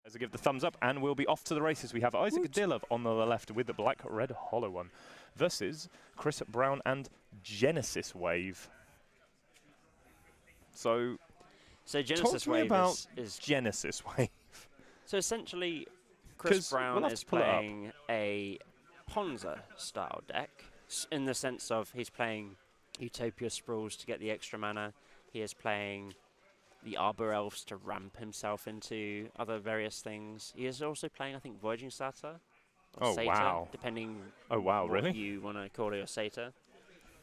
As I give the thumbs up, and we'll be off to the races. We have Isaac Dillov on the left with the black red hollow one versus Chris Brown and Genesis Wave. So Genesis talk to me Wave about is Genesis Wave. So essentially, Chris Brown we'll is playing a Ponza-style deck, in the sense of he's playing Utopia Sprawls to get the extra mana. He is playing the Arbor Elves to ramp himself into other various things. He is also playing, I think, Voyaging Satyr or Satyr, wow. depending What what you want to call it, or Satyr.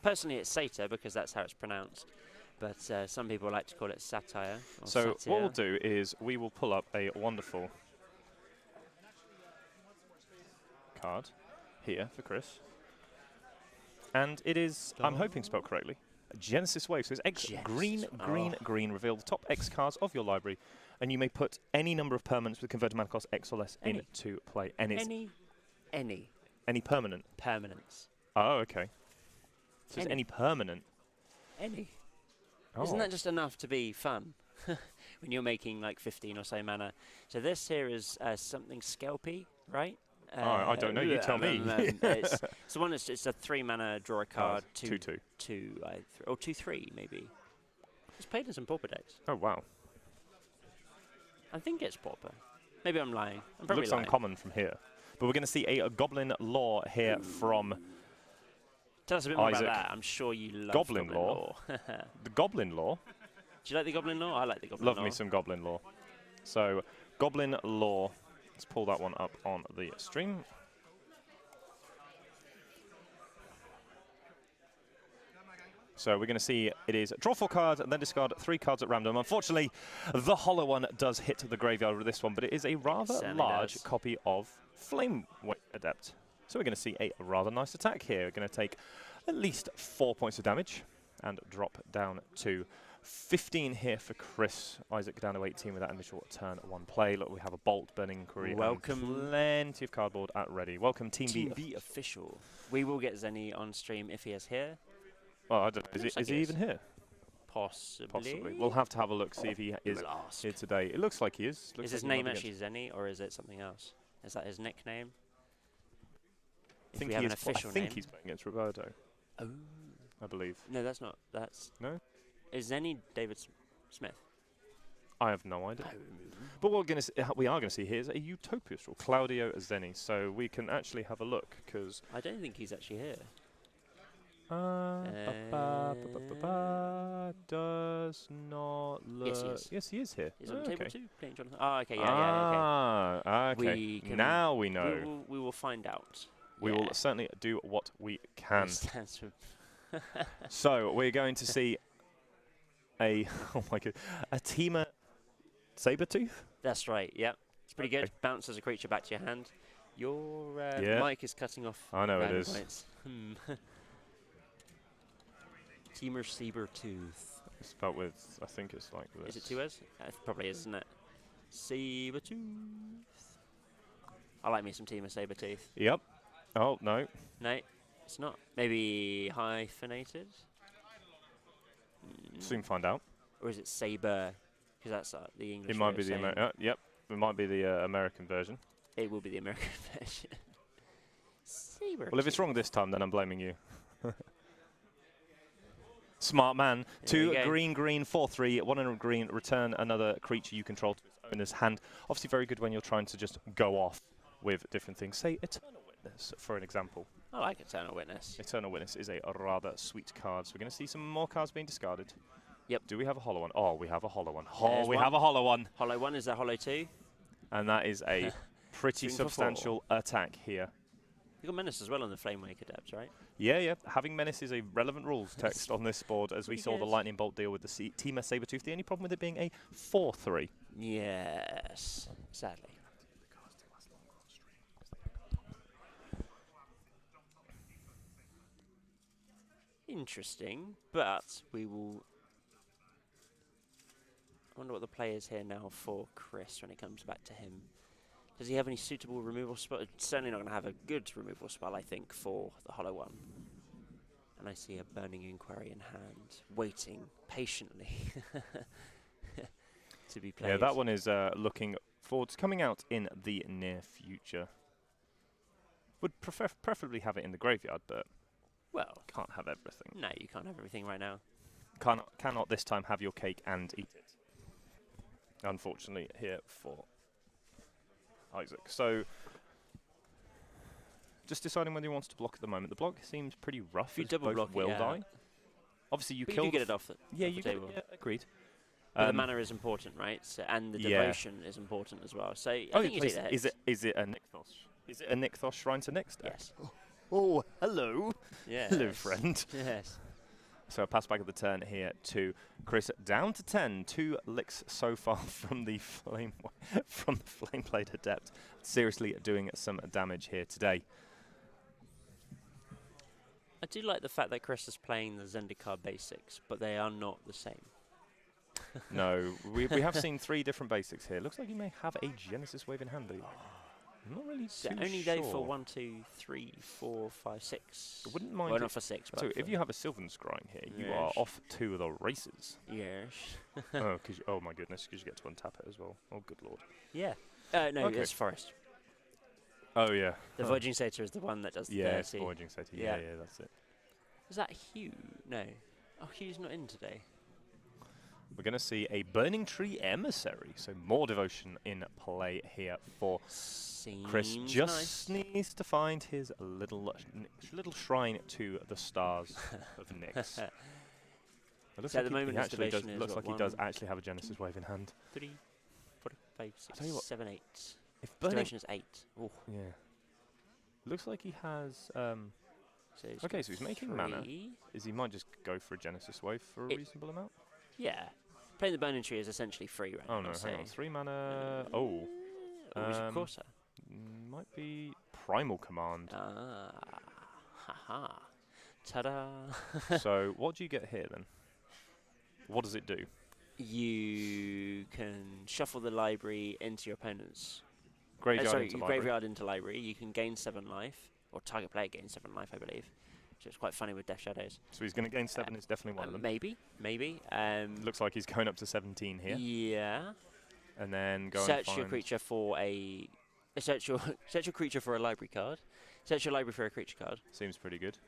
Personally, it's Satyr because that's how it's pronounced, but some people like to call it Satire. Or So Satyr. what we'll do is we will pull up a wonderful card here for Chris. And it is, I'm hoping spelled correctly, Genesis Wave. So it's X green, reveal the top X cards of your library, and you may put any number of permanents with converted mana cost X or less into play. And it's any permanent? Permanents. Oh, okay. So it's any permanent? Any. Oh. Isn't that just enough to be fun? When you're making like 15 or so mana. So this here is something Scalpy, right? I don't know. You tell me. It's the one. It's a 3 mana, draw a card. 2/2. 2/3 maybe. It's played in some Pauper decks. Oh wow. I think it's Pauper. Maybe I'm lying. I'm probably Looks lying. uncommon from here. But we're going to see a Goblin Lore here from Tell us a bit more Isaac. about that. I'm sure you love Goblin Lore. The Goblin Lore. Do you like the Goblin Lore? I like the Goblin Love Lore. me some Goblin Lore. So Goblin Lore. Let's pull that one up on the stream. So we're going to see it is draw 4 cards and then discard 3 cards at random. Unfortunately, the hollow one does hit the graveyard with this one, but it is a rather large copy of Flame Adept. So we're going to see a rather nice attack here. We're going to take at least 4 points of damage and drop down to 15 here for Chris. Isaac down to 18 with that initial turn 1 play. Look, we have a Bolt, Burning Inquiry, Welcome. and plenty of cardboard at ready. Welcome, Team B official. We will get Zenny on stream if he is here. Well, I don't know. Is he even here? Possibly. Possibly. We'll have to have a look, see if he is here today. It looks like he is. Is his name actually Zenny, or is it something else? Is that his nickname? I think he's playing against Roberto. Oh. I believe. No, that's not. That's no. Is Zenny David Smith? I have no idea. But what we are going to see here is a Utopia Straw, Claudio Zenny. So we can actually have a look, because I don't think he's actually here. Does not look. Yes, he is. Yes, he is here. He's on table 2 playing Jonathan. Oh, okay, yeah, okay. Now we know. We will find out. We will certainly do what we can. So we're going to see a a Temur Sabertooth. That's right. Yeah, it's pretty good. Bounces a creature back to your hand. Your mic is cutting off. I know it is. Temur Sabertooth. It's spelled with, I think it's like this. Is it 2 S's? It probably is, isn't it? Sabertooth. I like me some Temur Sabertooth. Yep. Oh, no. No, it's not. Maybe hyphenated? Soon find out. Or is it Saber? Because that's the English. It might be the yep. It might be the American version. It will be the American version. Saber. Well, if it's wrong this time, then I'm blaming you. Smart man. 2 green, 4/3. 1 in green. Return another creature you control to its owner's hand. Obviously, very good when you're trying to just go off with different things. Say Eternal Witness, for an example. I like Eternal Witness. Eternal Witness is a rather sweet card. So we're going to see some more cards being discarded. Yep. Do we have a hollow one? Oh, we have a hollow one. Oh, we have a hollow one. Hollow 1, is that hollow 2? And that is a pretty substantial attack here. You got Menace as well on the Flamewake Adept, right? Yeah. Having Menace is a relevant rules text on this board, as we saw the Lightning Bolt deal with the Temur Sabertooth. The only problem with it being a 4/3. Yes, sadly. Interesting, but we will... I wonder what the play is here now for Chris when it comes back to him. Does he have any suitable removal spell? It's certainly not going to have a good removal spell, I think, for the Hollow One. And I see a Burning Inquiry in hand, waiting patiently to be played. Yeah, that one is looking Fords coming out in the near future. Would preferably have it in the graveyard, but Well, can't have everything. no, you can't have everything right now. Cannot this time have your cake and eat it. Unfortunately, here for Isaac. So, just deciding whether he wants to block at the moment. The block seems pretty rough. You as double both block it, will yeah. die. Obviously, you But kill. you can get it off the, Yeah, off you the get it, table. yeah, agreed. But the mana is important, right? So, and the Yeah. devotion is important as well. So I Oh, think you take the heads. is it a Nykthos? Is it a Nykthos Shrine to Nyx deck? Yes. Oh, hello. Yes. Hello, friend. Yes. So a pass back of the turn here to Chris, down to 10. 2 licks so far from the Flameblade Adept. Seriously doing some damage here today. I do like the fact that Chris is playing the Zendikar basics, but they are not the same. No, we have seen 3 different basics here. Looks like you may have a Genesis Wave in hand. I'm not really So too only sure. they for 1, 2, 3, 4, 5, 6. I wouldn't mind Well, it. not for 6, but So for if you have a Sylvan Scrying here, you are Yes. off to the races. yes. Oh, oh my goodness, because you get to untap it as well. Oh, good lord. Yeah. No, Okay. it's Forest. Oh, yeah. The Voyaging Satyr is the one that does the Yeah, it's dirty. Voyaging Satyr. Yeah, Yeah. yeah, that's it. Is that Hugh? No. Oh, Hugh's not in today. We're going to see a Burning Tree Emissary. So more devotion in play here for Chris. Seems Just nice. needs to find his little shrine to the stars of Nyx. It looks So at like the moment he his actually does, devotion is looks what, like he does 1, actually have a Genesis Wave in hand. 3, 4, 5, tell you 6, what, 7, 8. If Burning, Devotion is 8. Oh, yeah, looks like he has. so he's Okay, got so he's making mana. 3. Is he might just go for a Genesis Wave for a It- reasonable amount? Yeah. Playing the Burning Tree is essentially free right Oh now. no, so hang on, 3 mana. Oh, Oh, is it um, Corsair? might be Primal Command. Ah. Haha. Ta-da. So what do you get here then? What does it do? You can shuffle the library into your opponent's Graveyard sorry, into your library. graveyard into library. You can gain 7 life, or target player gains 7 life, I believe. So it's quite funny with Death Shadows. So he's going to gain 7. It's definitely one of them. Maybe. Looks like he's going up to 17 here, Yeah. and then go and Search find. your creature for a search your creature for a library card. Search your library for a creature card. Seems pretty good.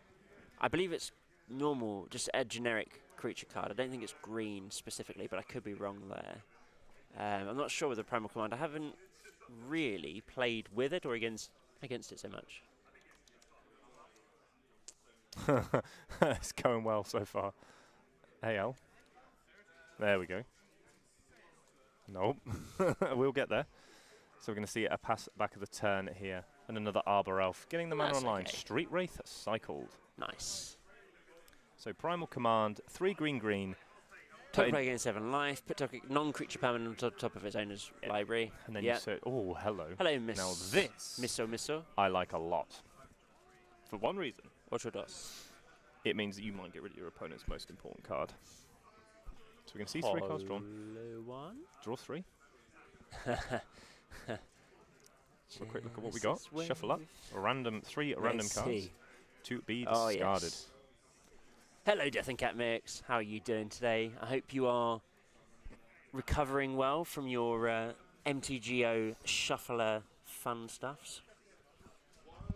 I believe it's normal, just a generic creature card. I don't think it's green specifically, but I could be wrong there. I'm not sure with the Primal Command. I haven't really played with it or against it so much. It's going well so far. AL. There we go. Nope. We'll get there. So we're going to see a pass back of the turn here. And another Arbor Elf. Getting the mana That's online. okay. Street Wraith cycled. Nice. So Primal Command, 3 green. Put Target in- player gains 7 life. Put non-creature permanent on top of its owner's library. And then Yeah. you say, oh, hello. Hello, Miss. Now this Miso. I like a lot. For one reason. Ocho dos. It means that you might get rid of your opponent's most important card. So we can see 3 cards drawn. Hollow one. Draw 3. So a quick look at what we got. Genesis Shuffle up. Wave. 3 random Let's cards see. to be Oh, discarded. yes. Hello, Death and Cat Mix. How are you doing today? I hope you are recovering well from your MTGO shuffler fun stuffs.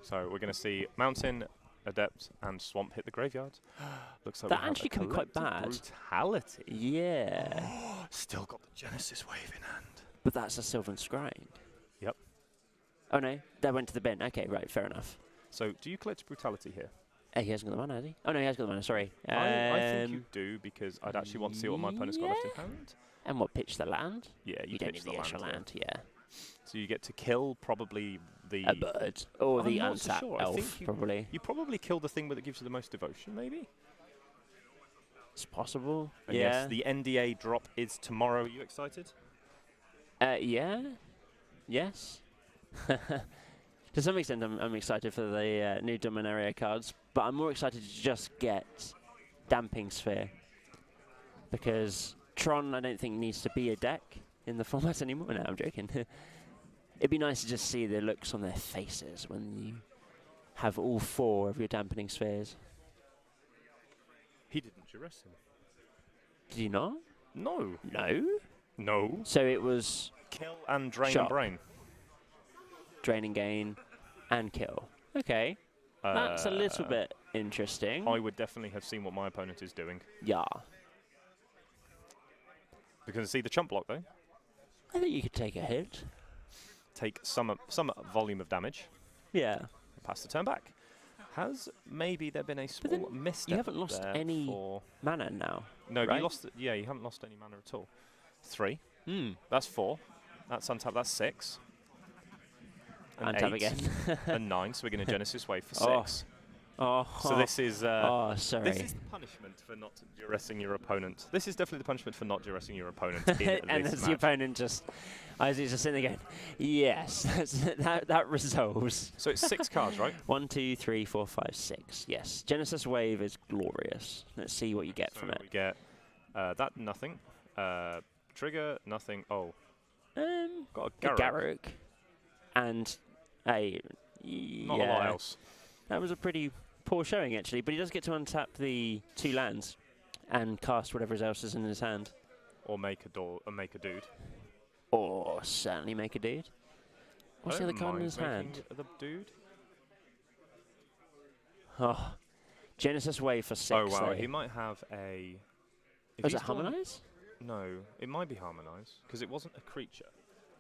So we're going to see Mountain, Adept, and Swamp hit the graveyard. Looks like That we have actually a can be quite Collective bad. Brutality. Yeah. Still got the Genesis Wave in hand. But that's a Sylvan Scrying. Yep. Oh no, that went to the bin. Okay, right, fair enough. So do you collect Brutality here? He hasn't got the mana, has he? Oh no, he has got the mana, sorry. I think you do, because I'd actually want to see what my opponent's got left in hand. And what, pitch the land? Yeah, you don't pitch need the extra yeah. land, yeah. So you get to kill probably the... A bird. Or I'm the not so untapped sure. I elf, think you- probably. You probably kill the thing that gives you the most devotion, maybe? It's possible. And yeah. yes, the NDA drop is tomorrow. Are you excited? Yeah. Yes. To some extent, I'm excited for the new Dominaria cards, but I'm more excited to just get Damping Sphere. Because Tron, I don't think, needs to be a deck in the format anymore. No, I'm joking. It'd be nice to just see the looks on their faces when you have all 4 of your Dampening Spheres. He didn't duress him. Did you not? No. No. No. So it was Kill and drain Shock. and brain. Drain and gain, and kill. Okay, that's a little bit interesting. I would definitely have seen what my opponent is doing. Yeah. Because see the chump block though. I think you could take a hit. Take some volume of damage. Yeah. Pass the turn back. Has maybe there been a small misstep? You haven't lost there any for mana now. No, right? you lost. Yeah, you haven't lost any mana at all. 3. Hmm. That's 4. That's untap. That's 6. And Untap 8, again. and 9. So we're going to Genesis Wave for 6. Oh. So this is. Oh, sorry. This is the punishment for not duressing your opponent. This is definitely the punishment for not duressing your opponent. And this as the match. opponent just, I was just sitting there going, yes, that resolves. So it's 6 cards, right? 1, 2, 3, 4, 5, 6. Yes, Genesis Wave is glorious. Let's see what you get So from it. we get that nothing. Trigger nothing. Oh, got a Garruk. Garruk. And a Not a lot else. That was a pretty poor showing actually, but he does get to untap the 2 lands and cast whatever else is in his hand. Or make a dude. Or certainly make a dude. What's the other card in his hand? The dude. Oh, Genesis Wave for 6. Oh wow, though. he might have a. If Was he's it drawn- Harmonize? No, it might be harmonize because it wasn't a creature.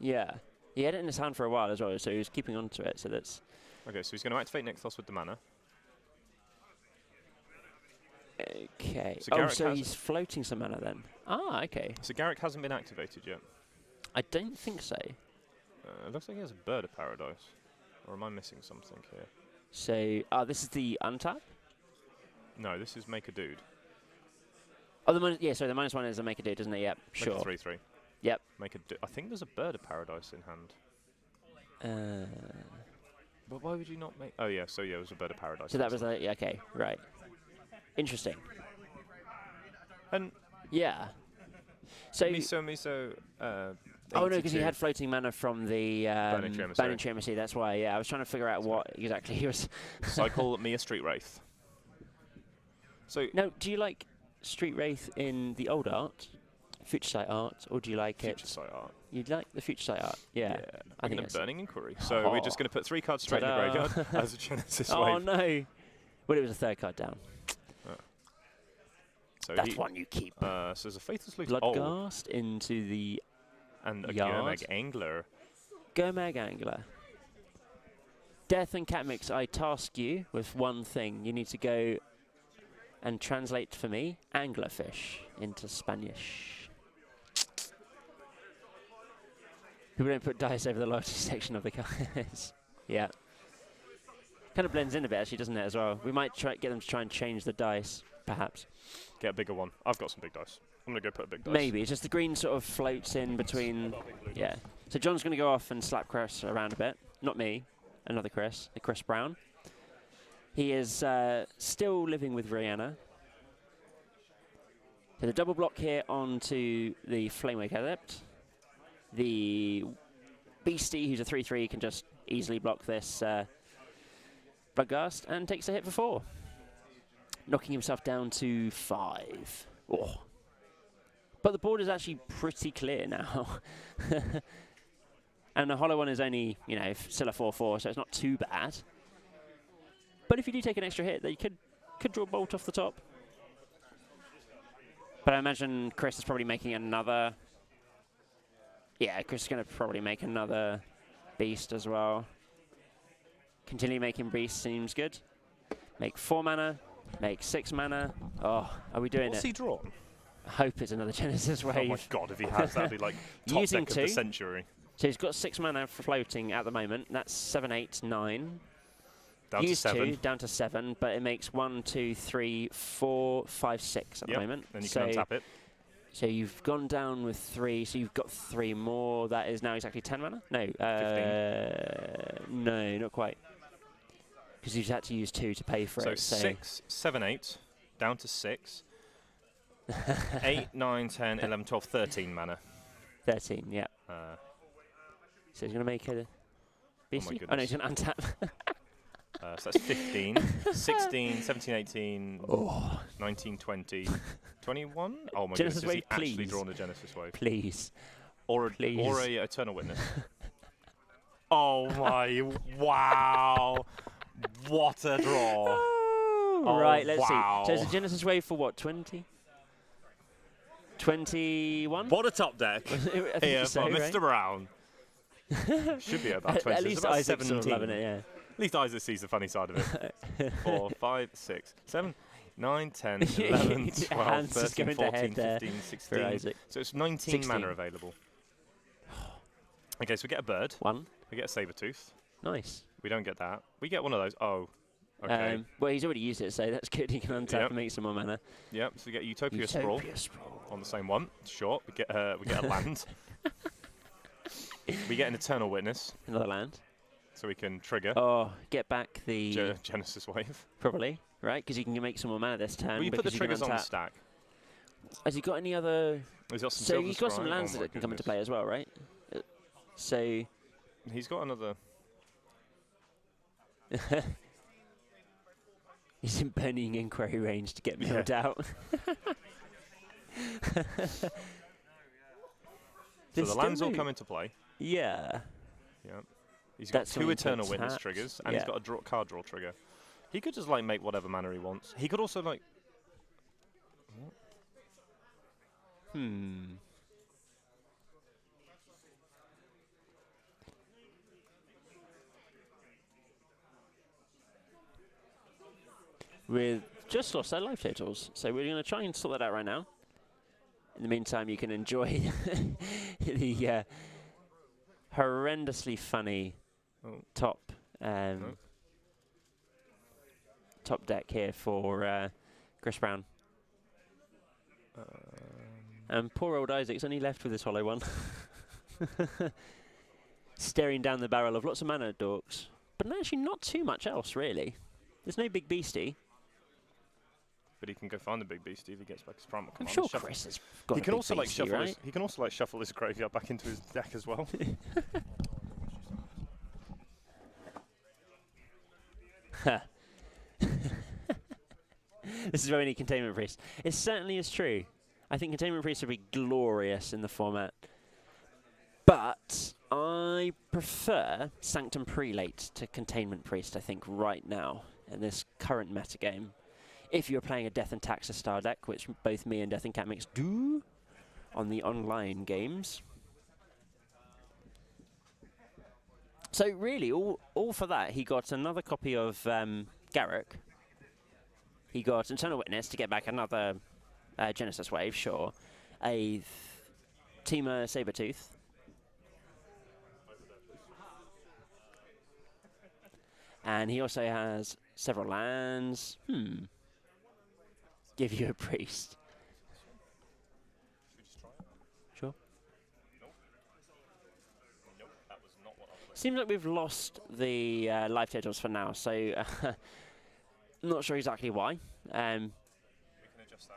Yeah. He had it in his hand for a while as well, so he was keeping on to it. So that's Okay, so he's going to activate Nixos with the mana. okay. So Garruk so has- he's floating some mana then. Ah, okay. So Garruk hasn't been activated yet. I don't think so. It looks like he has a Bird of Paradise. Or am I missing something here? So, this is the untap. No, this is make a dude. Oh, the sorry, the -1 is a make a dude, isn't it? Yep, Make sure. a 3/3. Yep. Make a. I think there's a Bird of Paradise in hand. But why would you not make? Oh yeah, so yeah, it was a Bird of Paradise. So that was yeah, okay, right. Interesting. And Yeah. So. Miso. Oh no, because he 82. had floating mana from the Burning Tree Emissary. Burning Tree Emissary, that's why. Yeah, I was trying to figure out what exactly he was. Cycle Mia Street Wraith. So No, do you like Street Wraith in the old art, Future Sight art, or do you like Future it? Sight art. You'd like the Future Sight art? Yeah. I think a it's Burning Inquiry. So we're just going to put 3 cards straight in the Ta-da. graveyard as a Genesis Oh Wave. no! Well, it was a 3rd card down. So That's one you keep. So there's a Faithless Loot. Bloodghast into the And a yard. Geomag Angler. Gomag Angler. Death and Catmix, I task you with one thing. You need to go and translate for me anglerfish into Spanish. People don't put dice over the loyalty section of the cards. Yeah. Kind of blends in a bit actually, doesn't it, as well? We might get them to try and change the dice, perhaps. Get a bigger one. I've got some big dice. I'm going to go put a big dice. Maybe. It's just the green sort of floats in between. Yeah. So John's going to go off and slap Chris around a bit. Not me. Another Chris. The Chris Brown. He is still living with Rihanna. So the double block here onto the Flamewake Adept. The Beastie, who's a 3/3, can just easily block this Bloodghast and takes a hit for 4. Knocking himself down to 5. Oh. But the board is actually pretty clear now. And the hollow one is only, still a 4/4, so it's not too bad. But if you do take an extra hit, then you could draw a bolt off the top. But I imagine Chris is probably making another. Yeah, Chris is going to probably make another beast as well. Continue making beast seems good. Make 4 mana, make 6 mana. Oh, are we doing What's it? he drawn? I hope it's another Genesis Wave. Oh my god, if he has, that'd be like top Using deck of 2. the century. So he's got 6 mana for floating at the moment. That's 7, 8, 9. Down Use to 7. 2, down to 7, but it makes 1, 2, 3, 4, 5, 6 at the moment. Then you can untap it. So you've gone down with 3, so you've got 3 more. That is now exactly 10 mana? No. 15. No, not quite. Because you've had to use 2 to pay for So it. 6, 7, 8, down to 6. 8, 9, 10, 11, 12, 13 mana. 13, yeah. So he's going to make a beastie? Oh, no, he's going to untap. So that's 15, 16, 17, 18, 19, 20, 21. Oh my Genesis goodness, has he Wave, actually please. drawn a Genesis Wave? Please. Or a Eternal Witness. Oh my, wow. What a draw. Oh, right, let's see. So it's a Genesis Wave for what, 20? 21? What a top deck here so, for Mr. Brown. Should be about 20. At least about Isaac's 17. loving it, yeah. At least Isaac sees the funny side of it. 4, 5, 6, 7, 9, 10, 11, 12, 13, 14, 15, 16. So it's 19 16. Mana available. Okay, so we get a bird. 1. We get a Sabertooth. Nice. We don't get that. We get one of those. Oh, okay. Well, he's already used it, so that's good. He can untap and make some more mana. Yep, so we get Utopia Sprawl on the same one. Short. We get a land. We get an Eternal Witness. Another land. So we can trigger. Oh, get back the... Genesis Wave. Probably, right? Because you can make some more mana this turn. Well, you put the triggers on the stack. Has he got any other... He's got some so he's got some lands that can come into play as well, right? So... He's got another... He's in Burning Inquiry range to get milled out. So the lands all come into play. Yeah. Yeah. He's got 2 Eternal Witness triggers, and he's got a card draw trigger. He could just like make whatever mana he wants. He could also like... We've just lost our life totals, so we're going to try and sort that out right now. In the meantime, you can enjoy the horrendously funny top deck here for Chris Brown. And poor old Isaac's only left with this hollow one. Staring down the barrel of lots of mana dorks, but actually not too much else, really. There's no big beastie. But he can go find the big beastie if he gets back his primal command. I'm sure Chris has got he can also like shuffle. Right? He can also like shuffle his graveyard back into his deck as well. This is where we need Containment Priest. It certainly is true. I think Containment Priest would be glorious in the format. But I prefer Sanctum Prelate to Containment Priest, I think, right now in this current metagame. If you're playing a Death and Taxes style deck, which both me and Death and Catmix do on the online games. So really, all for that, he got another copy of Garruk. He got Eternal Witness to get back another Genesis Wave, sure. A Temur Sabertooth. And he also has several lands. Give you a priest. Sure. Seems like we've lost the life totals for now, so not sure exactly why.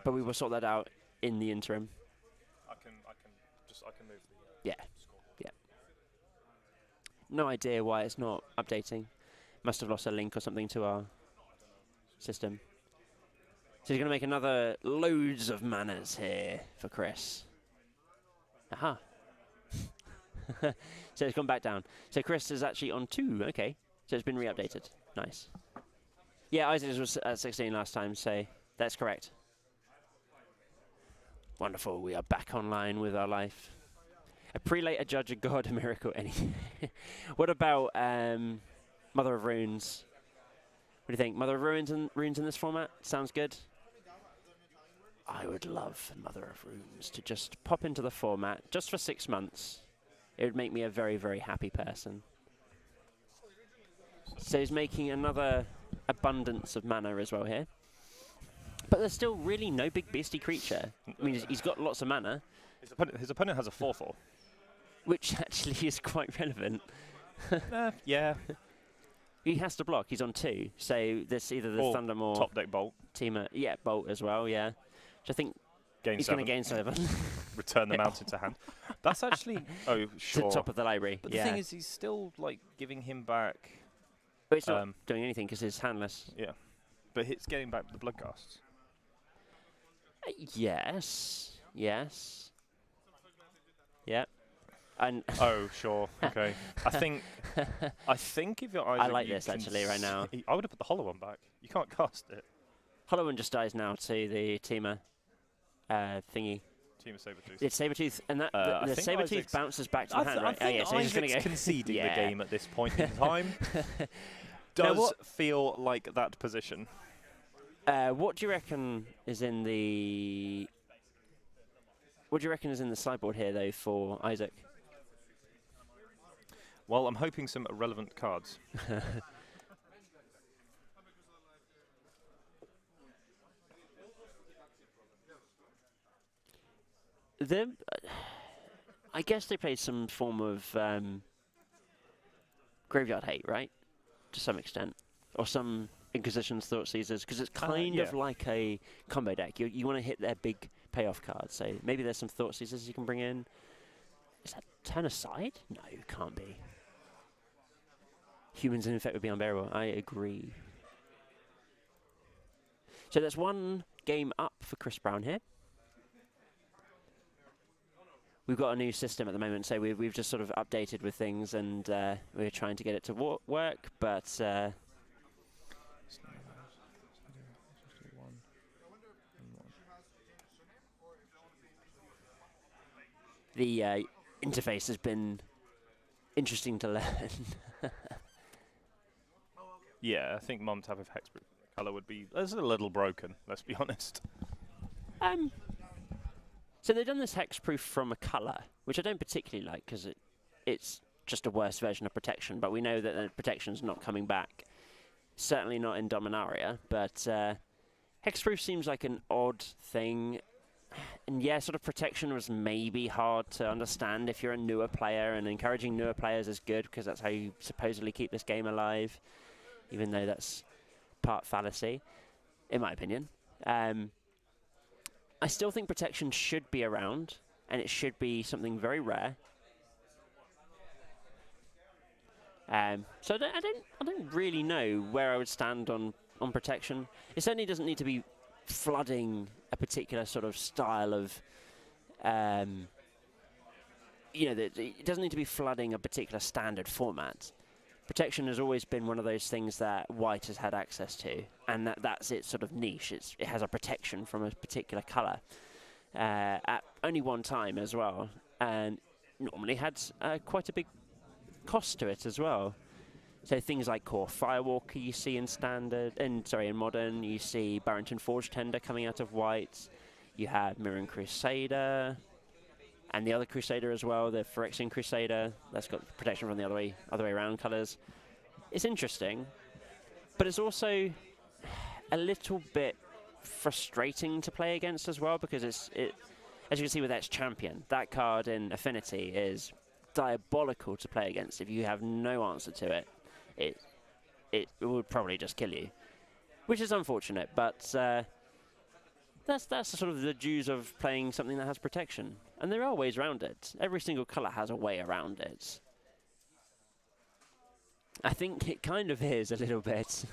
But we will sort that out in the interim. I can move the score. Yeah. No idea why it's not updating. Must have lost a link or something to our system. So he's going to make another loads of manas here for Chris. Aha. So it's gone back down. So Chris is actually on 2. Okay. So it's been re-updated. Nice. Yeah, Isaac was at 16 last time, so that's correct. Wonderful. We are back online with our life. A prelate, a judge, a god, a miracle, anything. What about Mother of Runes? What do you think? Mother of Runes in this format? Sounds good? I would love Mother of Runes to just pop into the format just for 6 months. It would make me a very, very happy person. So he's making another abundance of mana as well here. But there's still really no big beastie creature. I mean, he's got lots of mana. His opponent has a 4/4. Which actually is quite relevant. Yeah. He has to block. He's on 2. So there's either the Thundurm or top deck Bolt. Temur. Yeah, Bolt as well, yeah. Which I think he's going to gain 7. Return the mountain to hand. That's actually... Oh, sure. To the top of the library. But the thing is, he's still, like, giving him back... But it's not doing anything because it's handless. Yeah. But it's getting back the Bloodcasts. Yes. Yes. Yeah. And oh, sure. Okay. I think if you're Isaac, I like this actually right now. I would have put the hollow one back. You can't cast it. Hollow one just dies now to the Teema thingy. Team of Sabertooth. It's Sabertooth, and that I the think Sabertooth Isaac's bounces back to the hand, right? I think so he's just going to go conceding yeah. the game at this point in time. Does feel like that position. What do you reckon is in the? What do you reckon is in the sideboard here, though, for Isaac? Well, I'm hoping some relevant cards. I guess they played some form of graveyard hate, right? To some extent, or some Inquisition's Thought Seizers, because it's kind of like a combo deck. You want to hit their big payoff cards, so maybe there's some Thought Seizers you can bring in. Is that turn aside? No, it can't be. Humans in effect would be unbearable. I agree. So there's one game up for Chris Brown here. We've got a new system at the moment, so we've just sort of updated with things, and we're trying to get it to work, but the interface has been interesting to learn. Yeah, I think Mom-Tab of Hexproof Color would be a little broken, let's be honest. So they've done this hexproof from a colour, which I don't particularly like because it's just a worse version of protection. But we know that the protection's not coming back. Certainly not in Dominaria. But hexproof seems like an odd thing. And yeah, sort of protection was maybe hard to understand if you're a newer player, and encouraging newer players is good because that's how you supposedly keep this game alive, even though that's part fallacy, in my opinion. I still think protection should be around, and it should be something very rare. So I don't really know where I would stand on protection. It certainly doesn't need to be flooding a particular sort of style of, it doesn't need to be flooding a particular standard format. Protection has always been one of those things that White has had access to, and that's its sort of niche. It has a protection from a particular colour at only one time as well, and normally had quite a big cost to it as well. So things like Core Firewalker you see in in Modern, you see Barrington Forge Tender coming out of White, you have Mirran Crusader, and the other Crusader as well, the Phyrexian Crusader, that's got protection from the other way around colours. It's interesting, but it's also a little bit frustrating to play against as well, because as you can see with Etched Champion, that card in Affinity is diabolical to play against. If you have no answer to it, it would probably just kill you, which is unfortunate, but that's sort of the dues of playing something that has protection. And there are ways around it. Every single colour has a way around it. I think it kind of is a little bit.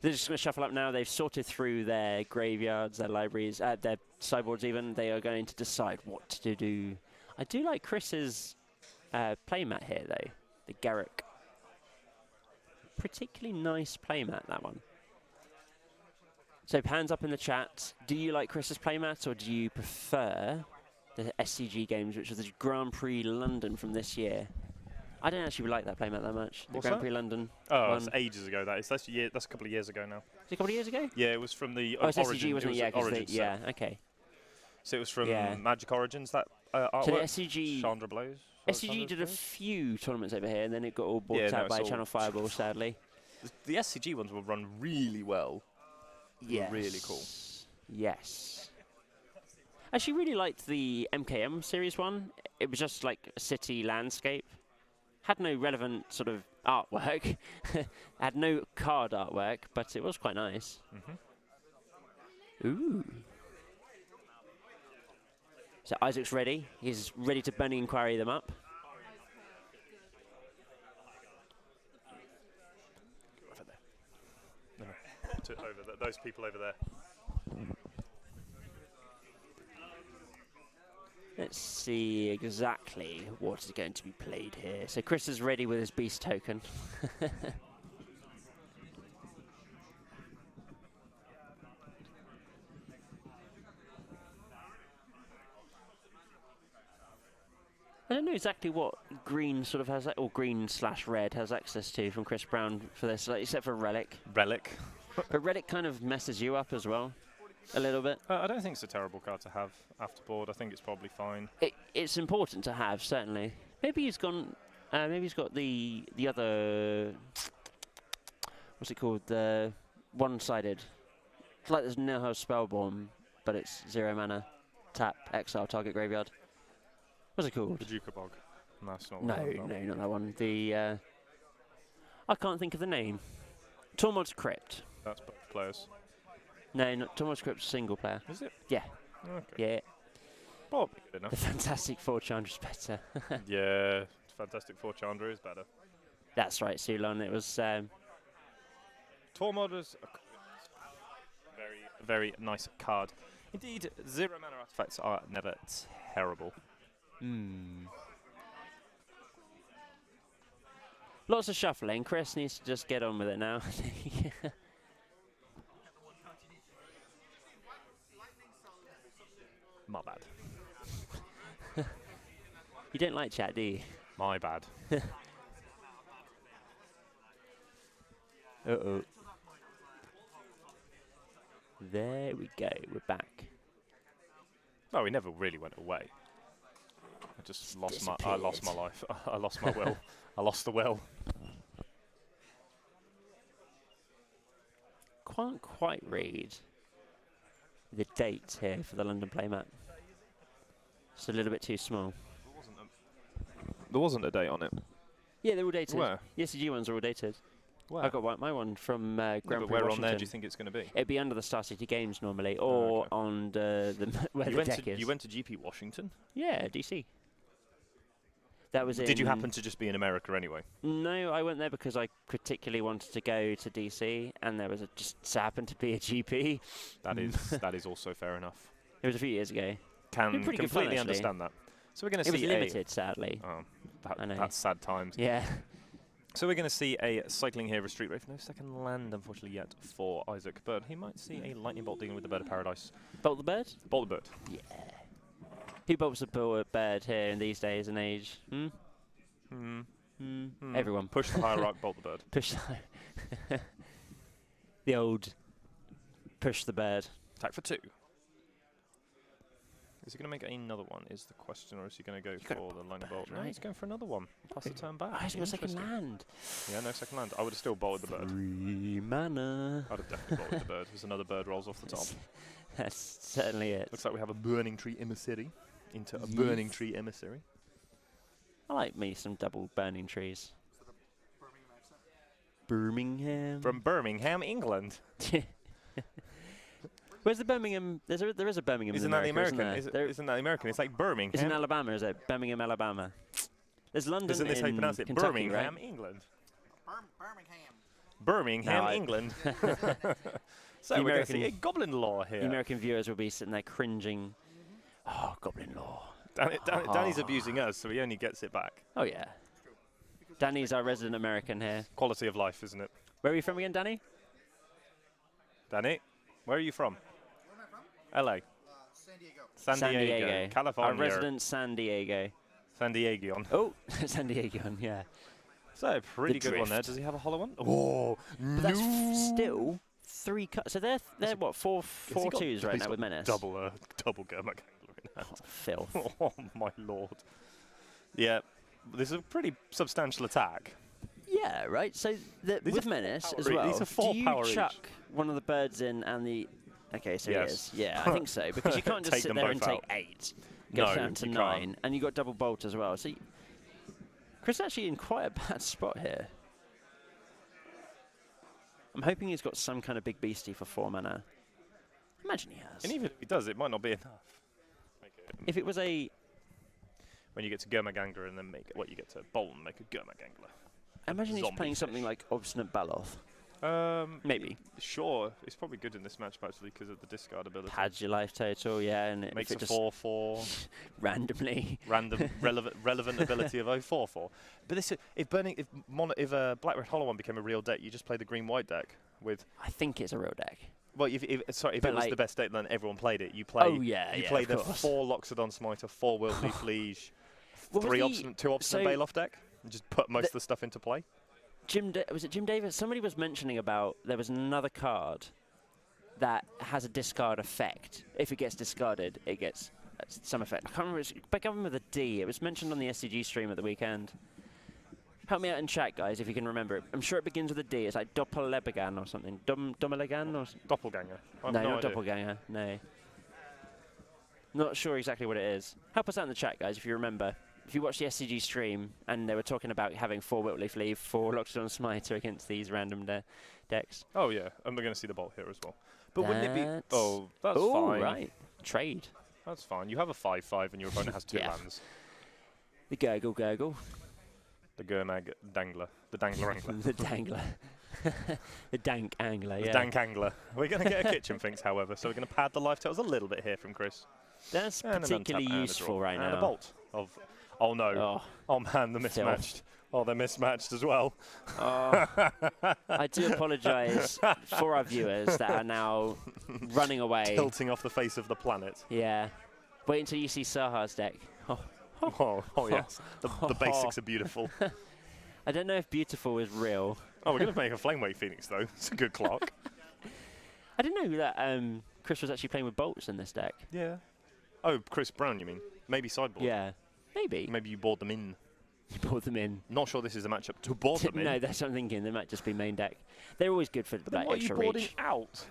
They're just going to shuffle up now. They've sorted through their graveyards, their libraries, their sideboards even. They are going to decide what to do. I do like Chris's playmat here, though. The Garruk. Particularly nice playmat, that one. So hands up in the chat. Do you like Chris's playmat, or do you prefer the SCG games, which are the Grand Prix London from this year? I don't actually like that playmat that much. The Grand Prix London. Oh, it's ages ago. That's a couple of years ago now. Is it a couple of years ago? Yeah, it was from the It's Origin. SCG, wasn't it? Origin yeah, okay. So it was from Magic Origins, that artwork? So the SCG... Chandra Blows? SCG did a few tournaments over here, and then it got all bought out by Channel Fireball, sadly. The SCG ones will run really well. Yes. Really cool. Yes. I actually really liked the MKM series one. It was just like a city landscape. Had no relevant sort of artwork. Had no card artwork, but it was quite nice. Mm-hmm. Ooh. So Isaac's ready. He's ready to Burning Inquiry them up. Over there. No. Those people over there. Let's see exactly what is going to be played here. So Chris is ready with his beast token. I don't know exactly what green sort of has, or green/red has access to from Chris Brown for this, like, except for Relic. Relic. But Relic kind of messes you up as well, a little bit. I don't think it's a terrible card to have after board. I think it's probably fine. It's important to have, certainly. Maybe he's gone. Maybe he's got the other. What's it called? The one-sided. It's like there's Nilhouse Spellborn, but it's 0 mana. Tap, exile, target graveyard. What's it called? The Jukabog. No, that's not No, not that one. The I can't think of the name. Tormod's Crypt. That's both players. No, not Tormod's Crypt's single player. Is it? Yeah. Okay. Yeah. Probably good The enough. Fantastic Four Chandra's better. Yeah, Fantastic Four Chandra is better. That's right, Sulon. It was. Tormod is a very, very nice card. Indeed, 0 mana artifacts are never terrible. Lots of shuffling. Chris needs to just get on with it now. My bad. You don't like chat, do you? My bad. Uh-oh. There we go. We're back. No, we never really went away. I just lost my. I lost my life. I lost my will. I lost the will. Can't quite read the dates here for the London Playmat. It's a little bit too small. There wasn't a date on it. Yeah, they're all dated. Where? The SCG ones are all dated. Where? I got my one from Grand Prix but where Washington. on there do you think it's going to be? It'd be under the Star City Games normally, or okay. on the where You the deck is. you went to GP Washington? Yeah, DC. That was Did you happen to just be in America anyway? No, I went there because I particularly wanted to go to DC, and there was just happened to be a GP. That is also fair enough. It was a few years ago. Can pretty good fun, completely actually. understand that. So we're going to It was see limited, sadly. Oh, I know. that's sad times. Yeah. So we're going to see a Cycling Hero Street Wraith. No second land, unfortunately, yet for Isaac, but he might see a Lightning Bolt dealing with the Bird of Paradise. Bolt the bird? Bolt the Bird. Yeah. Who bolts a bird here in these days and age? Everyone. Push the Hierarch, Bolt the Bird. Push the old push the bird. Attack for 2. Is he going to make another one, is the question, or is he going to go for the Lightning Bolt? No, right? he's going for another one. Pass the turn back. Oh, he's got a second Interesting. land. Yeah, no second land. I would have still bolted the Bird. 3 mana. I'd have definitely bolted the Bird. There's another bird rolls off the top. That's certainly it. Looks like we have a Burning Tree Emissary into a Burning Tree Emissary. I like me some double burning trees. Birmingham. From Birmingham, England. Where's the Birmingham? There is a Birmingham. Isn't in that the America, American? Isn't there? Isn't that the American? It's like Birmingham. It's in Alabama, is it? Birmingham, Alabama. There's London Isn't this how you in pronounce it? Kentucky, Birmingham, right? England. Birmingham. Birmingham, No, I- England. So The we're going to see American- a Goblin Law here. The American viewers will be sitting there cringing. Oh, Goblin Law. Danny's abusing us, so he only gets it back. Oh, yeah. Danny's our resident American here. Quality of life, isn't it? Where are you from again, Danny? Danny, where are you from? LA. San Diego. San Diego. California. Our resident San Diego. San Diego. Oh, San Diego, yeah. So, pretty The good one there. drift. Does he have a hollow one? Oh, But that's still 3 cuts. So they're what, four Has he got- twos right he's now got with Menace. Double Gurmak. Oh, filth. Oh, my lord. Yeah, this is a pretty substantial attack. Yeah, right. So These with are Menace power as each. well. These are 4 do you power each. chuck one of the birds in and the? Okay, so Yes. he is. Yeah, I think so because you can't just Take sit them there and both take out. 8, go No, down to you 9, can't. and you got double bolt as well. So Chris is actually in quite a bad spot here. I'm hoping he's got some kind of big beastie for 4 mana. Imagine he has. And even if he does, it might not be enough. If it was a, When you get to Gurmagangler and then make you get to Bolt and make a Gurmagangler. imagine he's Zombie playing fish. something like Obstinate Baloth. Maybe. Sure, it's probably good in this matchup actually because of the discard ability. Pads your life total, yeah, and Makes if a it 4/4 randomly. random relevant ability of 0/4/4. But this, if Black Red Hollow one became a real deck, you just play the green white deck with. I think it's a real deck. Well, if it was like, the best deck, then everyone played it. You play. Oh yeah, You yeah, play of the course. 4 Loxodon Smiter, 4 Wiltleaf Liege, What was 2 the- Obstinate so Baloff deck, and just put most of the stuff into play. Was it Jim Davis? Somebody was mentioning about there was another card that has a discard effect. If it gets discarded, it gets some effect. I can't remember. It's begun with a D. It was mentioned on the SCG stream at the weekend. Help me out in chat, guys, if you can remember it. I'm sure it begins with a D. It's like Doppellebegan or something. Doppellegan or Doppelganger. I have no, no not idea. Doppelganger. No. Not sure exactly what it is. Help us out in the chat, guys, if you remember. If you watch the SCG stream and they were talking about having 4 Wiltleaf Leaf, 4 Loxodon Smiter against these random decks. Oh yeah, and we're going to see the bolt here as well. But wouldn't it be? Oh, that's oh, fine. right. Trade. That's fine. You have a 5/5 and your opponent has 2 Yeah. lands. The Gurgle. The Gurmag Dangler. The Dangler Angler. The Dangler. The Dank Angler, The yeah. Dank Angler. We're going to get a Kitchen Finks, however, so we're going to pad the life totals a little bit here from Chris. That's And an particularly untap and a useful draw. right and now. a bolt of. Oh no. Oh man, they're Filth. mismatched. Oh, they're mismatched as well. Oh, I do apologise for our viewers that are now running away. Tilting off the face of the planet. Yeah. Wait until you see Sahar's deck. Oh. Oh yes. The basics are beautiful. I don't know if beautiful is real. Oh, we're going to make a Flamewake Phoenix though. It's a good clock. I didn't know that Chris was actually playing with bolts in this deck. Yeah. Oh, Chris Brown, you mean? Maybe sideboard. Yeah. Maybe. Maybe you board them in. You brought them in. Not sure this is a matchup to board them in. No, that's what I'm thinking. They might just be main deck. They're always good for But then like what are you extra boarding reach. out?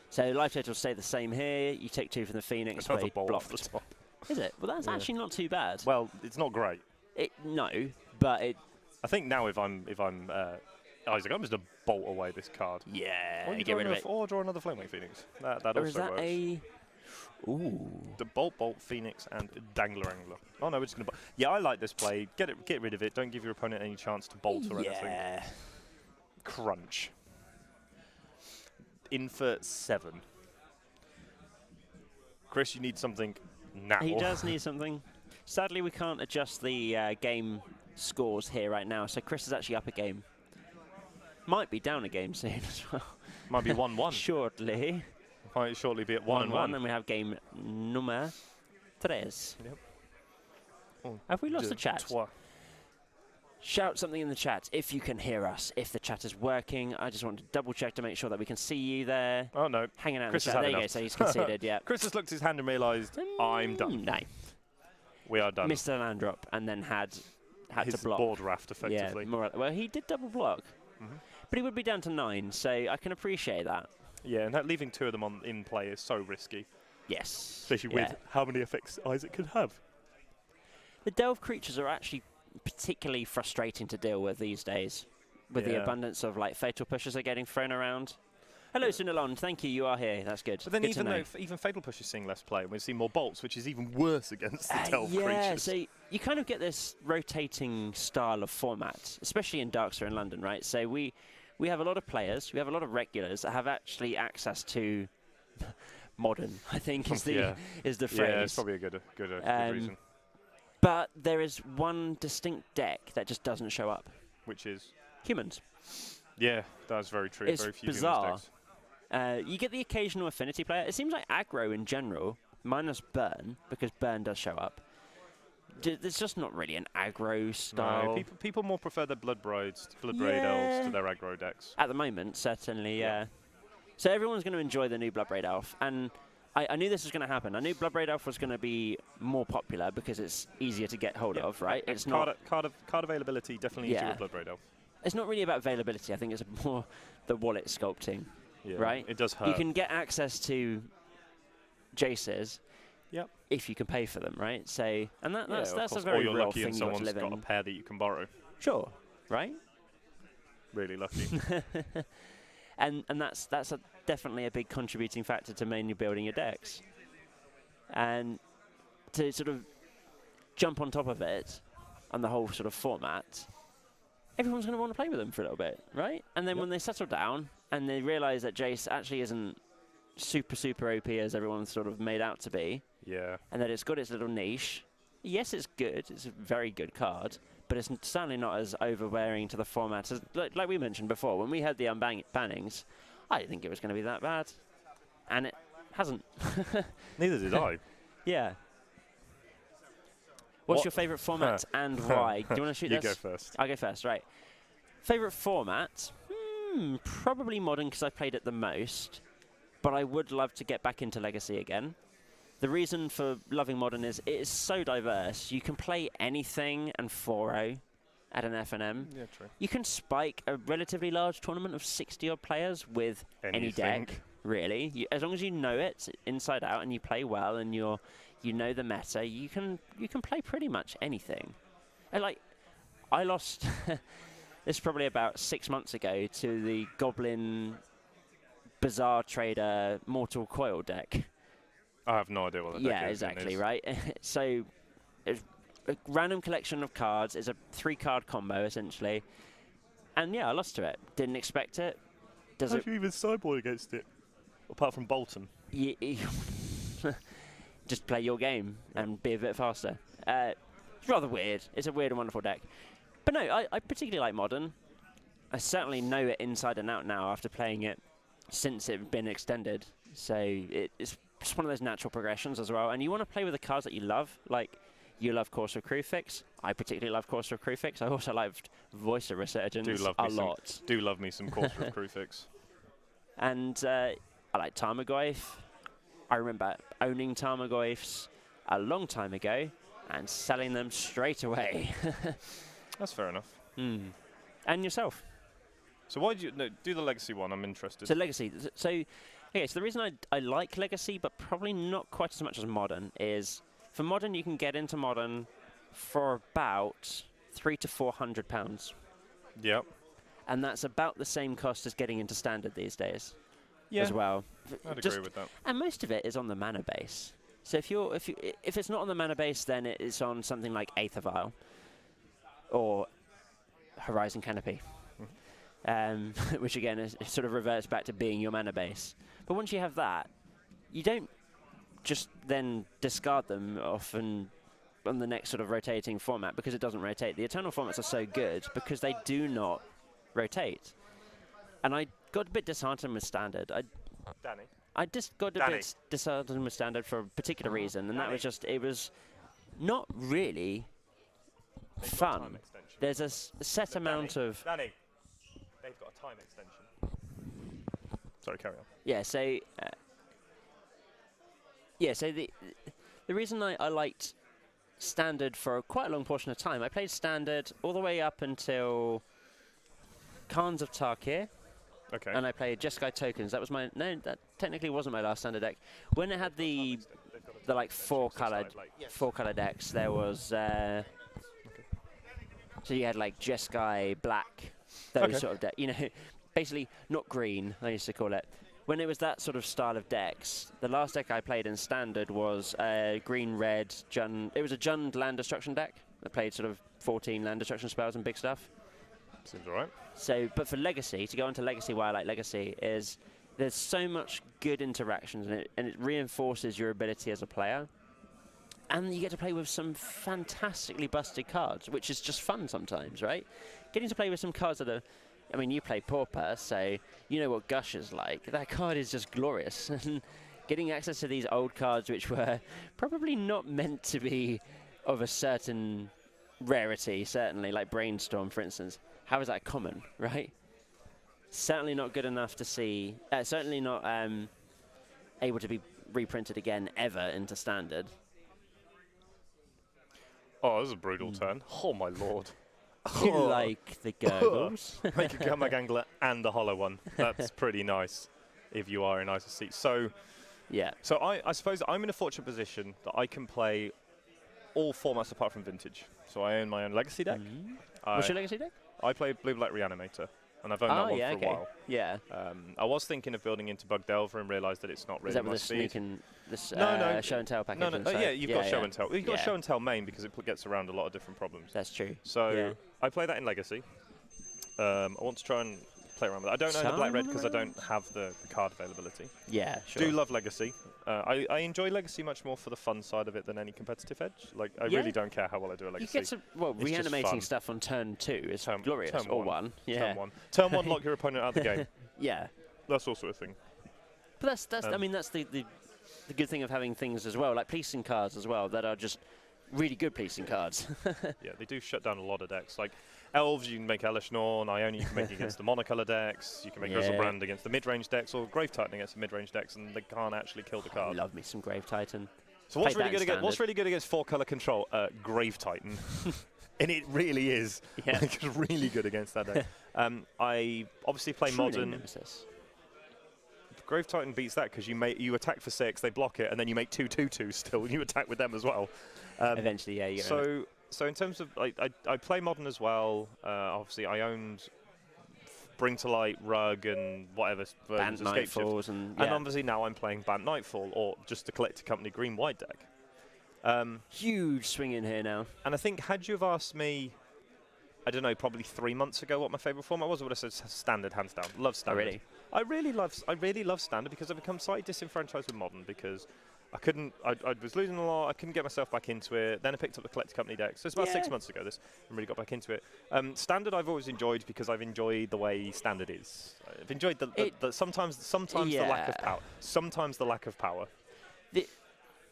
So life totals stay the same here. You take 2 from the Phoenix, Another where you bolt off the blocked. top. Is it? Well, that's Yeah. actually not too bad. Well, it's not great. No, but it. I think now if I'm Isaac, I'm just gonna bolt away this card. Yeah. Or you get draw rid of another- it. Or draw another Flamewake Phoenix. That Or is also that works. a? Ooh. The bolt, Phoenix, and Dangler Angler. Oh no, we're just gonna. Yeah, I like this play. Get rid of it. Don't give your opponent any chance to bolt or anything. Yeah. Crunch. In for 7. Chris, you need something now. He does need something. Sadly, we can't adjust the game scores here right now, so Chris is actually up a game. Might be down a game soon as well. Might be 1-1. Shortly. Might shortly be at 1-1. And we have game number 3. Yep. Oh, Have we lost the chat? Trois. Shout something in the chat if you can hear us, if the chat is working. I just want to double check to make sure that we can see you there. Oh no. Hanging out Chris in has the had chat. There you go, enough. so he's conceded, yeah. Chris has looked at his hand and realised, I'm done. No. We are done. Missed a land drop and then had His to block. board raft, effectively. Yeah, well, he did double block. But he would be down to 9, so I can appreciate that. Yeah, and leaving 2 of them in play is so risky. Yes. Especially yeah. with how many effects Isaac could have. The Delve creatures are actually particularly frustrating to deal with these days, with the Yeah. abundance of like fatal pushes are getting thrown around. Hello, Sunilon. Thank you. You are here. That's good. But then Good to know. even Fatal Push is seeing less play, we see more bolts, which is even worse against the Delve yeah, creatures. so you kind of get this rotating style of format, especially in Darkster in London, right? So we have a lot of players, we have a lot of regulars that have actually access to modern, I think is the Yeah. is the phrase. Yeah, it's probably a good reason. But there is one distinct deck that just doesn't show up. Which is? Humans. Yeah, that's very true. It's very few bizarre. humans You get the occasional affinity player. It seems like aggro in general, minus burn, because burn does show up. There's just not really an aggro style. No, people more prefer their Blood Braid elves to their aggro decks. At the moment, certainly, Yeah. yeah. So everyone's going to enjoy the new Bloodbraid Elf, and I knew this was going to happen. I knew Bloodbraid Elf was going to be more popular because it's easier to get hold of, right? It's card not. card availability definitely easier with Blood Braid elf. It's not really about availability. I think it's more the wallet sculpting, Yeah, right? It does hurt. You can get access to Jaces. Yep. If you can pay for them, right? So, and that's a or very you're real lucky thing and you've got to someone's live got a in. pair that you can borrow. Sure, right? Really lucky. and that's definitely a big contributing factor to mainly building your decks. And to sort of jump on top of it, and the whole sort of format, everyone's going to want to play with them for a little bit, right? And then when they settle down and they realise that Jace actually isn't super OP as everyone's sort of made out to be, and that it's got its little niche. Yes, it's good. It's a very good card, but it's certainly not as overbearing to the format as, like we mentioned before. When we had the unbannings, I didn't think it was going to be that bad, and it hasn't. Neither did I. Yeah. What's your favourite format and why? Do you want to shoot this? You go first. I'll go first, right. Favourite format? Probably Modern because I played it the most, but I would love to get back into Legacy again. The reason for loving Modern is it is so diverse. You can play anything and 4-0 at an FNM. Yeah, true. You can spike a relatively large tournament of 60-odd players with any deck, really. As long as you know it inside out and you play well and you know the meta, you can play pretty much anything. And I lost this probably about 6 months ago to the Goblin Bazaar Trader Mortal Coil deck. I have no idea what that deck is. Yeah, exactly, right? So it's a random collection of cards. It's a 3-card combo, essentially. And yeah, I lost to it. Didn't expect it. How do you even sideboard against it? Apart from Bolton. Just play your game and be a bit faster. It's rather weird. It's a weird and wonderful deck. But no, I particularly like Modern. I certainly know it inside and out now after playing it since it's been extended. So it's just one of those natural progressions as well. And you want to play with the cards that you love. Like, you love Course of Kruphix. I particularly love Course of Kruphix. I also loved Voice of Resurgence a lot. Do love me some Course of Kruphix. And I like Tarmogoyf. I remember owning Tarmogoyfs a long time ago and selling them straight away. That's fair enough. And yourself? So why do you do the Legacy one? I'm interested. So Legacy. So the reason I like Legacy, but probably not quite as much as Modern, is for Modern you can get into Modern for about £300 to £400. Yep. And that's about the same cost as getting into Standard these days. Yeah. As well. I'd agree with that. And most of it is on the mana base. So if it's not on the mana base, then it's on something like Aether Vial or Horizon Canopy, which again is sort of reverts back to being your mana base. But once you have that, you don't just then discard them off and on the next sort of rotating format because it doesn't rotate. The Eternal formats are so good because they do not rotate. And I got a bit disheartened with Standard. I just got a bit disheartened with Standard for a particular reason, and that was just, it was not really fun. There's a set amount of... Danny, they've got a time extension. Sorry, carry on. Yeah, so... so the reason I liked Standard for quite a long portion of time, I played Standard all the way up until Khans of Tarkir. Okay. And I played Jeskai Tokens. That was my... No, that technically wasn't my last Standard deck. When it had the like four-colour decks, there was... So you had like Jeskai, Black, those sort of decks. You know, basically not green, I used to call it. When it was that sort of style of decks, the last deck I played in Standard was green-red Jund. It was a Jund land destruction deck that played sort of 14 land destruction spells and big stuff. Seems alright. So, but for Legacy, to go into Legacy, why I like Legacy is there's so much good interactions in it, and it reinforces your ability as a player. And you get to play with some fantastically busted cards, which is just fun sometimes, right? Getting to play with some cards that are... I mean, you play Pauper, so you know what Gush is like. That card is just glorious. And getting access to these old cards, which were probably not meant to be of a certain rarity, certainly, like Brainstorm, for instance. How is that common, right? Certainly not good enough to see... certainly not able to be reprinted again ever into Standard. Oh, this is a brutal turn. Oh, my lord. You like the gurgles. Make a Gurmag Angler and a hollow one. That's pretty nice if you are in Ice of Seat. So, yeah. So I suppose I'm in a fortunate position that I can play all formats apart from Vintage. So I own my own Legacy deck. What's your Legacy deck? I play Blue-Black Reanimator, and I've owned that one for a while. Yeah. I was thinking of building into Bug Delver and realised that it's not really Is that my with the speed. sneak and this Show and Tell package? No. Yeah, you've got Show and Tell. You've got Yeah. Show and Tell main because it gets around a lot of different problems. That's true. So I play that in Legacy. I want to try and play around with it. I don't own the Black Red because I don't have the card availability. Yeah, sure. Do love Legacy. I enjoy Legacy much more for the fun side of it than any competitive edge. Like, I really don't care how well I do a Legacy. You get some, well, reanimating stuff on turn 2 is glorious. Turn or 1. Yeah. Turn 1. Turn 1, lock your opponent out of the game. Yeah. That's also a thing. But that's I mean, that's the good thing of having things as well, like policing cards as well, that are just really good policing cards. Yeah, they do shut down a lot of decks. Like Elves, you can make Elesh Norn, Ione, you can make against the monocolor decks, you can make Griselbrand against the mid-range decks, or Grave Titan against the mid-range decks, and they can't actually kill the card. I love me some Grave Titan. So what's really good against 4-color control? Grave Titan. And it really is. Yeah. Like, it's really good against that deck. I obviously play Modern. Nemesis. Grave Titan beats that because you attack for 6, they block it, and then you make 2/2/2 still, and you attack with them as well. Eventually, yeah. You So in terms of, I play Modern as well. Obviously, I owned Bring to Light, Rug, and whatever versions, Bant Escape Nightfalls, Shift. and Obviously now I'm playing Bant Nightfall, or just the Collected Company Green-White deck. huge swing in here now. And I think, had you have asked me, I don't know, probably 3 months ago what my favourite format was, I would have said Standard, hands down. Love Standard. Oh, really? I really love Standard because I've become slightly disenfranchised with Modern because I was losing a lot, I couldn't get myself back into it, then I picked up the Collected Company deck. So it's about 6 months ago and really got back into it. Standard I've always enjoyed because I've enjoyed the way Standard is. I've enjoyed sometimes the lack of power. Sometimes the lack of power.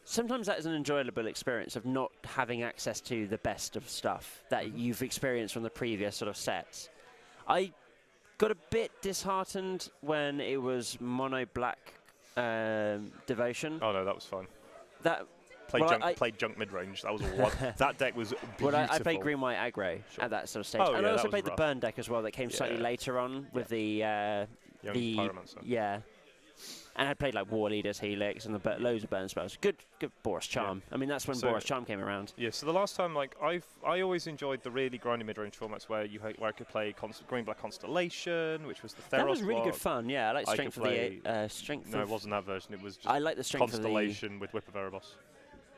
Sometimes that is an enjoyable experience of not having access to the best of stuff that you've experienced from the previous sort of sets. I got a bit disheartened when it was mono black Devotion. Oh no, that was fun. That played junk mid range. That was all. That deck was beautiful. Well, I played green white aggro at that sort of stage, and I also played the burn deck as well. That came slightly later on with the Pyromancer. Yeah. And I played like War Leaders, Helix, and loads of burn spells. Good Boros Charm. I mean, that's when Boros Charm came around. Yeah. So the last time, I always enjoyed the really grindy mid-range formats where I could play Green-Black Constellation, which was the Theros. That was really good fun. Yeah, I like Strength of the Strength. No, it wasn't that version. It was just I like the Strength Constellation with Whip of Erebos.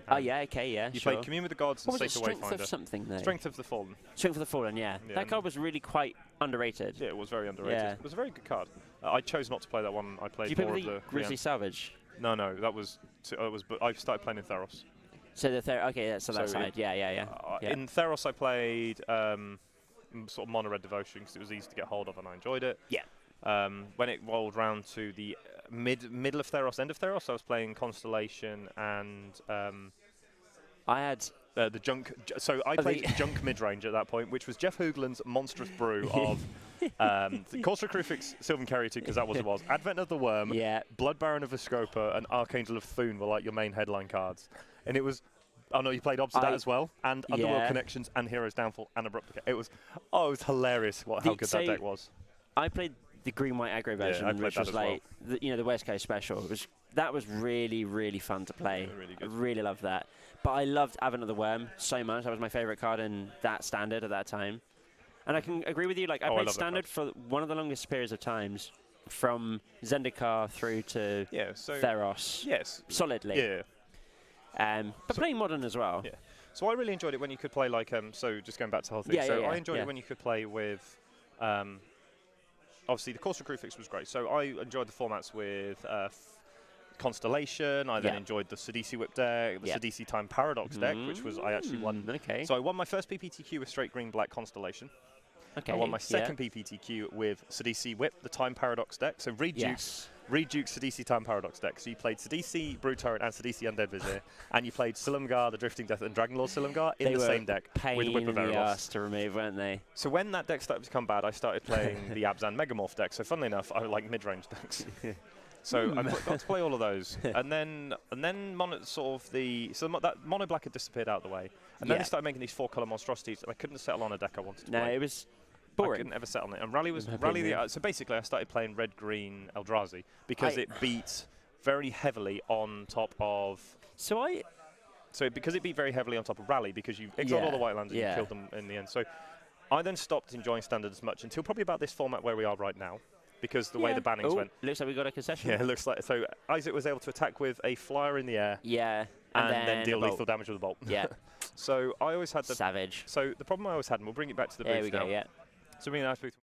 Oh yeah, okay, yeah. You played Commune with the Gods and Safer Wayfinder. Strength of something though. Strength of the Fallen. Strength of the Fallen, yeah. That card was really quite underrated. Yeah, it was very underrated. Yeah. It was a very good card. I chose not to play that one. I played Did you more play of the Grizzly Salvage? No, that was. I started playing in Theros. So okay, so that side, yeah. In Theros, I played sort of mono red Devotion because it was easy to get hold of and I enjoyed it. Yeah. When it rolled round to the middle of Theros, end of Theros, I was playing Constellation and. I had the junk. So I played junk mid range at that point, which was Jeff Hoogland's monstrous brew of the Corsair Crucifix, Sylvan Carrier 2, because that was what it was. Advent of the Worm, Blood Baron of Vescopa, and Archangel of Thune were like your main headline cards, and it was. Oh no, you played Obsidat as well, and Underworld Connections, and Heroes Downfall, and Abrupt Decay. It was hilarious how good that deck was. I played the green white aggro version, which was like the West Coast special. That was really, really fun to play. Yeah, really good. I really loved that. But I loved Advent of the Worm so much. That was my favorite card in that standard at that time. And I can agree with you. Like I played standard for one of the longest periods of times, from Zendikar through to Theros. Yes. Solidly. Yeah. But playing modern as well. Yeah. So I really enjoyed it when you could play like so just going back to the whole thing. I enjoyed it when you could play with obviously the Corsair Crucifix was great. So I enjoyed the formats with Constellation. I then enjoyed the Sidisi Whip deck, the Sidisi Time Paradox deck, which was I actually won. Okay. So I won my first PPTQ with straight green black Constellation. Okay. I won my second PPTQ with Sidisi Whip, the Time Paradox deck. So Reed Duke's Sidisi Time Paradox deck. So you played Sidisi Brute Turret and Sidisi Undead Vizier, and you played Silumgar, the Drifting Death, and Dragonlord Silumgar in the same deck with Whip of Erebos. Pain in the arse to remove, weren't they? So when that deck started to become bad, I started playing the Abzan Megamorph deck. So funnily enough, I like mid-range decks. So I got to play all of those, and then that mono black had disappeared out of the way, and then they started making these 4-color monstrosities, and I couldn't settle on a deck I wanted to play. No, it was boring. I couldn't ever settle on it. And so basically, I started playing red green Eldrazi because it beat very heavily on top of. Because it beat very heavily on top of Rally, because you exiled all the white lands and you killed them in the end. So I then stopped enjoying Standard as much until probably about this format where we are right now. Because the way the bannings went. Looks like we got a concession. Yeah, it looks like. So Isaac was able to attack with a flyer in the air. Yeah. And then deal lethal damage with a bolt. Yeah. So I always had the. Savage. So the problem I always had, and we'll bring it back to the booth now. There we go, yeah. So bringing that booth.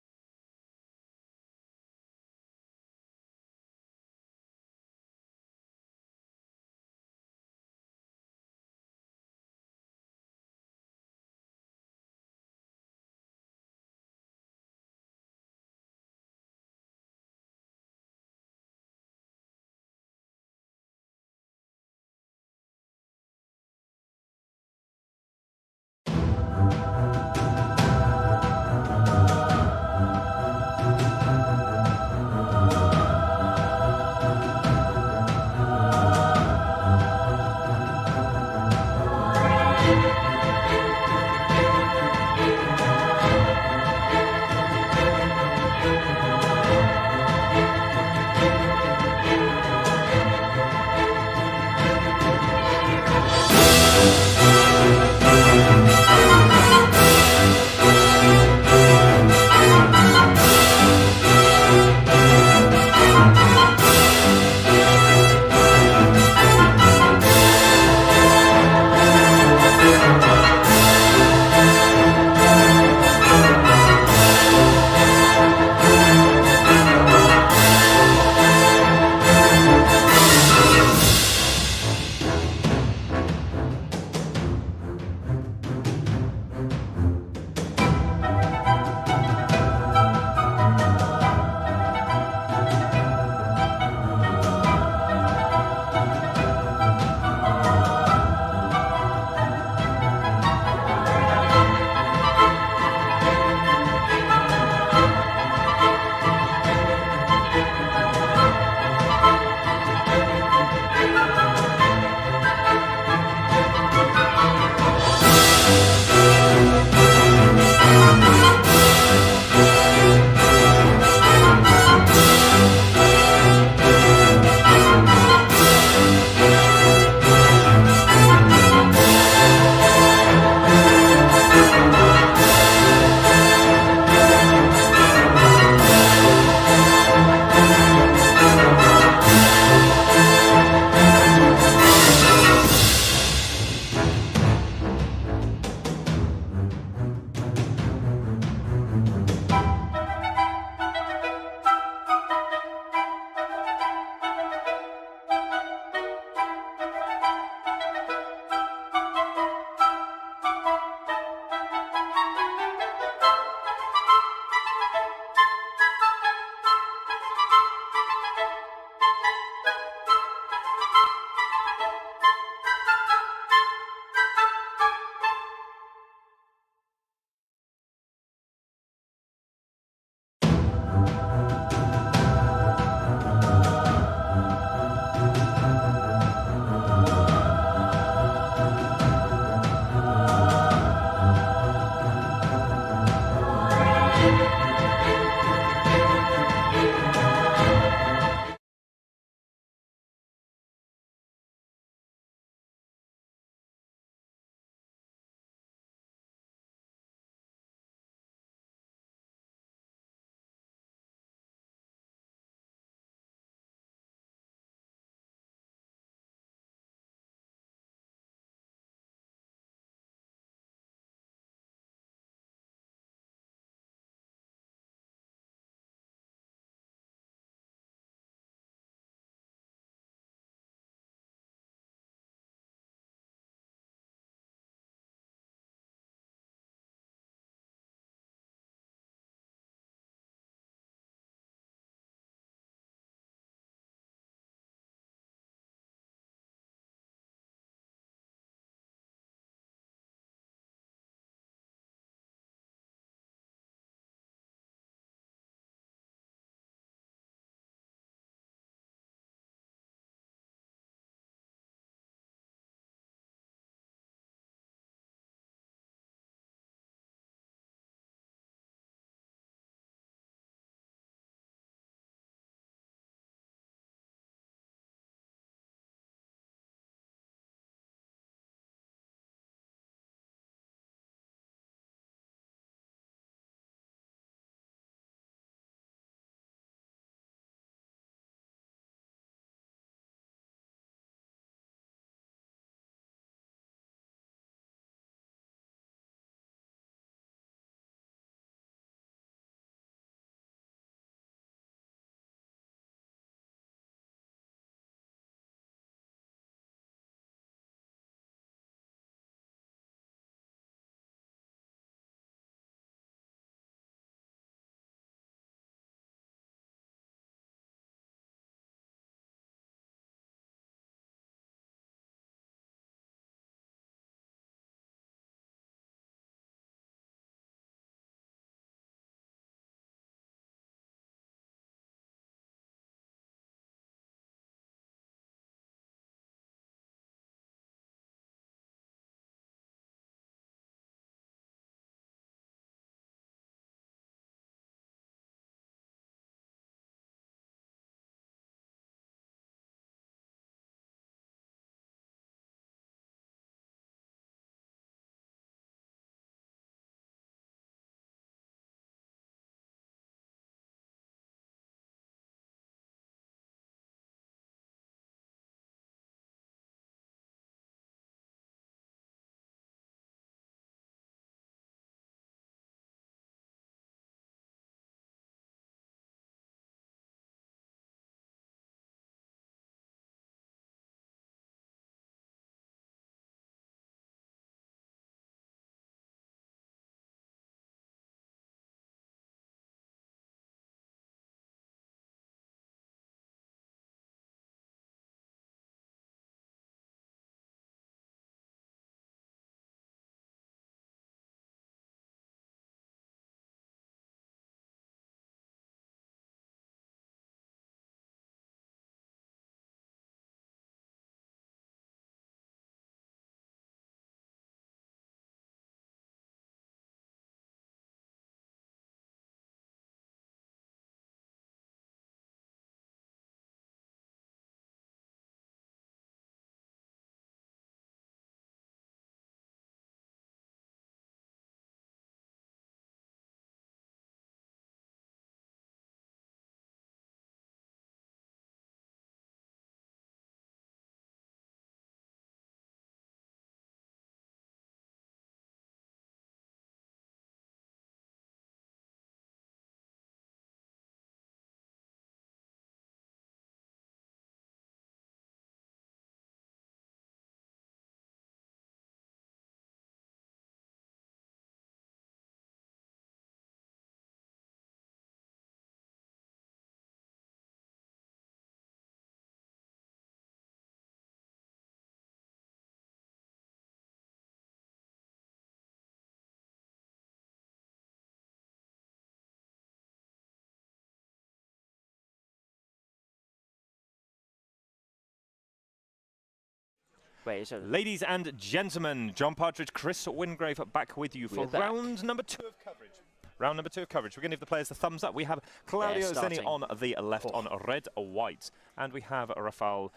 Wait, so Ladies and gentlemen, John Partridge, Chris Wingrave back with you for We're back. round number 2 of coverage. Round number 2 of coverage. We're going to give the players the thumbs up. We have Claudio Zeni starting. on the left on red or white. And we have Rafał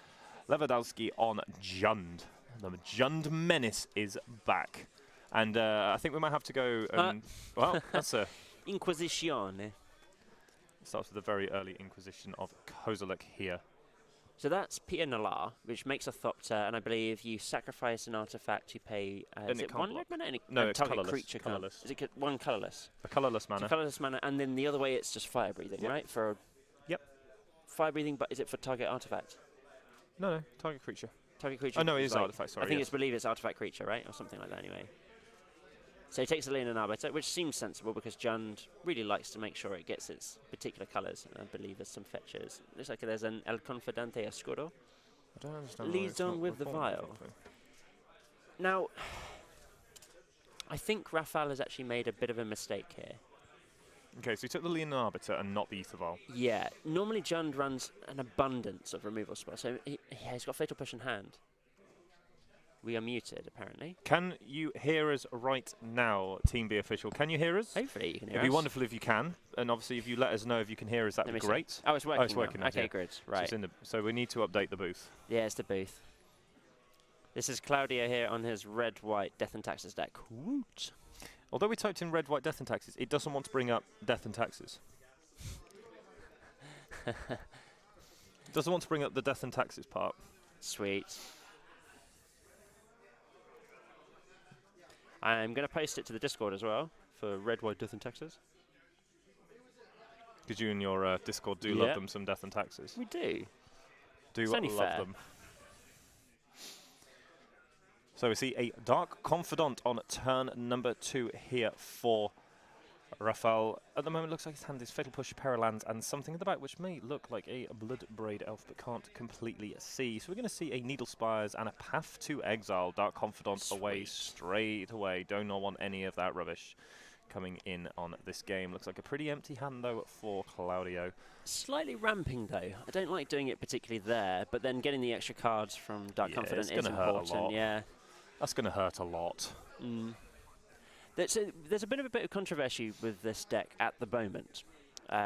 Lewandowski on Jund. The Jund Menace is back. And I think we might have to go... well, that's a... Inquisizione. Starts with the very early Inquisition of Kozilek here. So that's Peter Nalar, which makes a Thopter, and I believe you sacrifice an artifact to pay. Is it one red mana? No, it's target colourless. Creature Colourless. Is it one colourless? A colourless mana. It's a colourless mana, and then the other way it's just fire breathing, Yep. right? For fire breathing, but is it for target artifact? No, target creature. Target creature. Oh, no, it is like- artifact, sorry. I think yes. it's believe it's artifact creature, right, or something like that. Anyway. So he takes a Leonin Arbiter, which seems sensible because Jund really likes to make sure it gets its particular colours. And I believe there's some fetches. Looks like there's an El Confidante Escudo. I don't understand. Leads on with the vial. Now, I think Rafał has actually made a bit of a mistake here. Okay, so he took the Leonin Arbiter and not the Aether Vial. Yeah, normally Jund runs an abundance of removal spells, so he's got Fatal Push in hand. We are muted, apparently. Can you hear us right now, Team B official? Can you hear us? Hopefully you can hear It'd be us. wonderful if you can, and obviously if you let us know if you can hear us, that'd Let be me see. great. Oh, it's working. it's working now. now, Okay, yeah. good. So, Right. it's in so we need to update the booth. Yeah, it's the booth. This is Claudio here on his red-white Death and Taxes deck. Woot! Although we typed in red, white, death and taxes, it doesn't want to bring up death and taxes. It doesn't want to bring up the death and taxes part. Sweet. I'm going to post it to the Discord as well for red, white, Death and Taxes. Because you and your Discord do Yeah. love them some death and taxes. We do. Do It's love only fair. them. So we see a Dark Confidant on turn number 2 here for Rafał. At the moment, looks like his hand is Fatal Push, Paralands, and something at the back, which may look like a Bloodbraid Elf, but can't completely see. So we're going to see a Needle Spires and a Path to Exile. Dark Confidant away Sweet. straight away. Do not want any of that rubbish coming in on this game. Looks like a pretty empty hand, though, for Claudio. Slightly ramping, though. I don't like doing it particularly there, but then getting the extra cards from Dark Yeah, Confidant it's is gonna hurt a important. lot. Yeah. That's going to hurt a lot. Mm. There's a bit of controversy with this deck at the moment.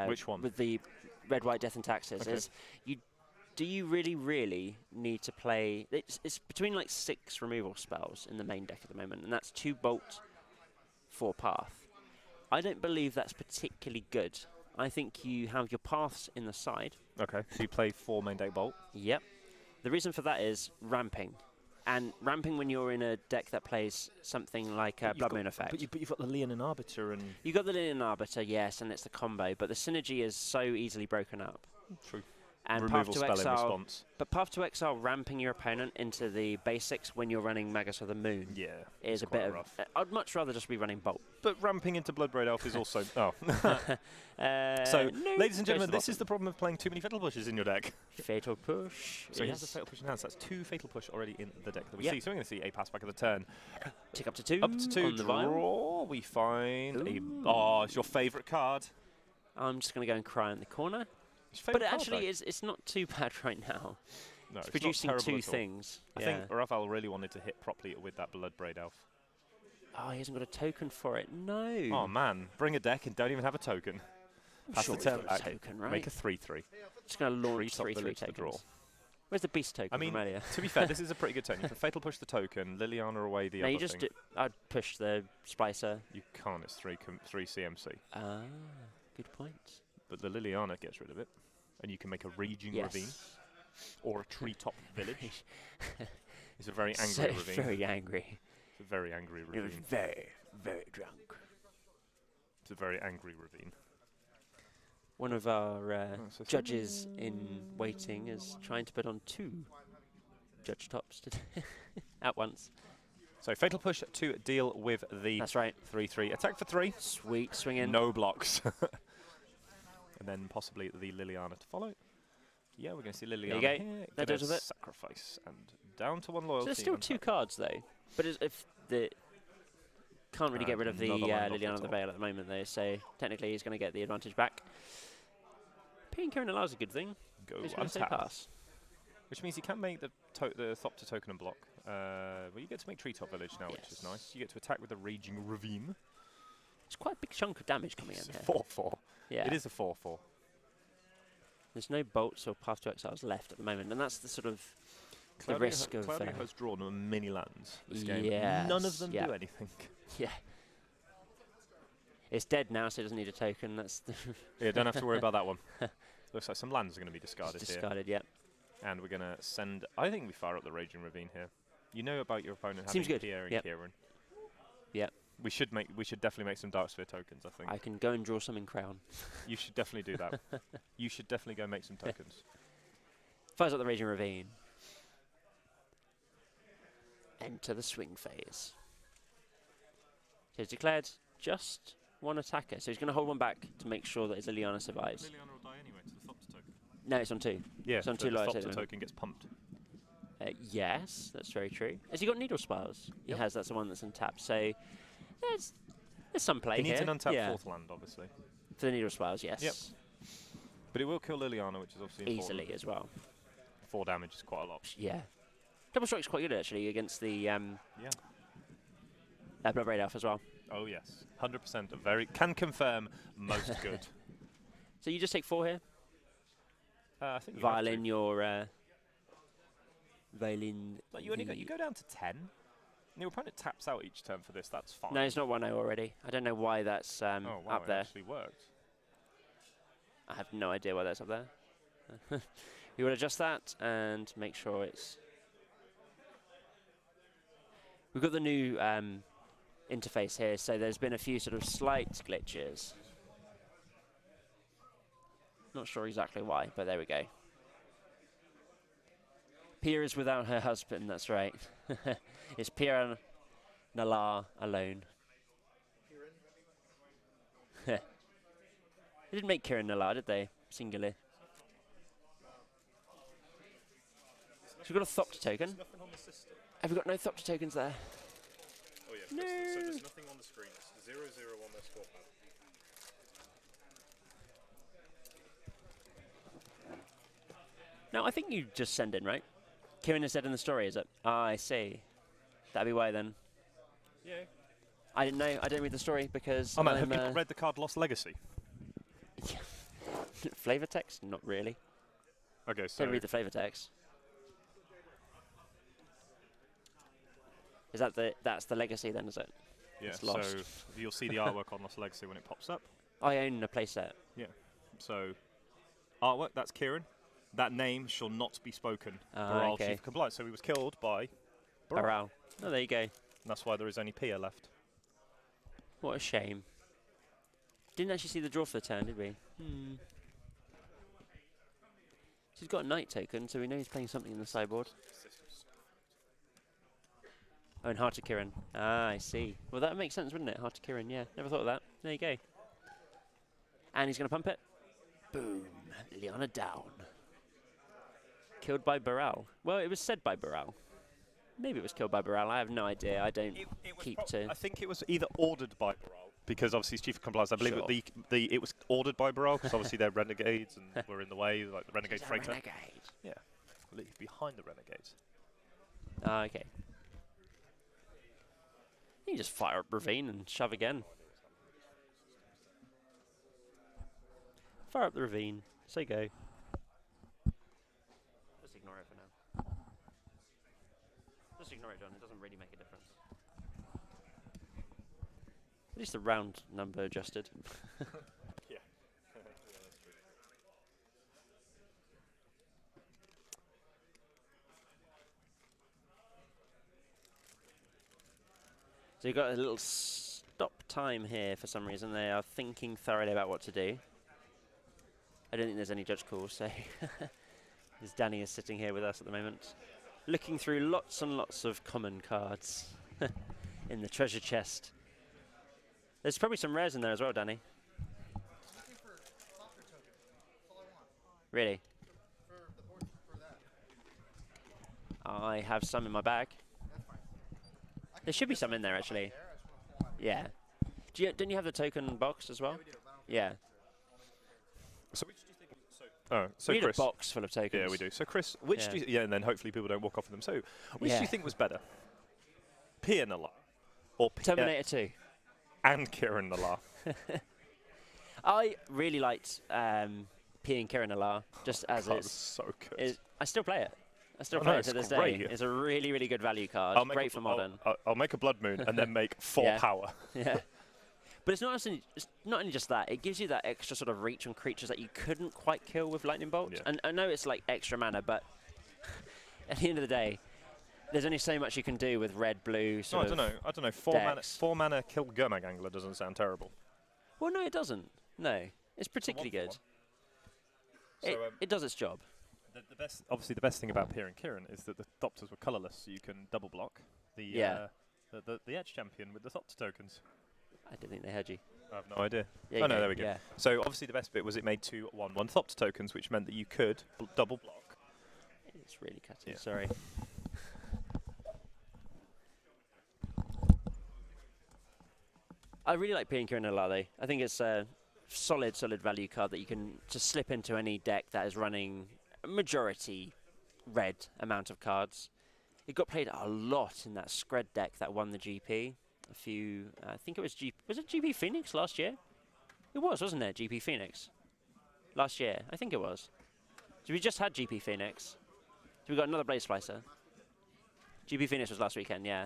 Which one? With the red, white, Death and Taxes. Okay. Is do you really need to play? It's between like 6 removal spells in the main deck at the moment, and that's 2 Bolt, 4 Path. I don't believe that's particularly good. I think you have your paths in the side. Okay, so you play 4 main deck Bolt. Yep. The reason for that is ramping. And ramping when you're in a deck that plays something like Blood Moon Effect. But you've got the Leonin Arbiter and... You got the Leonin Arbiter, yes, and it's the combo, but the synergy is so easily broken up. True. And Removal Path to spell in Exile, response. but Path to Exile ramping your opponent into the basics when you're running Magus of the Moon Yeah, is it's a quite bit rough. of. I'd much rather just be running Bolt. But ramping into Bloodbraid Elf is also... Oh. So, So, ladies and gentlemen, this is the problem of playing too many Fatal Pushes in your deck. Fatal Push. So he has a is Fatal Push in hand, so that's 2 Fatal Push already in the deck that we Yep. see. So we're going to see a pass back of the turn. tick up to 2. Up to 2 on the vial. draw, we find Ooh. it's your favourite card. I'm just going to go and cry in the corner. It's your But favourite actually, card, it's not too bad right now. though. No, It's not producing terrible 2 at all. things. I Yeah. think Rafał really wanted to hit properly with that Bloodbraid Elf. Oh, he hasn't got a token for it. No. Oh man, bring a deck and don't even have a token. I'm Pass sure the he's turn got a back. token, right? Make a 3/3. Just going to launch top 3/3 village to tokens. draw. Where's the beast token I mean, from earlier? to be fair, this is a pretty good turn. You can Fatal Push the token, Liliana away the No, other you just thing. I'd push the Splicer. You can't, it's 3 CMC. Ah, good point. But the Liliana gets rid of it. And you can make a Raging Yes. Ravine or a Treetop Village. It's a very angry So ravine. very angry. It's a very angry It was ravine. very drunk. It's a very angry ravine. One of our so judges in waiting is trying to put on 2 judge tops today at once. So Fatal Push to deal with the That's right. 3/3. Attack for 3. Sweet swinging. No blocks. And then possibly the Liliana to follow. Yeah, we're going to see Liliana you go. here. That Gonna does with it. sacrifice and down to 1 So loyalty. there's still and 2 cards though, but if the can't really get rid of the another one off the Liliana of the top. Veil at the moment though, so technically he's going to get the advantage back. Ping Karen allows a good thing. go He's going to say untap. pass. Which means he can make the Thopter token and block. Well, you get to make Treetop Village now, which is nice. You get to attack with the Raging Ravine. It's quite a big chunk of damage coming in It's here. 4/4. Yeah. It is a 4/4. There's no bolts or Path to Exiles left at the moment, and that's the sort of the risk of... Cloudly has drawn many lands this game. Yes, None of them yeah. do anything. Yeah. It's dead now, so it doesn't need a token. That's the Yeah, don't have to worry about that one. Looks like some lands are going to be discarded here. discarded, yeah. And we're going to send... I think we fire up the Raging Ravine here. You know about your opponent Seems having good. Pierre and Yep. Kieran. Yep. We should definitely make some Darksphere tokens, I think. I can go and draw some in Crown. You should definitely do that. You should definitely go make some tokens. Fires up the Raging Ravine. Enter the swing phase. So he's declared just one attacker, so he's going to hold one back to make sure that his Liliana survives. Liliana will die anyway to the Thopter token. No, it's on 2. Yeah, it's on so 2 the lives. Thopter token gets pumped. Yes, that's very true. Has he got Needle Spires? Yep. He has. That's the one that's untapped. So there's some play He needs here. an untapped yeah. 4th land, obviously. For the Needle Spires, yes. Yep. But it will kill Liliana, which is obviously important. Easily as well. 4 damage is quite a lot. Yeah. Double Strike's quite good, actually, against the Yeah. Blood-Braid Elf as well. Oh, yes. 100%. Can confirm most good. So you just take 4 here? I think you Violin your... Violin... Like you go down to 10. Your opponent taps out each turn for this. That's fine. No, it's not 1-0 already. I don't know why that's oh, wow, up there. It actually worked. I have no idea why that's up there. We will adjust that and make sure it's... We've got the new interface here, so there's been a few sort of slight glitches. Not sure exactly why, but there we go. Pia is without her husband, that's right. It's Pia and Nalaar alone. They didn't make Kieran Nalaar, did they? Singular. So we've got a Thopter token. Nothing on the system. Have we got no Thopter tokens there? Oh, yes. No. So there's nothing on the screen. It's 0-0 on their scorepad. No, I think you just send in, right? Kieran is dead in the story, is it? Ah, I see. That'd be why then. Yeah. I didn't know. I didn't read the story because Oh man, I'm, have you not read the card Lost Legacy? flavor text? Not really. Okay, so... Don't read the flavor text. Is that that's the legacy then, is it? Yeah, it's so lost. you'll see the artwork on Lost Legacy when it pops up. I own a playset. Yeah. So, artwork, that's Kieran. That name shall not be spoken. Baral, okay. Chief of Compliance. So he was killed by Baral. Baral. Oh, there you go. And that's why there is only Pia left. What a shame. Didn't actually see the draw for the turn, did we? He's got a knight token, so we know he's playing something in the sideboard. Oh, and Heart of Kiran. Ah, I see. Well, that makes sense, wouldn't it? Heart of Kiran, yeah. Never thought of that. There you go. And he's going to pump it. Boom. Liliana down. Killed by Baral. Well, it was said by Baral. Maybe it was killed by Baral. I have no idea. I don't keep to... I think it was either ordered by Baral, because obviously he's Chief of Compliance. I believe Sure. it was ordered by Baral, because obviously they're renegades and were in the way, like the Renegade He's a Freighter. renegade. Yeah. Behind the Renegades. Ah, okay. You can just fire up Ravine and shove again. Fire up the Ravine. Say go. Just ignore it for now. Just ignore it, John. It doesn't really make a difference. At least the round number adjusted. Yeah. So you've got a little stop time here for some reason. They are thinking thoroughly about what to do. I don't think there's any judge calls, so as Danny is sitting here with us at the moment, looking through lots and lots of common cards in the treasure chest. There's probably some rares in there as well, Danny. Really? I have some in my bag. There should be some in there, actually. Yeah. Don't you have the token box as well? Yeah. So which do you think? So Oh, so we need Chris. a box full of tokens. Yeah, we do. So Chris, which do you, and then hopefully people don't walk off with them. So, which do you think was better? Pia Nalaar or Terminator 2? And Kieran Nalaar? I really liked P and Kieran Nalaar, just as it's so good. I still play it. I still play it to this day. It's a really, really good value card. Great for modern. I'll make a Blood Moon and then make 4 power. Yeah. But it's not only just that. It gives you that extra sort of reach on creatures that you couldn't quite kill with Lightning Bolt. Yeah. And I know it's like extra mana, but at the end of the day, there's only so much you can do with red, blue, sort of I don't know. 4 mana kill Gurmag Angler doesn't sound terrible. Well, no, it doesn't. No. It's particularly good. It does its job. Obviously, the best thing about Pia and Kieran is that the Thopters were colourless, so you can double block the Edge champion with the Thopter tokens. I didn't think they heard you. I have no idea. Yeah, there we go. Yeah. So obviously the best bit was it made 2 1/1 Thopter tokens, which meant that you could double block. It's really cutting. Sorry. I really like Pia and Kieran Nalaar, though. I think it's a solid value card that you can just slip into any deck that is running a majority red amount of cards. It got played a lot in that Skred deck that won the GP. I think it was was it GP Phoenix last year? It was, wasn't it? GP Phoenix last year. I think it was. So we just had GP Phoenix. So we got another Blade Splicer. GP Phoenix was last weekend, yeah.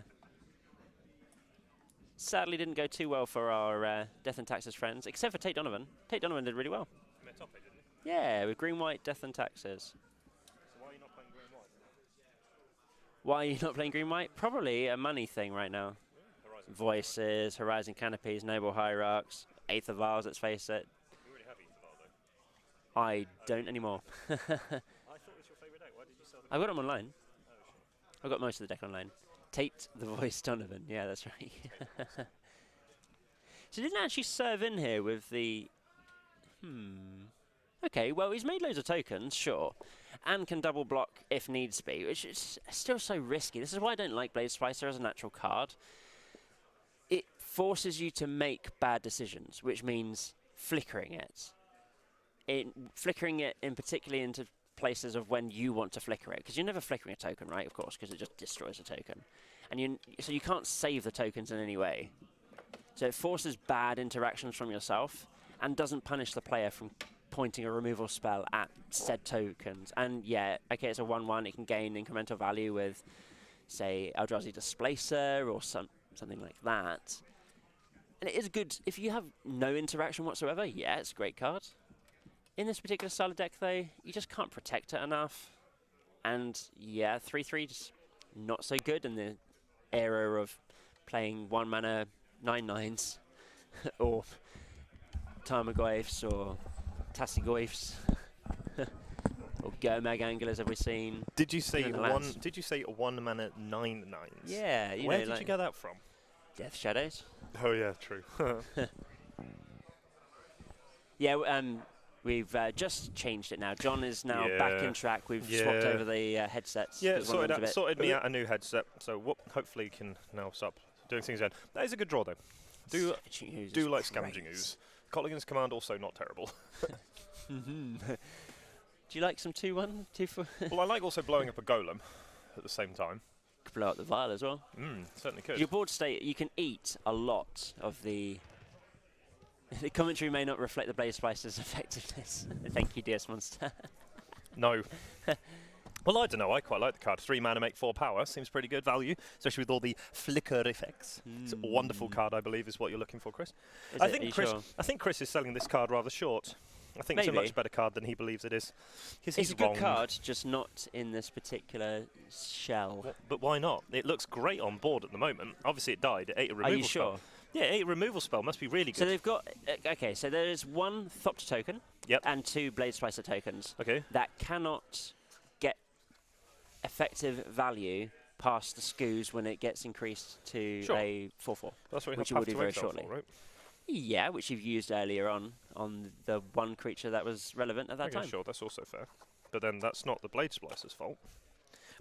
Sadly didn't go too well for our Death and Taxes friends, except for Tate Donovan. Tate Donovan did really well. Yeah, with green-white Death and Taxes. So why are you not playing green-white? Why are you not playing green-white? Probably a money thing right now. Voices, Horizon Canopies, Noble Hierarchs, Aether Vials, let's face it. You already have Aether Vial, though. I don't anymore. I thought it was your favourite deck. Why did you sell them? I got them online. Oh, shit. I got most of the deck online. Tate the Voice Donovan. Yeah, that's right. So didn't actually serve in here with the... Okay, well, he's made loads of tokens, sure, and can double block if needs be, which is still so risky. This is why I don't like Blade Splicer as a natural card. It forces you to make bad decisions, which means flickering it. Flickering it in particularly into places of when you want to flicker it, because you're never flickering a token, right? Of course, because it just destroys a token, and so you can't save the tokens in any way. So it forces bad interactions from yourself and doesn't punish the player from pointing a removal spell at said tokens. And yeah, okay, it's a 1/1. It can gain incremental value with, say, Eldrazi Displacer or something like that. And it is good if you have no interaction whatsoever. Yeah, it's a great card. In this particular style of deck, though, you just can't protect it enough. And yeah, 3/3's not so good in the era of playing 1-mana 9/9s or Tarmogoyfs or Tassigoyfs or Gurmag Anglers have we seen. Did you say 1-mana 9/9s? Yeah, Where did you get that from? Death Shadows. Oh yeah, true. Yeah, we've just changed it now. John is now back in track. We've swapped over the headsets. Yeah, sorted me out a new headset, so hopefully you can now stop doing things again. That is a good draw, though. Do like Scavenging Ooze. Colligan's Command also not terrible. Do you like some 2/1, 2/4? Well, I like also blowing up a Golem at the same time. Could blow up the Vial as well. Certainly could. Your board state, you can eat a lot of the... The commentary may not reflect the Blade Splicer's effectiveness. Thank you, DS Monster. No. Well, I don't know. I quite like the card. 3 mana, make 4 power. Seems pretty good value, especially with all the flicker effects. It's a wonderful card, I believe, is what you're looking for, Chris. I think Chris is selling this card rather short. I think it's a much better card than he believes it is. It's a good card, just not in this particular shell. But why not? It looks great on board at the moment. Obviously, it died. It ate a removal spell. Are you sure? Yeah, 8 removal spell must be really good. So they've got... Okay, so there is 1 Thopter token and 2 Blade Splicer tokens that cannot get effective value past the Skoos when it gets increased to a 4/4. That's what which you will do very shortly. shortly. Right? Yeah, which you've used earlier on the one creature that was relevant at that time. Sure, that's also fair. But then that's not the Blade Splicer's fault.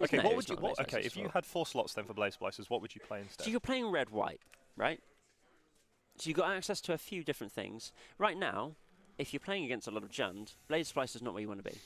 Okay, what would you... if you had 4 slots then for Blade Splicers, what would you play instead? So you're playing red-white, right? So you've got access to a few different things. Right now, if you're playing against a lot of Jund, Blade Splicer is not where you want to be.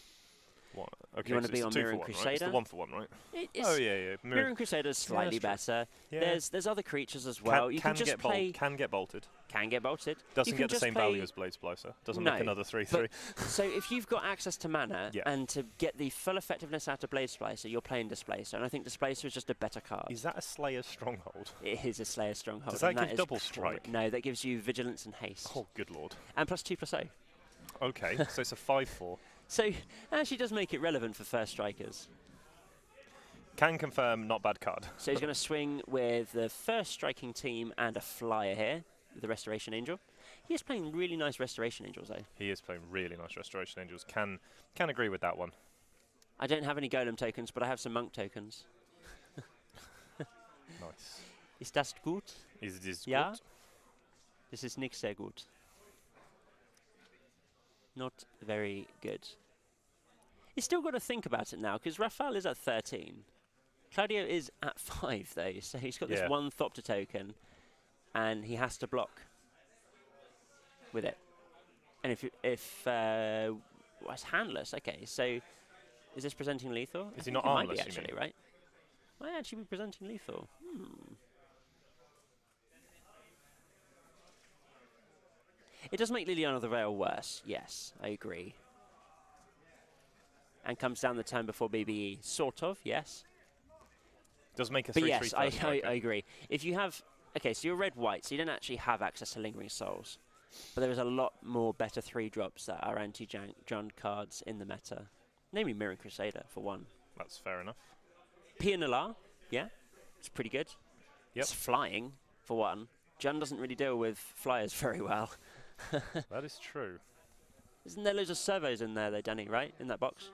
What? Okay, You want to so be it's on a 2 Mirror for 1, Crusader. right? It's the 1 for 1, right? It's Yeah. Mirror Crusader is slightly that's true. better. Yeah. There's other creatures as well. You can just play. Can get bolted. Can get bolted. Doesn't You get can the just same play- value as Blade Splicer. Doesn't No, make another 3/3. So if you've got access to mana Yeah. and to get the full effectiveness out of Blade Splicer, you're playing Displacer, and I think Displacer is just a better card. Is that a Slayer's Stronghold? It is a Slayer Stronghold. Does that and give is double great. strike? No, that gives you Vigilance and Haste. Oh, good lord. And plus 2/0. Okay, so it's a 5/4. So actually does make it relevant for first strikers. Can confirm, not bad card. So he's going to swing with the first striking team and a flyer here, with the Restoration Angel. He is playing really nice Restoration Angels, though. He is playing really nice Restoration Angels. Can agree with that one. I don't have any Golem tokens, but I have some Monk tokens. Nice. Ist das gut? Is this Ja? good? This is nicht sehr gut. Not very good. He's still got to think about it now, because Raphael is at 13. Claudio is at 5, though, so he's got this Yeah. one Thopter token, and he has to block with it. And well, it's handless, okay, so is this presenting lethal? Is I he think not it might armless, be, you actually, mean? right? Might actually be presenting lethal. It does make Liliana of the Veil worse, yes, I agree. And comes down the turn before BBE, sort of, yes. Does make a But 3/3 yes, I first striker. agree. If you have, okay, so you're red-white, so you don't actually have access to Lingering Souls. But there is a lot more better 3-drops that are anti-Jund cards in the meta. Namely Mirror Crusader, for one. That's fair enough. Pioneer, yeah, it's pretty good. Yep. It's flying, for one. Jund doesn't really deal with flyers very well. That is true. Isn't there loads of servos in there, though, Danny, right? In that box?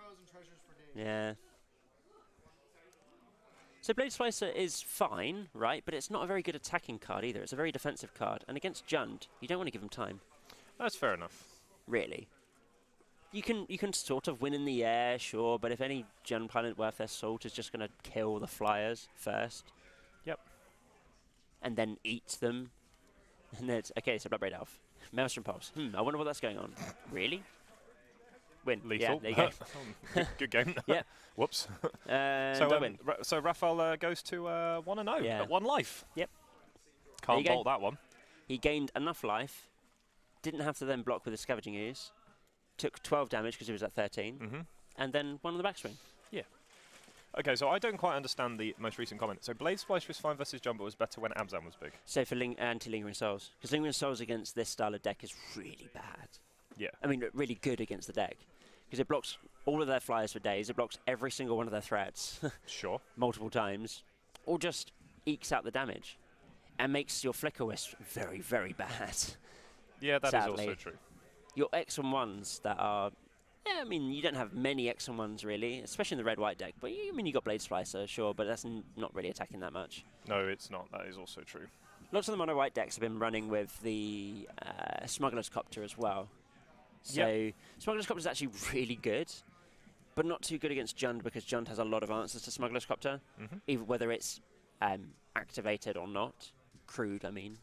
Yeah. So Blade Splicer is fine, right? But it's not a very good attacking card either. It's a very defensive card. And against Jund, you don't want to give him time, That's fair enough. really. You can sort of win in the air, sure, but if any Jund planet worth their salt is just going to kill the flyers first. Yep. And then eat them. And then it's, okay, so Bloodbraid Elf. Maelstrom Pulse. I wonder what that's going on. Really? Win. Lethal. Yeah, there you go. Good game. Yeah. Whoops. So win. So Raphael goes to 1-0 Yeah. at 1 life. Yep. Can't you go. bolt that one. He gained enough life, didn't have to then block with the Scavenging Ooze, took 12 damage because he was at 13, and then won on the backswing. Okay, so I don't quite understand the most recent comment. So Blade Splicer was fine versus Jumbo was better when Abzan was big. So for anti-Lingering Souls, because Lingering Souls against this style of deck is really bad. Yeah. I mean, really good against the deck, because it blocks all of their flyers for days, it blocks every single one of their threats Sure. multiple times, or just ekes out the damage, and makes your Flicker Wisp very, very bad. Yeah, that is Sadly. also true. Your X and 1s that are, yeah, I mean, you don't have many X and 1s really, especially in the red-white deck. But I mean, you got Blade Splicer, sure, but that's not really attacking that much. No, it's not. That is also true. Lots of the mono-white decks have been running with the Smuggler's Copter as well. So Smuggler's Copter is actually really good, but not too good against Jund because Jund has a lot of answers to Smuggler's Copter, even whether it's activated or not. Crude, I mean.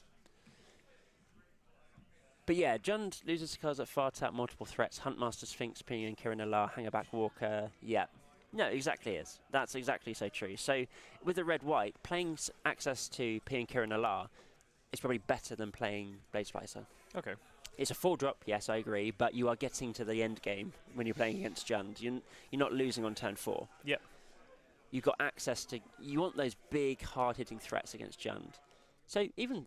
But yeah, Jund loses cards at far tap, multiple threats, Huntmaster, Sphinx, Pinion, Kirin Alar, Hangerback Walker, yeah. No, exactly is. That's exactly so true. So with the red-white, playing access to Pinion, Kirin Alar is probably better than playing Blade Splicer. Okay. It's a 4-drop, yes, I agree, but you are getting to the end game when you're playing against Jund. You're not losing on turn 4. Yep. You've got access to... You want those big, hard-hitting threats against Jund. So even...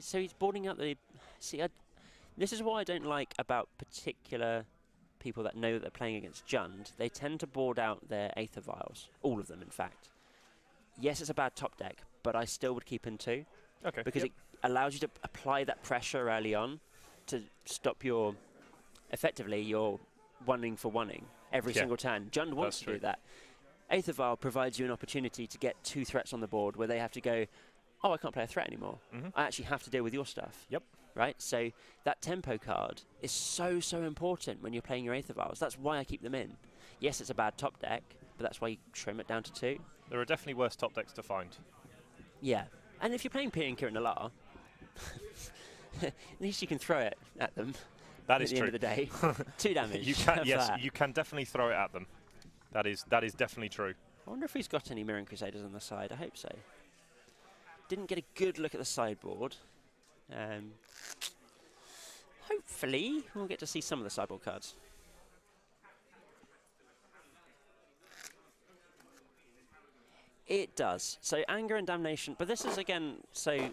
So he's boarding out the... See, this is what I don't like about particular people that know that they're playing against Jund. They tend to board out their Aether Vials. All of them, in fact. Yes, it's a bad top deck, but I still would keep in 2. Okay. Because it allows you to apply that pressure early on to stop effectively your one-ing for one-ing every single turn. Jund wants to do that. Aether Vial provides you an opportunity to get 2 threats on the board where they have to go, oh, I can't play a threat anymore. I actually have to deal with your stuff. Yep. Right? So that tempo card is so, so important when you're playing your Aether Vials. That's why I keep them in. Yes, it's a bad top deck, but that's why you trim it down to 2. There are definitely worse top decks to find. Yeah. And if you're playing Pinion, Kirin Alar, at least you can throw it at them. That is at the true. end of the day. 2 damage. You can, for yes, that. you can definitely throw it at them. That is definitely true. I wonder if he's got any Mirren Crusaders on the side. I hope so. Didn't get a good look at the sideboard. Hopefully, we'll get to see some of the sideboard cards. It does. So Anger and Damnation, but this is again, so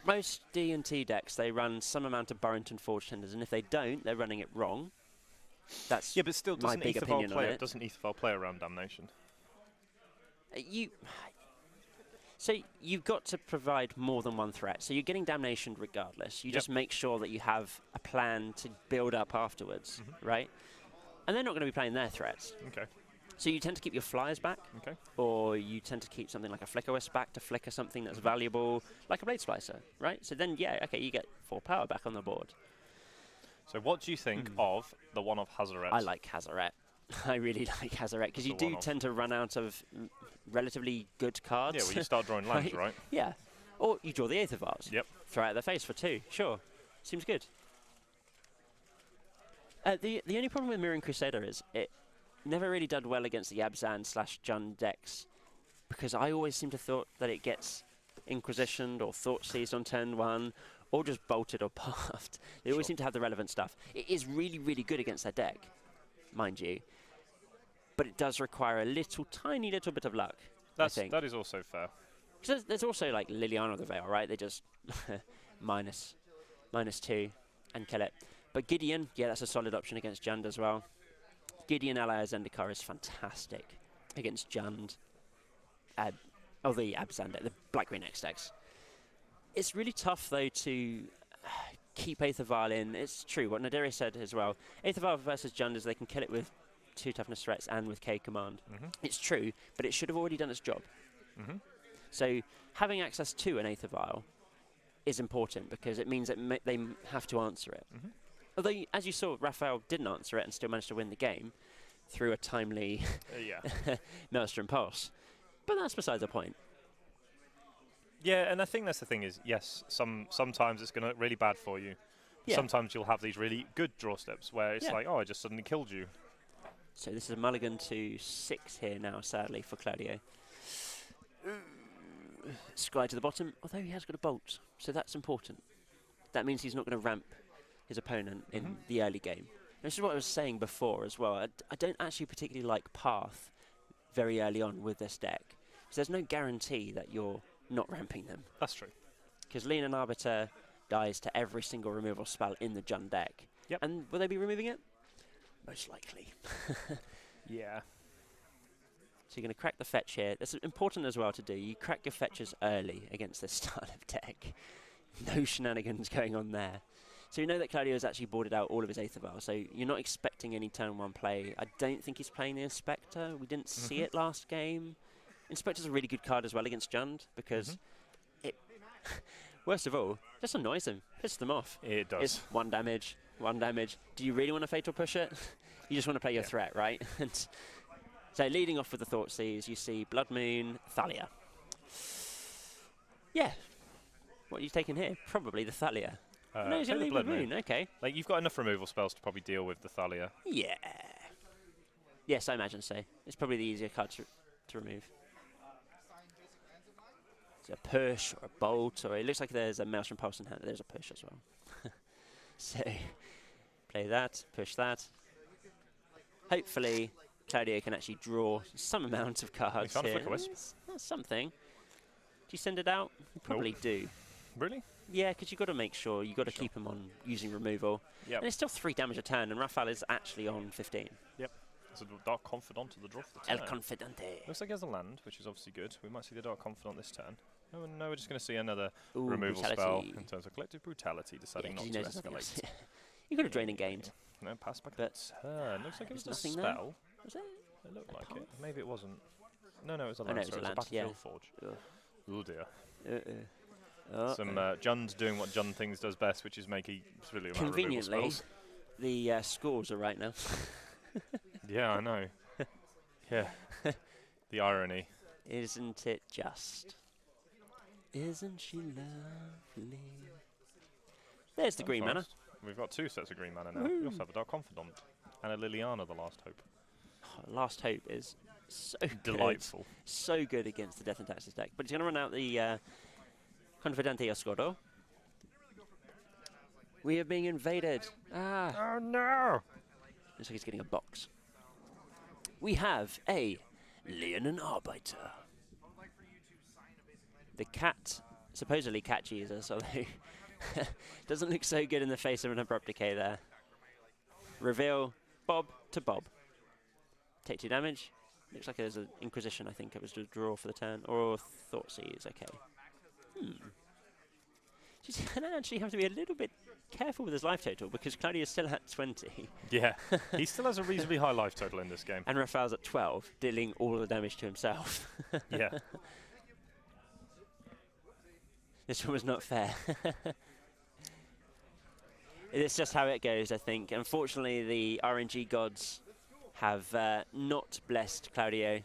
most D&T decks, they run some amount of Burrington Forge Tenders, and if they don't, they're running it wrong. That's Yeah, but still, my doesn't big Aetherval opinion on play it. Doesn't Aetherval play around Damnation? So you've got to provide more than one threat. So you're getting Damnation regardless. You just make sure that you have a plan to build up afterwards, right? And they're not going to be playing their threats. Okay. So you tend to keep your flyers back, Okay. or you tend to keep something like a Flicker Wisp back to flicker something that's valuable, like a Blade Splicer, right? So then, yeah, okay, you get 4 power back on the board. So what do you think of the one of Hazoret? I like Hazoret. I really like Hazoret, because you do tend to run out of relatively good cards. Yeah, well, you start drawing lands, right? Yeah. Or you draw the Aether Vials. Yep. Throw it at their face for 2. Sure. Seems good. The only problem with Mirren Crusader is it never really did well against the Abzan/Jund decks, because I always seem to thought that it gets Inquisitioned or Thought Seized on turn 1, or just bolted or pathed. They always seem to have the relevant stuff. It is really, really good against their deck, mind you, but it does require a tiny little bit of luck, I think. That is also fair. There's also like Liliana of the Veil, right? They just -2 and kill it. But Gideon, yeah, that's a solid option against Jund as well. Gideon ally Zendikar is fantastic against Jund. The Abzan deck, the Black-Green X decks. It's really tough, though, to keep Aether Vial in. It's true, what Naderi said as well. Aether Vial versus Jund is they can kill it with 2 toughness threats and with K command. It's true, but it should have already done its job. So having access to an Aether Vial is important, because it means that they have to answer it. Although, as you saw, Raphael didn't answer it and still managed to win the game through a timely Maelstrom Pulse. But that's beside the point. Yeah, and I think that's the thing is, yes, sometimes it's going to look really bad for you. Yeah. Sometimes you'll have these really good draw steps where it's like, oh, I just suddenly killed you. So this is a mulligan to 6 here now, sadly, for Claudio. Sky to the bottom, although he has got a bolt, so that's important. That means he's not going to ramp his opponent in the early game. This is what I was saying before as well. I don't actually particularly like Path very early on with this deck, because there's no guarantee that you're not ramping them. That's true. Because Leonin Arbiter dies to every single removal spell in the Jund deck. Yep. And will they be removing it? Most likely. Yeah. So you're going to crack the fetch here. That's important as well to do. You crack your fetches early against this style of deck. No shenanigans going on there. So you know that Claudio has actually boarded out all of his Aether Vial, so you're not expecting any turn 1 play. I don't think he's playing the Inspector. We didn't see it last game. Inspector's a really good card as well against Jund, because it, worst of all, just annoys them, pisses them off. It does. It's 1 damage, 1 damage. Do you really want to Fatal Push it? You just want to play your threat, right? And so leading off with the Thoughtseize, you see Blood Moon, Thalia. Yeah. What are you taking here? Probably the Thalia. No, he's going to leave Blood Moon. Okay. Like, you've got enough removal spells to probably deal with the Thalia. Yeah. Yes, I imagine so. It's probably the easier card to remove. It's a push or a bolt, or it looks like there's a Maelstrom Pulse in hand. There's a push as well. So, play that, push that. Hopefully, Claudio can actually draw some amount of cards found a here. Flicker Wisp. That's something. Do you send it out? You probably do. Really? Yeah, because you've got to make sure, you've got to keep him on using removal. Yep. And it's still 3 damage a turn, and Raphael is actually on 15. Yep. It's a Dark Confidant to the draw for the turn. El Confidante. Looks like he has a land, which is obviously good. We might see the Dark Confidant this turn. No, we're just going to see another Ooh, removal brutality. spell in terms of Collective Brutality, deciding not he to knows there's nothing escalate. else. You could have drained and gained. No, pass back But a turn. Looks like it was a there's nothing there. spell. Was it? It looked like it. Maybe it wasn't. No, it was a Oh, land. no, it was sorry, a land, Battlefield yeah. Forge. Ugh. Oh dear. Uh-uh. Some Jund doing what Jund things does best, which is make a civilian amount of removal Conveniently, spells. the scores are right now. Yeah, I know. Yeah. The irony. Isn't it just? Isn't she lovely? There's the green mana. We've got 2 sets of green mana now. We also have a Dark Confidant and a Liliana, the Last Hope. Oh, Last Hope is so delightful. Good. So good against the Death and Taxes deck. But he's going to run out the Confidente Oscuro. We are being invaded. Ah. Oh no! Looks like he's getting a box. We have a Leonin Arbiter. The cat, supposedly cat Jesus, although doesn't look so good in the face of an Abrupt Decay there. Reveal, Bob to Bob. Take 2 damage. Looks like there's an Inquisition, I think it was to draw for the turn. Or Thoughtseize, okay. She's going to actually have to be a little bit careful with his life total because Claudio's still at 20. Yeah, he still has a reasonably high life total in this game. And Rafael's at 12, dealing all the damage to himself. Yeah. This one was not fair. It's just how it goes, I think. Unfortunately, the RNG gods have not blessed Claudio.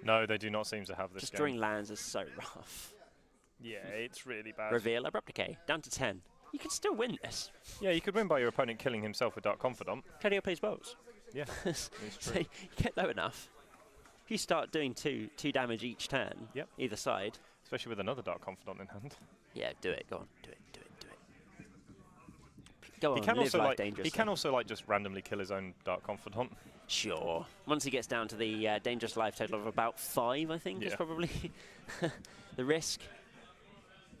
No, they do not seem to have this Just game. drawing lands is so rough. Yeah, it's really bad. Reveal, Abrupt Decay, down to 10. You can still win this. Yeah, you could win by your opponent killing himself with Dark Confidant. Claudio plays bolts. Yeah, it's So true. you get low enough. If you start doing two damage each turn, Yep. either side. Especially with another Dark Confidant in hand. Yeah, do it. Go on, do it. Go on, He can live also life dangerously. he can also like just randomly kill his own Dark Confidant. Sure. Once he gets down to the dangerous life total of about 5, I think is Yeah. probably the risk.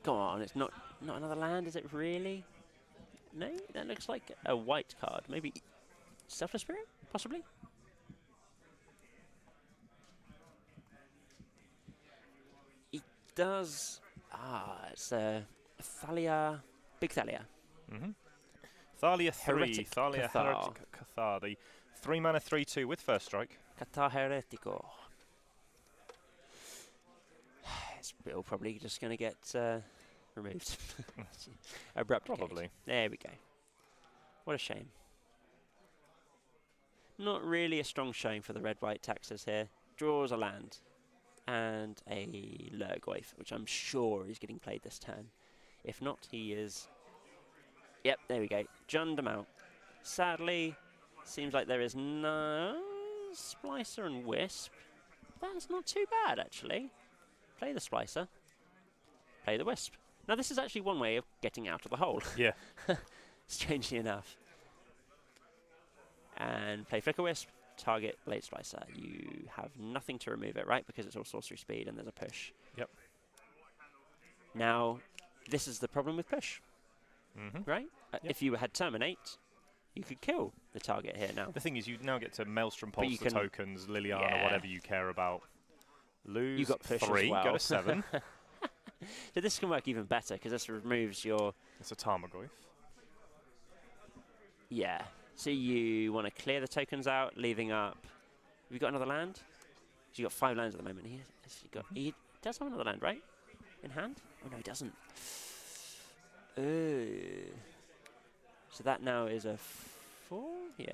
Go on, it's not another land, is it really? No, that looks like a white card. Maybe Selfless Spirit, possibly. He does. It's Thalia, Big Thalia. Thalia 3, Heretic Thalia Cathar. Heretic Cathar, the 3 mana 3/2 with first strike. Cathar Heretico. It's still probably just going to get removed. Abrupt Decay. Probably. There we go. What a shame. Not really a strong showing for the red-white taxes here. Draws a land and a Lurgoyf, which I'm sure is getting played this turn. If not, he is... Yep, there we go. Junned him out. Sadly, seems like there is no Splicer and Wisp. That's not too bad, actually. Play the Splicer. Play the Wisp. Now, this is actually one way of getting out of the hole. Yeah. Strangely enough. And play Flicker Wisp, target Blade Splicer. You have nothing to remove it, right? Because it's all sorcery speed and there's a push. Yep. Now, this is the problem with push, right? Yep. If you had Terminate, you could kill the target here now. The thing is, you now get to Maelstrom But Pulse you the can- tokens, Liliana, Yeah. whatever you care about. Lose You got push as 3, well. go to 7. So this can work even better because this removes your... It's a Tarmogoyf. Yeah. So you want to clear the tokens out, leaving up... Have you got another land? So you got 5 lands at the moment. He does have another land, right? In hand? Oh, no, he doesn't. So that now is a 4? Yeah.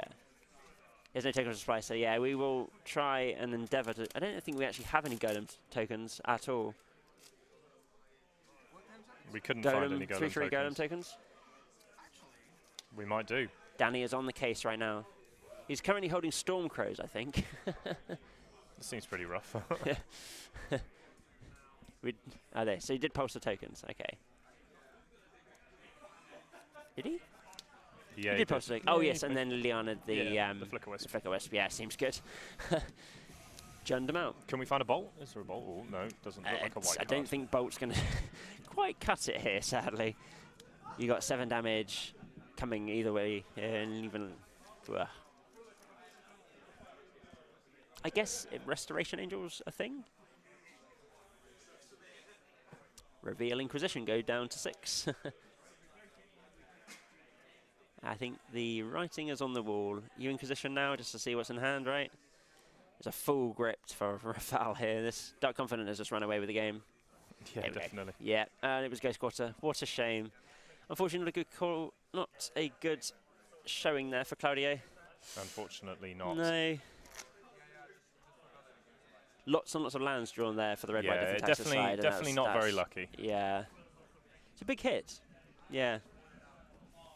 There's no tokens to supply, so yeah, we will try and endeavour to... I don't think we actually have any Golem tokens at all. We couldn't find any Golem 3/3 Golem tokens. tokens. We might do. Danny is on the case right now. He's currently holding Stormcrows, I think. This seems pretty rough. There. So he did pulse the tokens. Okay. Did he? Yeah, he did pulse the tokens. Oh, yes, and then Liliana, the Flicker Wisp. The Flicker Wisp. Yeah, seems good. Junned him out. Can we find a bolt? Is there a bolt? Oh, no, doesn't look like a white I don't think Bolt's going to quite cut it here, sadly. You got 7 damage coming either way, and even... I guess Restoration Angel's a thing? Reveal Inquisition, go down to 6. I think the writing is on the wall. You Inquisition now, just to see what's in hand, right? There's a full grip for Rafael here. This Dark Confidant has just run away with the game. Yeah, definitely. Yeah, and it was Ghost Quarter. What a shame. Unfortunately, not a good call. Not a good showing there for Claudio. Unfortunately not. No. Lots and lots of lands drawn there for the red, white, Yeah, different Texas side. definitely not very lucky. Yeah. It's a big hit. Yeah.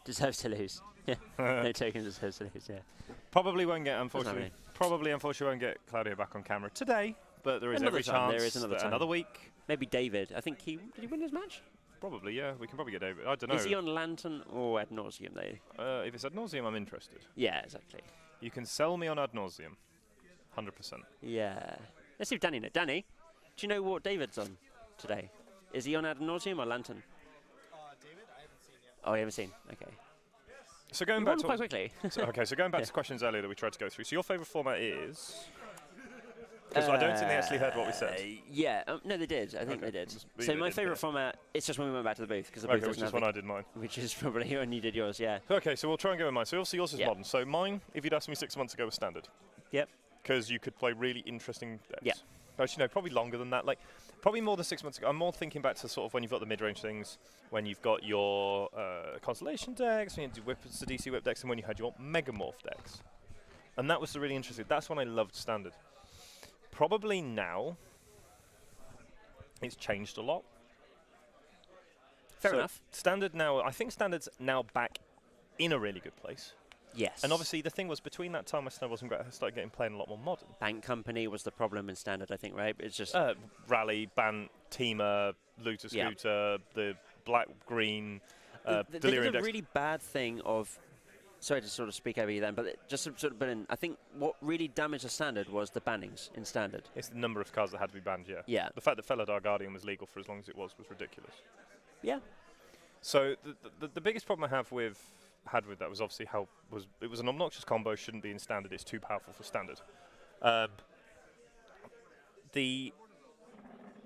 Deserves to lose. Yeah. No token deserves to lose. Yeah. Probably won't get, unfortunately. Unfortunately, won't get Claudio back on camera today. But there is Another every time, chance there is another that time. another week. Maybe David. I think did he win his match? Probably, yeah. We can probably get David. I don't know. Is he on Lantern or Ad Nauseam though? If it's Ad Nauseam, I'm interested. Yeah, exactly. You can sell me on Ad Nauseam. 100%. Yeah. Let's see if Danny knows. Danny, do you know what David's on today? Is he on Ad Nauseam or Lantern? David, I haven't seen yet. Oh, you haven't seen. Okay. So going You back won to quite quickly. so going back to questions earlier that we tried to go through. So your favourite format is? Because I don't think they actually heard what we said. Yeah. No, they did. I think they did. So my favourite format, it's just when we went back to the booth because the booth Okay, which doesn't is have when I did mine. which is probably when you did yours. Yeah. Okay, so we'll try and go with mine. So obviously yours is Yeah. modern. So mine, if you'd asked me 6 months ago, was standard. Yep. Because you could play really interesting decks. Yeah. Actually, no, probably longer than that. Like, probably more than 6 months ago. I'm more thinking back to sort of when you've got the mid-range things, when you've got your Constellation decks, when you do DC Whip decks, and when you had your Megamorph decks. And that was the really interesting. That's when I loved standard. Probably now, it's changed a lot. Fair So enough. Standard now, I think Standard's now back in a really good place. Yes. And obviously the thing was, between that time when Standard wasn't great, I started getting playing a lot more modern. Bank Company was the problem in Standard, I think, right? It's just Rally, Bant, Teamer, Looter Yeah. Scooter, the black-green they Delirium did a decks. really bad thing of. Sorry to sort of speak over you then, but just to sort of put in, I think what really damaged the Standard was the bannings in Standard. It's the number of cards that had to be banned, yeah. Yeah. The fact that Felidar Guardian was legal for as long as it was ridiculous. Yeah. So the biggest problem I had with that was obviously it was an obnoxious combo, shouldn't be in Standard, it's too powerful for Standard. The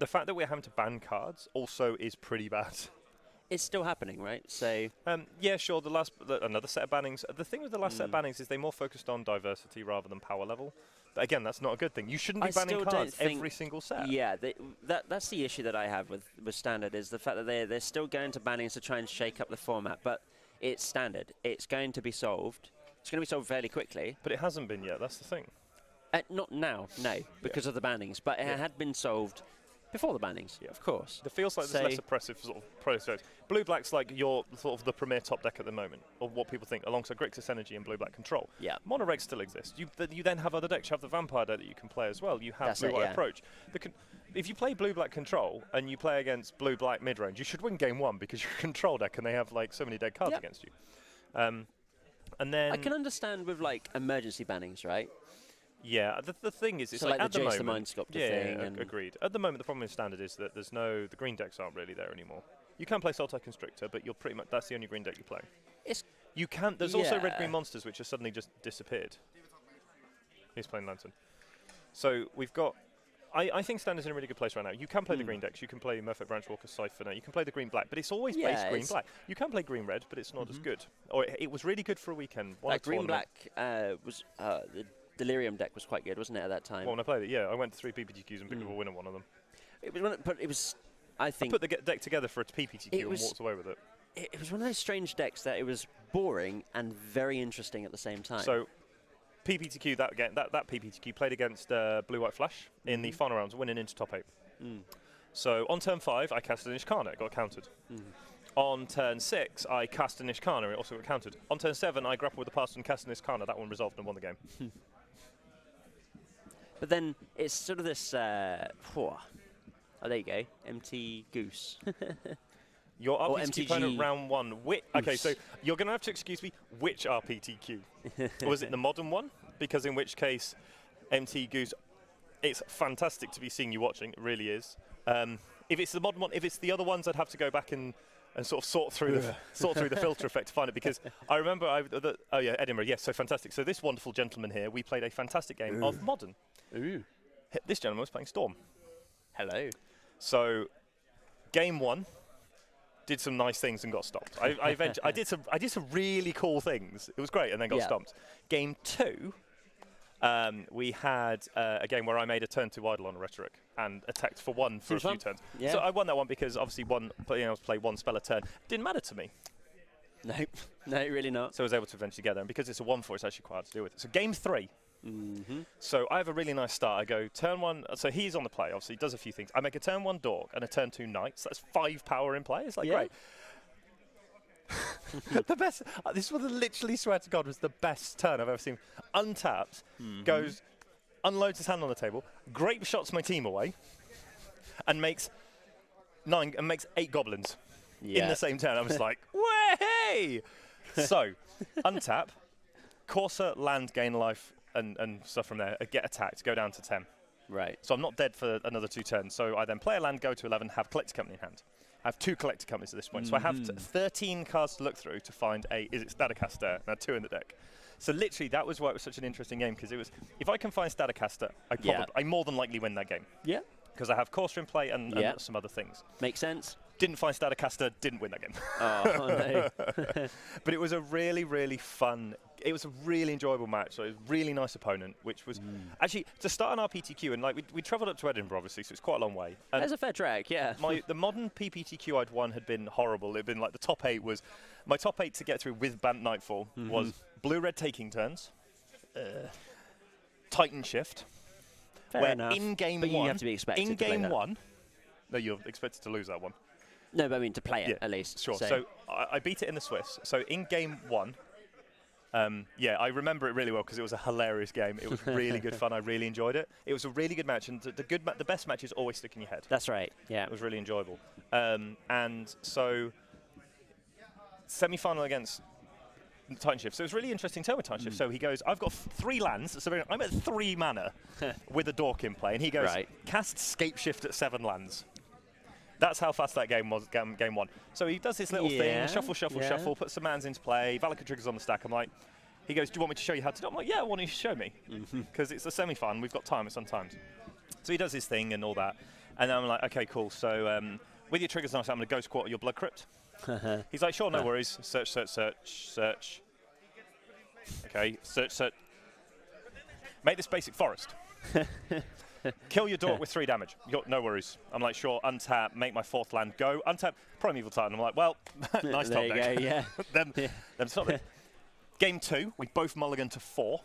fact that we're having to ban cards also is pretty bad. It's still happening, right? So Yeah, sure. Another set of bannings. The thing with the last set of bannings is they more focused on diversity rather than power level. But again, that's not a good thing. You shouldn't be I banning still don't cards think- every single set. yeah, that's the issue that I have with Standard is the fact that they're still going to bannings to try and shake up the format, but it's Standard. It's going to be solved. It's going to be solved fairly quickly. But it hasn't been yet. That's the thing. Not now, no, because of the bannings, but it had been solved before the bannings, of course. It feels like there's less oppressive sort of process. Blue-black's like your sort of the premier top deck at the moment, or what people think, alongside Grixis Energy and Blue-black Control. Yeah. Mono Reg still exists. You then have other decks. You have the Vampire deck that you can play as well. You have That's it, Blue-white yeah. approach. If you play Blue-black Control and you play against Blue-black mid-range, you should win game one because you're a control deck and they have like so many dead cards against you. And then I can understand with like emergency bannings, right? yeah, the thing is, it's So like like at the the Jace the moment. Mindsculptor Yeah, thing and- agreed. At the moment, the problem with Standard is that the green decks aren't really there anymore. You can play Sultai Constrictor, but you're pretty much that's the only green deck you play. It's You can. There's also Yeah. red green monsters which have suddenly just disappeared. He's playing Lantern. So we've got. I think Standard's in a really good place right now. You can play the green decks. You can play Murphy Branchwalker, Siphoner. You can play the green black, but it's always Yeah, base green it's- black. You can play green red, but it's not as good. Or it was really good for a weekend. Won a like green tournament. black was the Delirium deck was quite good, wasn't it, at that time? Well, when I played it, yeah, I went to 3 PPTQs and picked up a win on one of them. But it was, I think, Put the deck together for a PPTQ It and was- walked away with it. it was one of those strange decks that it was boring and very interesting at the same time. So, PPTQ that PPTQ played against Blue White Flash in the final rounds, winning into top 8. So on turn 5, I cast an Ishkana, it got countered. On turn 6, I cast an Ishkana, it also got countered. On turn 7, I grappled with the past and cast an Ishkana, that one resolved and won the game. But then it's sort of this. Oh, there you go, MT Goose. Your Or RPTQ MTG opponent round 1. Okay, so you're going to have to excuse me, which RPTQ? Was it the modern one? Because in which case, MT Goose, it's fantastic to be seeing you watching, it really is. If it's the modern one, if it's the other ones, I'd have to go back and sort of sort through the filter effect to find it, because I remember Edinburgh, yes, so fantastic. So this wonderful gentleman here, we played a fantastic game of Modern. Ooh. This gentleman was playing Storm. Hello. So game 1, did some nice things and got stomped. I did some really cool things. It was great, and then got stomped. Game 2, we had a game where I made a turn 2 idle on a rhetoric and attacked for 1 for a few turns. Yeah. So I won that one because obviously play 1 spell a turn. Didn't matter to me. No, really not. So I was able to eventually get there. And because it's a 1/4, it's actually quite hard to deal with. So game 3. So I have a really nice start. I go turn 1. So he's on the play. Obviously, he does a few things. I make a turn 1 Dork and a turn 2 Knight. So that's 5 power in play. It's like great. The best. This was literally, swear to God, was the best turn I've ever seen. Untapped, goes, unloads his hand on the table, grape shots my team away, and makes 8 goblins in the same turn. I was like, way! So, untap, Corsair, land, gain life, and stuff from there. Get attacked, go down to 10. Right. So I'm not dead for another 2 turns. So I then play a land, go to 11, have Collector Company in hand. I have 2 Collector Companies at this point. So I have 13 cards to look through to find is it Staticaster? And I have 2 in the deck. So literally, that was why it was such an interesting game, because it was, if I can find Staticaster, I more than likely win that game. Yeah. Because I have Corsair in play and some other things. Makes sense. Didn't find Staticaster, didn't win that game. Oh, no. But it was a really, really fun, it was a really enjoyable match. So it was a really nice opponent, which was actually to start an RPTQ, and like we travelled up to Edinburgh, obviously, so it's quite a long way. And That's a fair track, yeah. the modern PPTQ I'd won had been horrible. It'd been like the top 8 was, my top 8 to get through with Bant Nightfall was Blue-Red taking turns, Titan Shift, Fair where enough. in game But one, you have to be expected in to play game that. 1, no, you're expected to lose that one. No, but I mean to play it, at least. Sure. So I beat it in the Swiss. So in game 1, I remember it really well because it was a hilarious game. It was really good fun. I really enjoyed it. It was a really good match, and the best matches always stick in your head. That's right. Yeah. It was really enjoyable. And so semi-final against Titan Shift. So it was really interesting turn with Titan Shift. So he goes, I've got 3 lands, so I'm at 3 mana with a Dork in play, and he goes, cast Scape Shift at 7 lands. That's how fast that game was, game 1. So he does this little thing, shuffle, shuffle, put some mans into play, Valakut triggers on the stack. I'm like, he goes, do you want me to show you how to do it? I'm like, yeah, why don't you show me? Because it's a semi-final, we've got time, it's on times. So he does his thing and all that. And I'm like, okay, cool. So with your triggers on, I'm going to Ghost Quarter your Blood Crypt. He's like, sure, no worries. Search, search, search, search. Okay, search, search. Make this basic forest. Kill your Dork with 3 damage. No worries. I'm like, sure, untap, make my 4th land, go. Untap, Primeval Titan. I'm like, well, nice top deck. Go, yeah. then stop it. Game 2, we both mulligan to 4.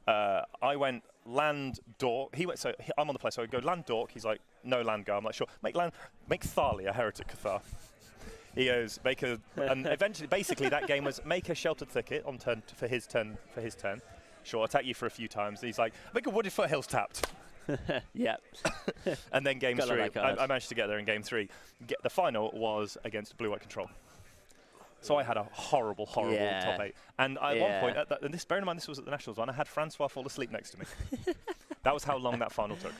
I went land, Dork. He went, so I'm on the play, so I go land, Dork. He's like, no land, go. I'm like, sure, make Tharlia, Heretic Cathar. He goes, and eventually, basically, that game was make a Sheltered Thicket on turn for his turn. Sure, attack you for a few times. He's like, make a Wooded Foothills tapped. Yeah. And then game 3, I managed to get there in game 3. The final was against Blue-White Control. So I had a horrible top 8. And at one point, and this, bearing in mind this was at the Nationals one, I had Francois fall asleep next to me. That was how long that final took.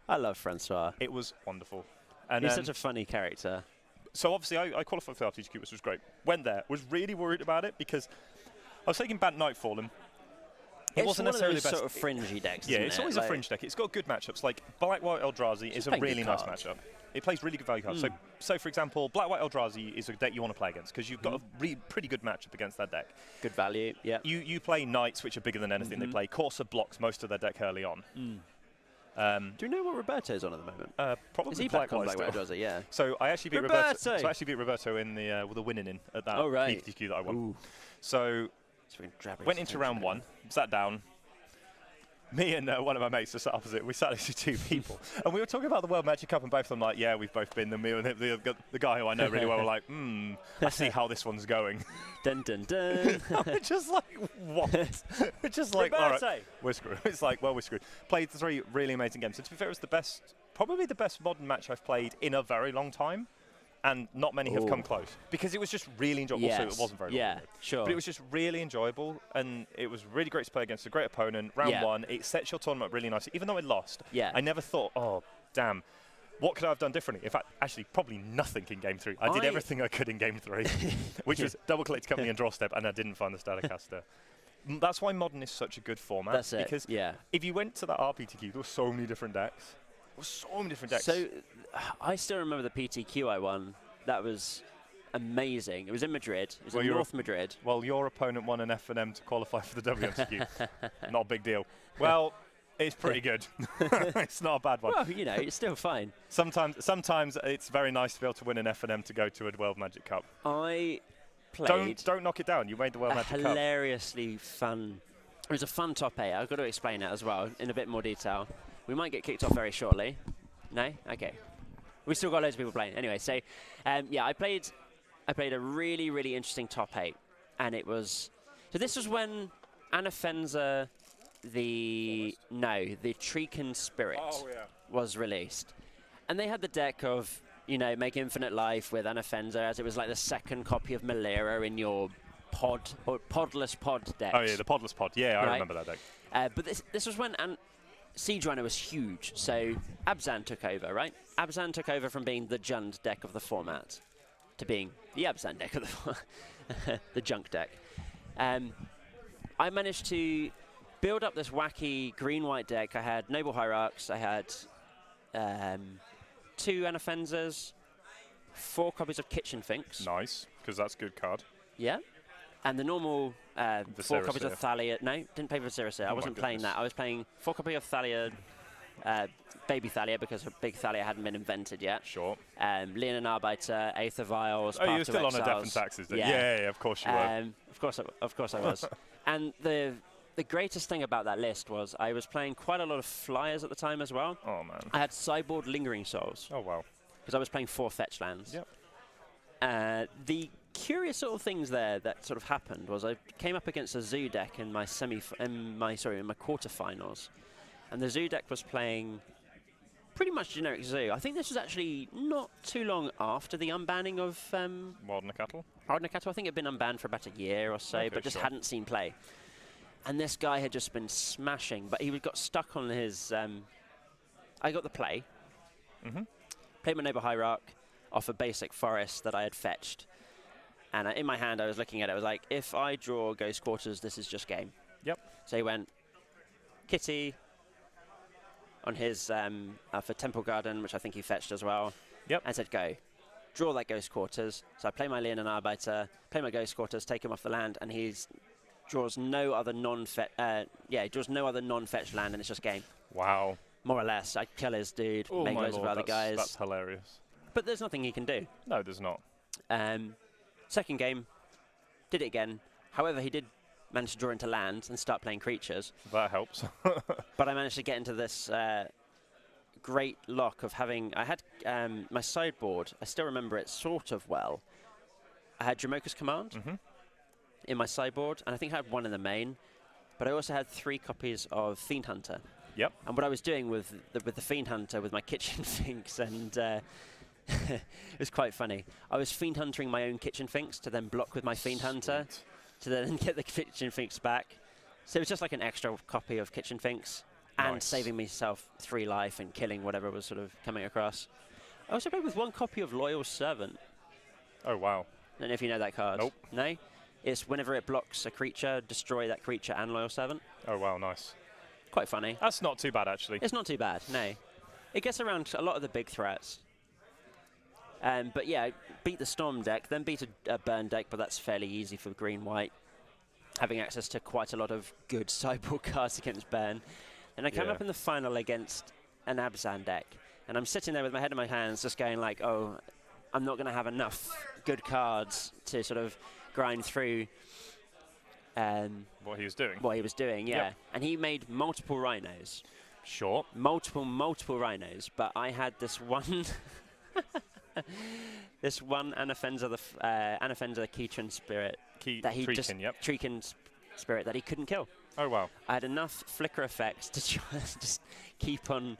I love Francois. It was wonderful. And he's such a funny character. So obviously I qualified for the RPTQ, which was great. Went there, was really worried about it because I was taking Bant Nightfall, and it wasn't necessarily the best. Sort of fringy decks. Yeah, it's always a fringe deck. It's got good matchups. Like Black-White Eldrazi is a really nice matchup. It plays really good value cards. So for example, Black-White Eldrazi is a deck you want to play against because you've got a pretty good matchup against that deck. Good value. Yeah. You play Knights, which are bigger than anything they play. Corsair blocks most of their deck early on. Do you know what Roberto's on at the moment? Probably Is he Black-White back on Black-White Eldrazi? Yeah. So I actually beat Roberto. So I actually beat Roberto in the with a winning in at that PPTQ that I won. Ooh. So went into round 1, sat down. Me and one of my mates just sat opposite. We sat next to 2 people, and we were talking about the World Magic Cup, and both of them like, yeah, we've both been. And me and the guy who I know really well were like, I see how this one's going. Dun dun dun. We're just like, what? We're just like, all right, we're screwed. It's like, well, we're screwed. Played 3 really amazing games. So to be fair, it was probably the best modern match I've played in a very long time. And not many have come close because it was just really enjoyable. Yes. So it wasn't very long. Yeah, sure. But it was just really enjoyable, and it was really great to play against a great opponent. Round 1, it sets your tournament up really nicely. Even though I lost, I never thought, oh, damn, what could I have done differently? In fact, actually, probably nothing in Game 3. I did everything I could in Game 3, which was double Collector Company and draw step, and I didn't find the Staticaster. That's why Modern is such a good format. That's it. Because if you went to that RPTQ, there were so many different decks. So I still remember the PTQ I won. That was amazing. It was in Madrid. It was in North Madrid. Well, your opponent won an F&M to qualify for the WMTQ. Not a big deal. Well, it's pretty good. It's not a bad one. Well, you know, it's still fine. Sometimes it's very nice to be able to win an F&M to go to a World Magic Cup. I played. Don't knock it down. You made the World Magic Cup. Hilariously fun. It was a fun top 8. I've got to explain it as well in a bit more detail. We might get kicked off very shortly. No? Okay. We've still got loads of people playing. Anyway, so I played I played a really, really interesting top 8. And it was... So this was when Anafenza, the Treekin Spirit was released. And they had the deck of, you know, make infinite life with Anafenza, as it was like the second copy of Malera in your pod or podless pod decks. Oh yeah, the podless pod. Yeah, I remember that deck. But this was when Siege Rhino was huge, so Abzan took over, right? Abzan took over from being the Jund deck of the format to being the Abzan deck of the junk deck. I managed to build up this wacky green-white deck. I had Noble Hierarchs, I had 2 Anafenzas, 4 copies of Kitchen Finks. Nice, because that's a good card. Yeah. And the normal 4 copies of Thalia. No, didn't pay for Siracea. I wasn't playing that. I was playing 4 copies of Thalia, Baby Thalia, because her Big Thalia hadn't been invented yet. Sure. Leonin Arbiter, Aether Vials. Oh, you were still on a Death and Taxes. Yeah, of course you were. Of course I was. And the greatest thing about that list was I was playing quite a lot of flyers at the time as well. Oh, man. I had sideboard Lingering Souls. Oh, wow. Because I was playing 4 fetch lands. Yep. The curious sort of things there that sort of happened was I came up against a Zoo deck in my quarterfinals, and the Zoo deck was playing pretty much generic Zoo. I think this was actually not too long after the unbanning of Wildnakatal. I think it had been unbanned for about a year or so, but just hadn't seen play. And this guy had just been smashing, but he got stuck on his... I got the play. Played my Noble Hierarch off a basic forest that I had fetched. And in my hand, I was looking at it. I was like, if I draw Ghost Quarters, this is just game. Yep. So he went Kitty on his for Temple Garden, which I think he fetched as well. Yep. And said, go. Draw that Ghost Quarters. So I play my Leonin Arbiter, play my Ghost Quarters, take him off the land, and he draws no other non-fetch land, and it's just game. Wow. More or less. I kill his dude, make loads of other guys. That's hilarious. But there's nothing he can do. No, there's not. Second game, did it again. However, he did manage to draw into land and start playing creatures. That helps. But I managed to get into this great lock of having... I had my sideboard, I still remember it sort of well. I had Dromoka's Command in my sideboard, and I think I had 1 in the main. But I also had 3 copies of Fiend Hunter. Yep. And what I was doing with the Fiend Hunter, with my Kitchen Finks, and... it was quite funny. I was Fiend Huntering my own Kitchen Finks to then block with my Fiend Hunter to then get the Kitchen Finks back. So it was just like an extra copy of Kitchen Finks and saving myself 3 life and killing whatever was sort of coming across. I also played with 1 copy of Loyal Servant. Oh, wow. I don't know if you know that card. Nope. No? It's whenever it blocks a creature, destroy that creature and Loyal Servant. Oh, wow, nice. Quite funny. That's not too bad, actually. It's not too bad, no. It gets around a lot of the big threats. But yeah, beat the Storm deck, then beat a Burn deck, but that's fairly easy for green-white, having access to quite a lot of good sideboard cards against Burn. And I come up in the final against an Abzan deck, and I'm sitting there with my head in my hands just going like, oh, I'm not going to have enough good cards to sort of grind through what he was doing. What he was doing, yeah. Yep. And he made multiple rhinos. Sure. Multiple rhinos, but I had this one... this one Anafenza, Anafenza Keetran Spirit Treekin Spirit that he couldn't kill. Oh, wow. I had enough flicker effects to just keep on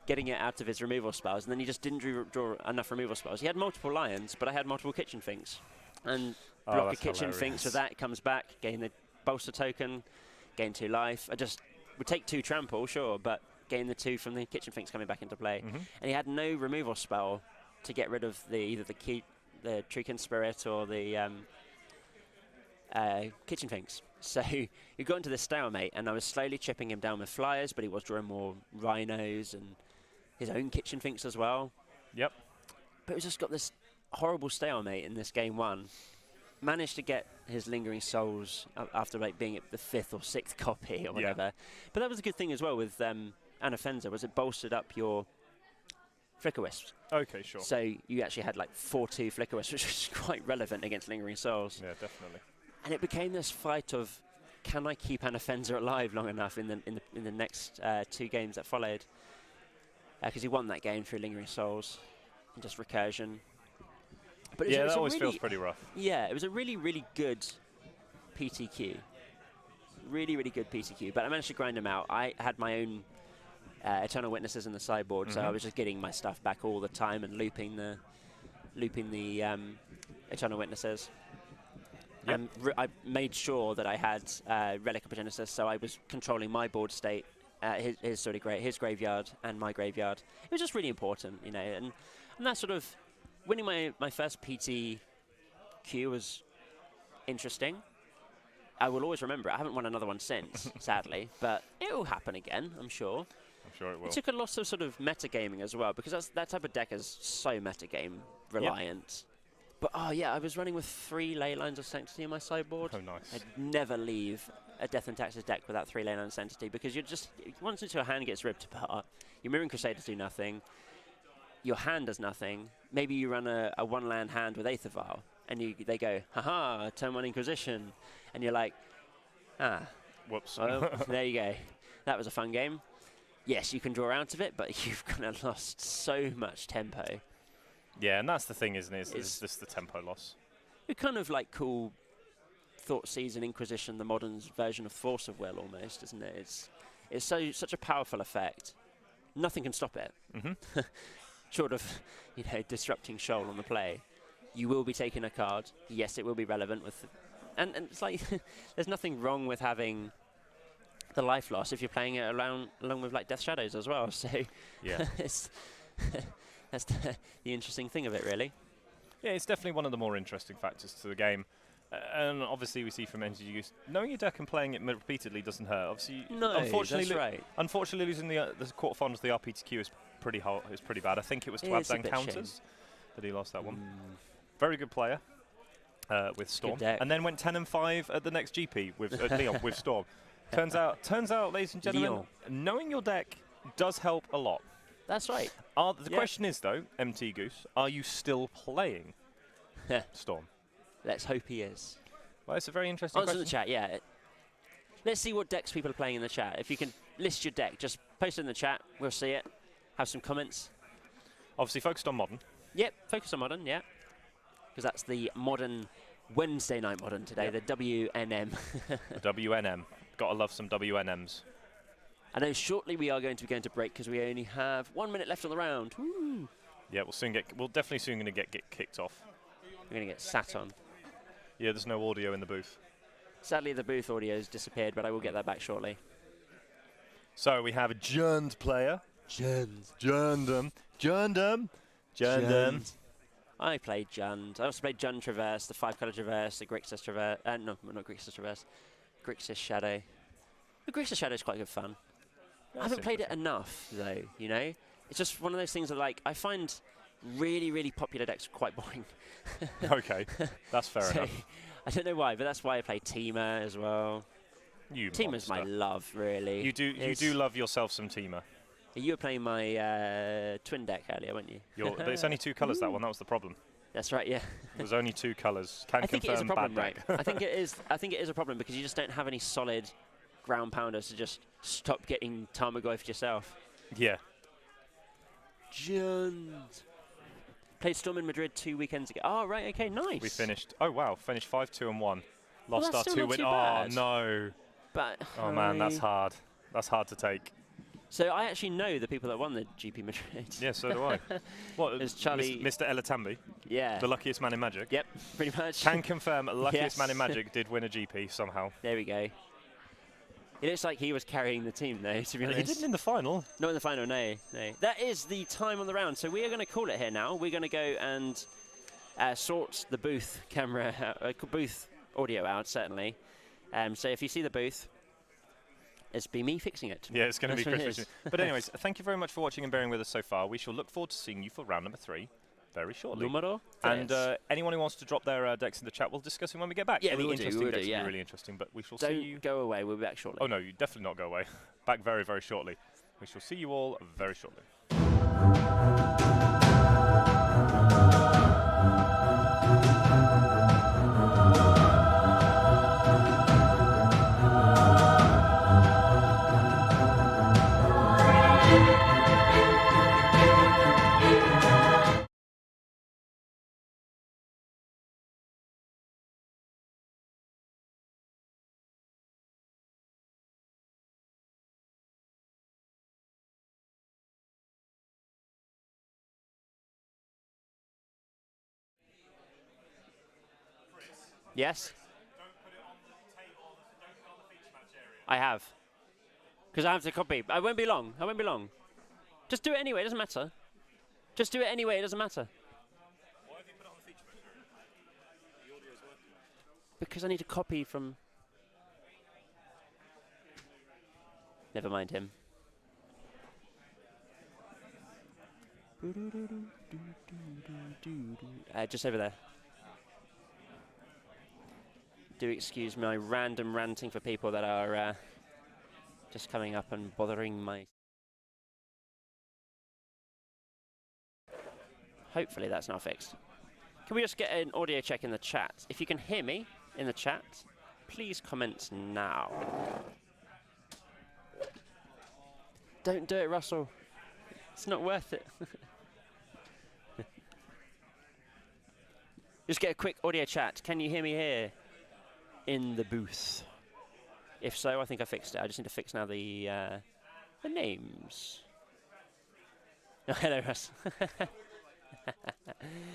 getting it out of his removal spells, and then he just didn't draw enough removal spells. He had multiple lions, but I had multiple Kitchen Finks. And block a Kitchen Finks with that, it comes back, gain the bolster token, gain 2 life. I just would take 2 trample, sure, but gain the 2 from the Kitchen Finks coming back into play. And he had no removal spell to get rid of either the Treekin Spirit or the Kitchen Finks. So you got into this stalemate, and I was slowly chipping him down with flyers, but he was drawing more rhinos and his own Kitchen Finks as well. Yep. But we just got this horrible stalemate in this game 1. Managed to get his Lingering Souls after like being at the 5th or 6th copy or whatever. But that was a good thing as well with Anafenza, was it bolstered up your Flicker Wisps. Okay, sure. So you actually had like 4/2 Flicker Wisps, which was quite relevant against Lingering Souls. Yeah, definitely. And it became this fight of, can I keep Anafenza alive long enough in the next 2 games that followed? Because he won that game through Lingering Souls and just recursion. But Yeah, it was that a always really, feels pretty rough. Yeah, it was a really, really good PTQ. Really, really good PTQ. But I managed to grind them out. I had my own Eternal Witnesses in the sideboard, so I was just getting my stuff back all the time and looping the Eternal Witnesses. Yep. And I made sure that I had Relic of Genesis, so I was controlling my board state, his graveyard and my graveyard. It was just really important, you know, and that sort of winning my first PTQ was interesting. I will always remember it. I haven't won another one since, sadly, but it will happen again, I'm sure. I'm sure it will. It took a lot of sort of metagaming as well, because that type of deck is so metagame reliant. But oh yeah, I was running with 3 Ley Lines of Sanctity in my sideboard. Oh, nice. I'd never leave a Death and Taxes deck without 3 Ley Lines of Sanctity, because you're just, once your hand gets ripped apart, your Mirroring Crusaders do nothing, your hand does nothing. Maybe you run a 1-land hand with Aether Vial, and they go, haha, turn 1 Inquisition. And you're like, Whoops. well, there you go. That was a fun game. Yes, you can draw out of it, but you've kind of lost so much tempo. Yeah, and that's the thing, isn't it? It's just the tempo loss. You kind of like call Thoughtseize and Inquisition the modern version of Force of Will almost, isn't it? It's such a powerful effect. Nothing can stop it. Mm-hmm. Short of, disrupting Shoal on the play. You will be taking a card. Yes, it will be relevant with... And it's like, there's nothing wrong with having the life loss if you're playing it along with like Death Shadows as well. So yeah, that's the interesting thing of it, really. Yeah, it's definitely one of the more interesting factors to the game. And obviously we see from NG Goose, knowing your deck and playing it repeatedly doesn't hurt. Obviously, no, unfortunately, that's right. Unfortunately, losing the quarterfinals of the RPTQ is pretty bad. I think it was to Abzan counters that he lost that one. Very good player. With Storm, and then went 10-5 at the next GP with Leon with Storm. Turns out, ladies and gentlemen, Leon. knowing your deck does help a lot. That's right. The question is though, MT Goose, are you still playing Storm? Let's hope he is. Well, it's a very interesting Answer question. in the chat, yeah. Let's see what decks people are playing in the chat. If you can list your deck, just post it in the chat. We'll see it. Have some comments. Obviously focused on Modern. Yep, focus on Modern, yeah. Because that's the Modern Wednesday Night Modern today, the WNM. The WNM. Gotta love some WNMs. I know shortly we are going to be going to break because we only have 1 minute left on the round. Woo. Yeah, we'll definitely soon going to get kicked off. We're going to get sat on. Yeah, there's no audio in the booth. Sadly, the booth audio has disappeared, but I will get that back shortly. So we have a Jund player. Jundum. I played Jund. I also played Jund Traverse, the 5-color Traverse, the Grixis Traverse. No, not Grixis Traverse. Grixis Shadow. The Grixis Shadow is quite good fun. I haven't played it enough, though, It's just one of those things that, I find really, really popular decks quite boring. Okay, that's fair enough. I don't know why, but that's why I play Teema as well. Teema's my love, really. You do love yourself some Teema. You were playing my twin deck earlier, weren't you? But it's only 2 colours, that one. That was the problem. That's right, yeah. It was only 2 colours. I think it is a problem, right? I think it is a problem because you just don't have any solid ground pounders to just stop getting Tarmogoyf yourself. Yeah. Jund. Played Storm in Madrid 2 weekends ago. Oh, right, okay, nice. We finished 5-2-1. Lost our 2 win. Oh, no. But oh, man, that's hard. That's hard to take. So I actually know the people that won the GP Madrid. Yeah, so do I. What? It's Charlie. Mr. Elatambi? Yeah. The luckiest man in Magic? Yep, pretty much. Can confirm luckiest man in Magic did win a GP somehow. There we go. It looks like he was carrying the team, though, to be honest. He didn't in the final. Not in the final, no. That is the time on the round. So we are going to call it here now. We're going to go and sort the booth camera, booth audio out, certainly. So if you see the booth, it's be me fixing it. Yeah, it's going to be Chris. But anyways, thank you very much for watching and bearing with us so far. We shall look forward to seeing you for round number 3 very shortly. And anyone who wants to drop their decks in the chat, we'll discuss them when we get back. Yeah, Any we will do. decks will be really interesting, but we shall see you. Don't go away. We'll be back shortly. Oh, no, you definitely not go away. Back very, very shortly. We shall see you all very shortly. Yes. I have. Because I have to copy. I won't be long. I won't be long. Just do it anyway. It doesn't matter. Just do it anyway. It doesn't matter. Why have you put it on the feature mode? The audio's working. Because I need to copy from... Never mind him. Just over there. Do excuse my random ranting for people that are just coming up and bothering my... Hopefully that's now fixed. Can we just get an audio check in the chat? If you can hear me in the chat, please comment now. Don't do it, Russell. It's not worth it. Just get a quick audio chat. Can you hear me here in the booth? If so, I think I fixed it. I just need to fix now the names. Oh, hello, Russ.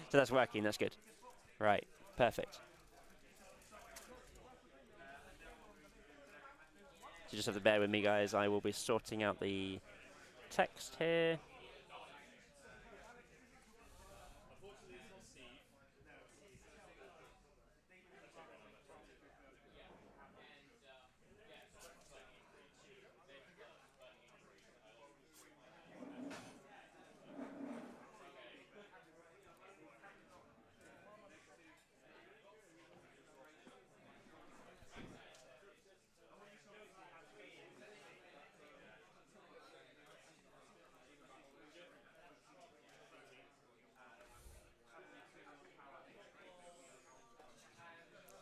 So that's working. That's good. Right. Perfect. So you just have to bear with me, guys. I will be sorting out the text here.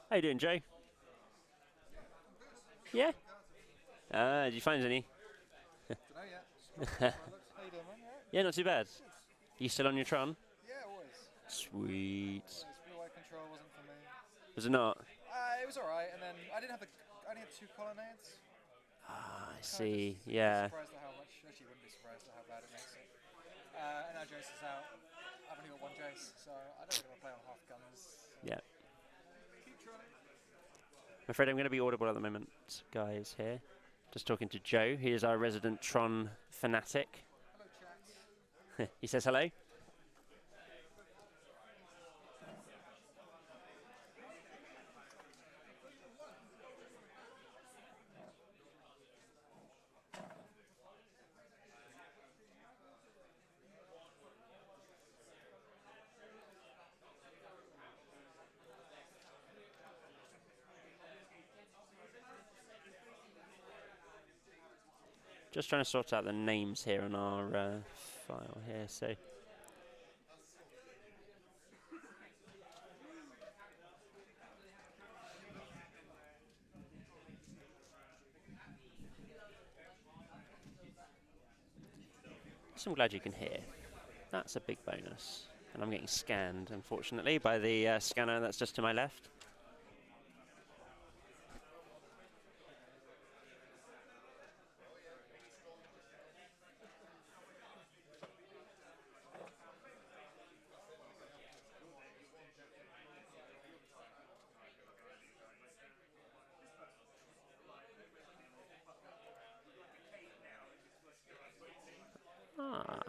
How you doing, Joe? Yeah? Did you find any? Dunno yet. How you doing, man? Alright? Yeah, not too bad. You still on your Tron? Yeah, always. Sweet. Speedway control wasn't for me. Was it not? It was alright, and then I didn't have I only had 2 colonnades. Ah, I Kinda see. just Yeah. Surprised at how much. Actually, wouldn't be surprised at how bad it makes it. And now Jace is out. I've only got 1 Jace, so I don't really want to play on half guns. So Yeah. keep trying. I'm afraid I'm going to be audible at the moment, guys, here. Just talking to Joe. He is our resident Tron fanatic. Hello, chat. He says hello. Just trying to sort out the names here on our file here, so... So I'm glad you can hear. That's a big bonus. And I'm getting scanned, unfortunately, by the scanner that's just to my left. Ah.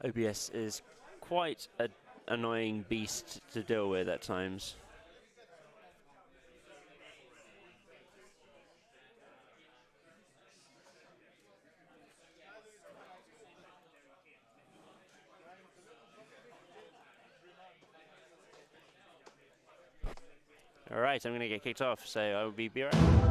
OBS is quite an annoying beast to deal with at times. All right, I'm going to get kicked off, so I will be right back.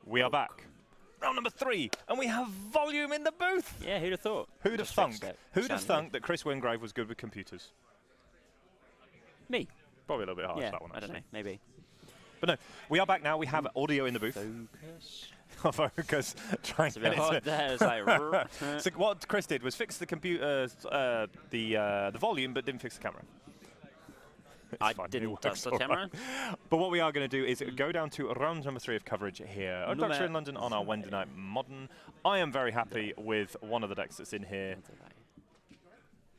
We are back. Round number 3, and we have volume in the booth. Yeah, who'd have thought? Who'd have Just thunk? fixed it. Who'd have Shandy. thunk that Chris Wingrave was good with computers? Me. Probably a little bit harsh, Yeah, that one, I don't actually. know. Maybe. But no, we are back now. We have audio in the booth. Focus. Focus. Try It's a and bit get hard it there. It's like. so what Chris did was fix the computer, the volume, but didn't fix the camera. It's I fine, it didn't works touch the all right. camera. But what we are going to do is go down to round number 3 of coverage here at Number- Doctor in London on our Wednesday night modern. I am very happy with one of the decks that's in here.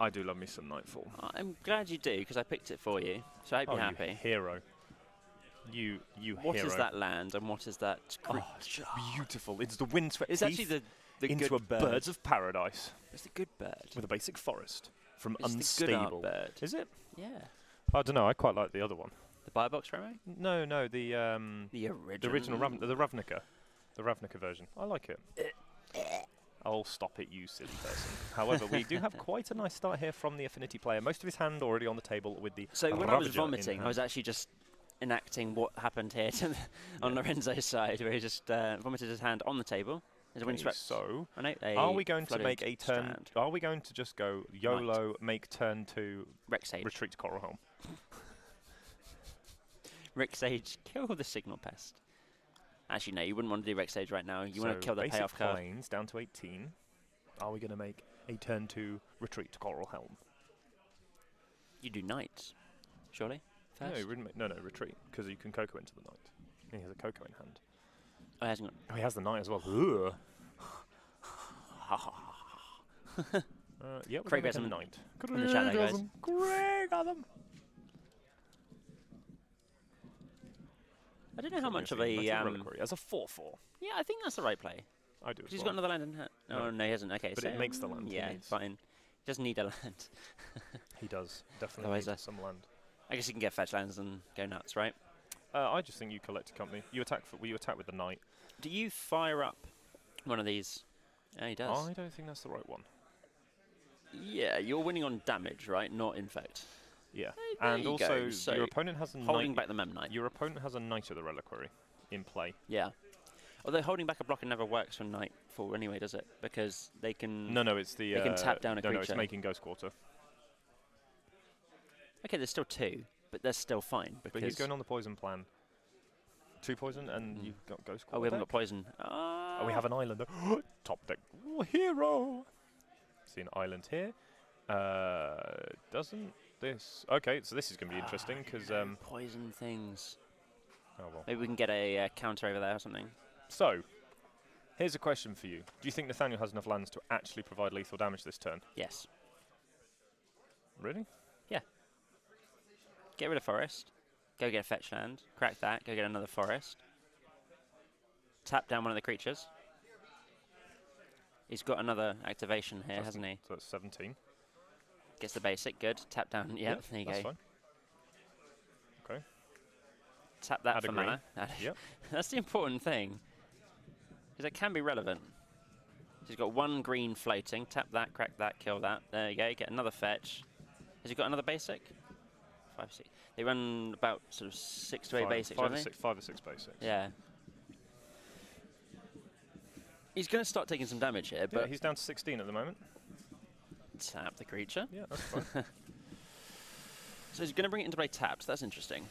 I do love me some Nightfall. I'm glad you do, because I picked it for you. So I hope Oh, you're you happy. hero. You What hero. is that land and what is that Oh, creature? it's beautiful. It's the windswept It's actually teeth the into good a bird. birds of paradise It's the good bird. with a basic forest from It's the good art unstable. bird. Is it? Yeah. I don't know. I quite like the other one. The buy box promo? No, the The original. the Ravnica, the Ravnica version. I like it. Oh, stop it, you silly person. However, we do have quite a nice start here from the Affinity player. Most of his hand already on the table with the So when I was Ravager in vomiting, I hand. was actually just enacting what happened here on Lorenzo's side, where he just vomited his hand on the table. There's a Okay, windswept. so, Oh, no, are we going to flooded make a turn? strand. Are we going to just go YOLO, make turn to Rex Sage. retreat to Coralhelm? Rex Sage, kill the signal pest. Actually, no, you wouldn't want to do Rex Sage right now. You want So to kill the basic payoff card. planes down to 18. Are we going to make a turn to retreat to Coralhelm? You do knights, surely. No, First. he wouldn't no, retreat, because you can Coco into the knight. He has a Coco in hand. Oh, he hasn't got. Oh, he has the knight as well. Ugh. Yeah, we're Craig gonna make a Besson knight. in the chat there, guys. Craig Adam. I don't know how much of a. As a 4/4. Yeah, I think that's the right play. I do. As He's well. got another land in hand. No. Oh, no, he hasn't. Okay, But so it makes the land he Yeah, needs. fine. He doesn't need a land. He does definitely Otherwise, need some land. I guess you can get fetch lands and go nuts, right? I just think you collect a company. You attack. You attack with the knight. Do you fire up one of these? Yeah, he does. I don't think that's the right one. Yeah, you're winning on damage, right? Not infect. Yeah, there and you also go. So your opponent has a Holding knight. back the Memnite. Your opponent has a knight of the reliquary in play. Yeah. Although holding back a blocker never works for Nightfall anyway, does it? Because they can. No, it's the. They can tap down a No, it's creature. making Ghost Quarter. Okay, there's still 2, but they're still fine because. But he's going on the poison plan. 2 poison, and you've got Ghost Quarter. Oh, we haven't deck. got poison. Oh, we have an island. Top deck. Oh, hero. See an island here. Doesn't this? Okay, so this is going to be interesting because. Poison things. Oh well. Maybe we can get a counter over there or something. So, here's a question for you. Do you think Nathaniel has enough lands to actually provide lethal damage this turn? Yes. Really? Get rid of forest. Go get a fetch land. Crack that. Go get another forest. Tap down one of the creatures. He's got another activation here, hasn't he? So that's 17. Gets the basic. Good. Tap down. Yep, there you that's go. fine. Okay. Tap that Add a for green. mana. Yep. That's the important thing. Because it can be relevant. He's got 1 green floating. Tap that, crack that, kill that. There you go. Get another fetch. Has he got another basic? 5, 6. They run about sort of 6 to 8 basics, don't they? 5 or 6 basics. Yeah. He's going to start taking some damage here, But but he's down to 16 at the moment. tap the creature. Yeah, that's fine. So he's going to bring it into play tapped. That's interesting.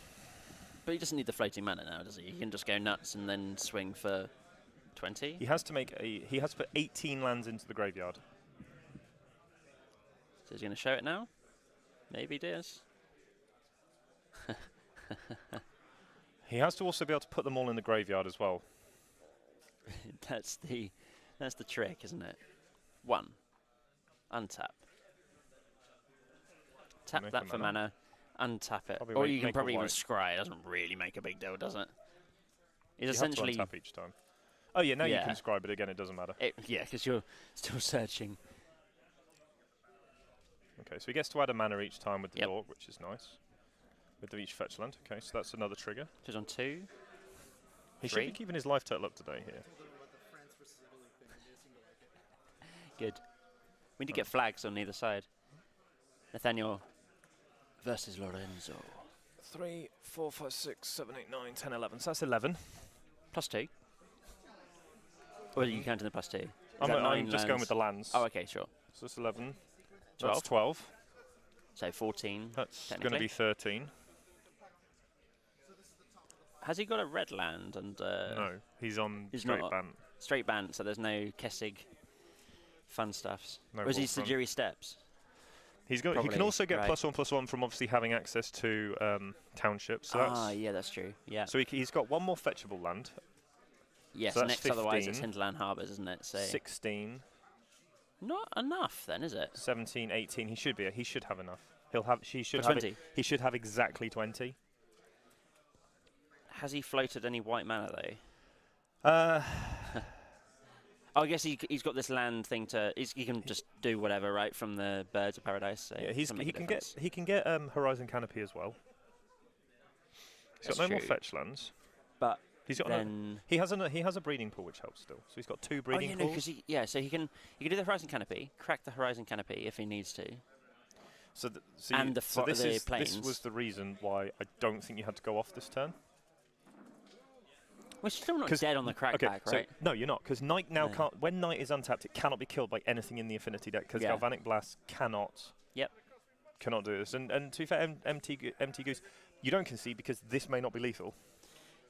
But he doesn't need the floating mana now, does he? He can just go nuts and then swing for 20. He has to put 18 lands into the graveyard. So he's going to show it now? Maybe he does. He has to also be able to put them all in the graveyard as well. That's the trick, isn't it? 1. Untap. Tap Make that a for mana. mana. Untap it. Probably Or make- you can make a probably even white. scry. It doesn't really make a big deal, does it? It's You essentially. have to untap each time. Oh yeah, now you Yeah. can scribe, but again, it doesn't matter. Yeah, because you're still searching. Okay, so he gets to add a mana each time with the Yep. dog, which is nice. With each fetch land. Okay, so that's another trigger. She's on 2. He should 3. be keeping his life total up today here. Good. We need to get flags on either side. Nathaniel versus Lorenzo. 3, 4, 5, 6, 7, 8, 9, 10, 11. So that's 11. +2. Or are you counting the +2? Is I'm that 9 just going lands? with the lands. Oh, okay, sure. So that's 11. 12. That's 12. So 14. That's going to technically. be 13. Has he got a red land and No, he's on he's straight not. ban. straight ban? So there's no Kessig fun stuffs. No or is he Wolfram. Sajiri Steps? He can Probably, also get right. +1/+1 from obviously having access to townships. So that's Yeah, that's true. Yeah. so he's got one more fetchable land. Yes, so that's next otherwise it's 15. Hinterland Harbours, isn't it? So 16, not enough then, is it? 17, 18. He should have enough. He should For have 20. he should have exactly 20. Has he floated any white mana though? Oh, I guess he's got this land thing to. He can just do whatever, right, from the Birds of Paradise. So Yeah, it doesn't make a difference. he can get Horizon Canopy as well. He's got That's no more true. fetch lands. But He's got then he has a breeding pool which helps still. So he's got 2 breeding no, pools. because so he can do the Horizon Canopy, crack the Horizon Canopy if he needs to. So, And the so this the planes. this was the reason why I don't think you had to go off this turn. We're still not 'Cause- dead on the crackback, Okay, right? so no, you're not, because Knight now No. can't. When Knight is untapped, it cannot be killed by anything in the Affinity deck, because Yeah. Galvanic Blast cannot. Yep. Cannot do this. And to be fair, MT Goose, you don't concede because this may not be lethal.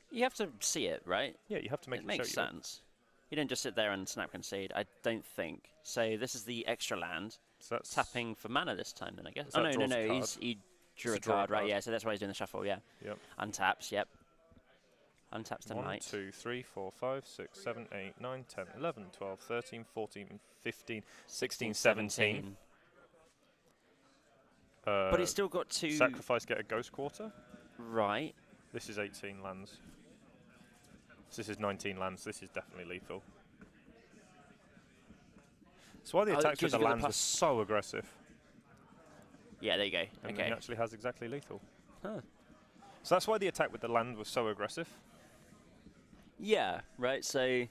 You have to see it, right? Yeah, you have to make It makes show you. sense. You don't just sit there and snap concede. I don't think. So this is the extra land. So that's Tapping for mana this time, then I guess. So Oh that no, draws a card. he drew It's a a draw card, right? card. Yeah, so that's why he's doing the shuffle. Yeah. Yep. Untaps. Yep. Untaps to 1, Knight. 2, 3, 4, 5, 6, 7, 8, 9, 10, 11, 12, 13, 14, 15, 16, 17. But he's still got two. Sacrifice, get a Ghost Quarter. Right. This is 18 lands. So this is 19 lands. This is definitely lethal. That's why the Oh, it attacks with gives the you the lands are plus- so aggressive. Yeah, there you go. And Okay. he actually has exactly lethal. Huh. So that's why the attack with the land was so aggressive. Yeah. Right. So.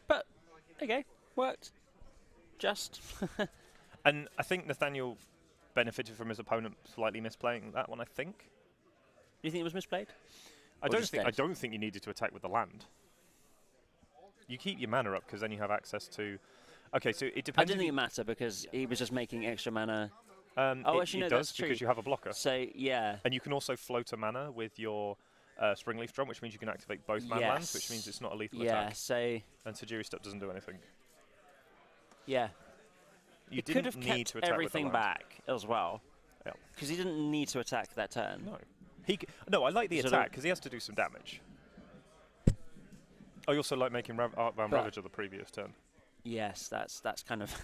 But okay, worked. Just. And I think Nathaniel benefited from his opponent slightly misplaying that one, I think. Do you think it was misplayed? I Or just dead? don't think you needed to attack with the land. You keep your mana up because then you have access to. Okay, so it I depends. didn't think it mattered because he was just making extra mana. Oh, actually, no, it that's does because true. you have a blocker, So yeah. and you can also float a mana with your Springleaf Drum, which means you can activate both mana lands, which means it's not a lethal Yeah. attack. So And Tajiri Step doesn't do anything. yeah. You He could didn't have need kept to attack everything with the land. back as well. Yeah. Because he didn't need to attack that turn. No, no. I like the Sort attack of- because he has to do some damage. I also like making Arcbound But- Ravager the previous turn. Yes, that's kind of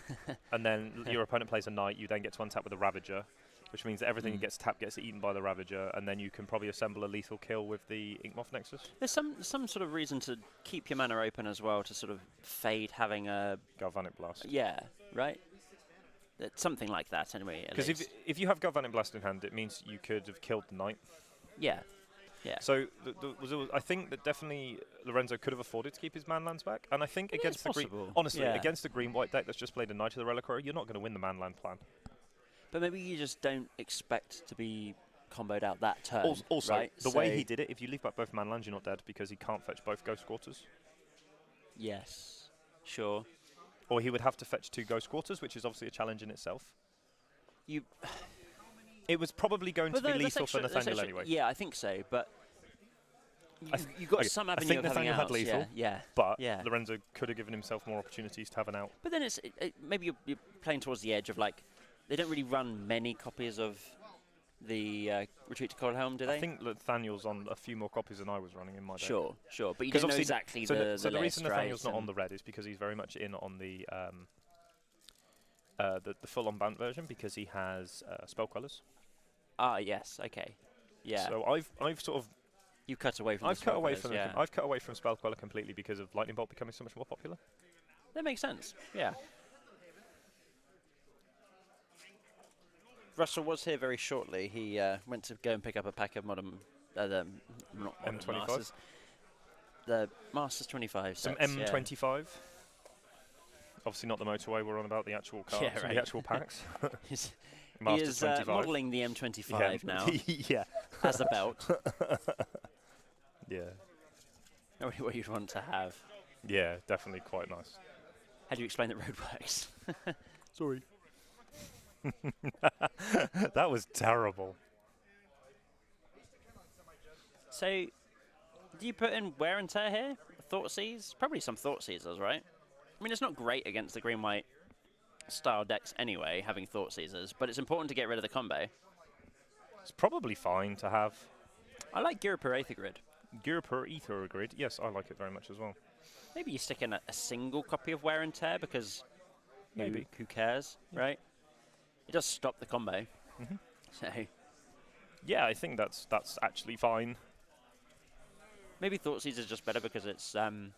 And then your opponent plays a Knight, you then get to untap with a Ravager, which means that everything that gets tapped gets eaten by the Ravager, and then you can probably assemble a lethal kill with the Inkmoth Nexus. there's some sort of reason to keep your mana open as well to sort of fade having a Galvanic Blast. right. Something like that anyway. at Because least. if you have Galvanic Blast in hand, it means you could have killed the Knight. yeah. So I think that definitely Lorenzo could have afforded to keep his manlands back, and I think Yeah, against it's the green, possible. honestly, Yeah. against the green-white deck that's just played a Knight of the Reliquary, you're not going to win the manland plan. But maybe you just don't expect to be comboed out that turn. Also, right? the way So- he did it, if you leave back both manlands, you're not dead because he can't fetch both Ghost Quarters. Yes. Sure. Or he would have to fetch 2 Ghost Quarters, which is obviously a challenge in itself. You. It was probably going to be that's lethal for that's Nathaniel extra- anyway. Yeah, I think so. But I th- you got okay, some I avenue think of having Nathaniel had outs, lethal. Yeah. But Yeah. Lorenzo could have given himself more opportunities to have an out. But then maybe you're playing towards the edge of like they don't really run many copies of the Retreat to Coldhelm, do they? I think Nathaniel's on a few more copies than I was running in my deck. Sure. But you 'Cause don't know obviously exactly so the the list, reason Nathaniel's right? not on the red is because he's very much in on the full-on Bant version because he has Spell Queller's. Ah, yes. Okay. Yeah. So I've sort of You cut away from. I've the cut away Spellquellers, from yeah. I've cut away from Spell Queller completely because of Lightning Bolt becoming so much more popular. That makes sense. Yeah. Russell was here very shortly. He went to go and pick up a pack of modern, not modern M25? Masters. The Masters 25 Some sets, yeah. M25. Obviously not the motorway. We're on about the actual cards, Yeah, right. the actual packs. He's- he Masters is 25. modelling the M25 now yeah. as a belt. Yeah. What you'd want to have. Yeah, definitely quite nice. How do you explain that road works? Sorry. That was terrible. So, do you put in wear and tear here? Thoughtseize? Probably some Thoughtseizers, right? I mean, it's not great against the green-white style decks anyway, having Thoughtseizers, but it's important to get rid of the combo. It's probably fine to have. I like Gira per Aether Grid. Gira per Aether Grid. Yes, I like it very much as well. Maybe you stick in a single copy of wear and tear because Maybe. who cares, right? It does stop the combo. So Yeah, I think that's actually fine. maybe Thoughtseize is just better because it's 1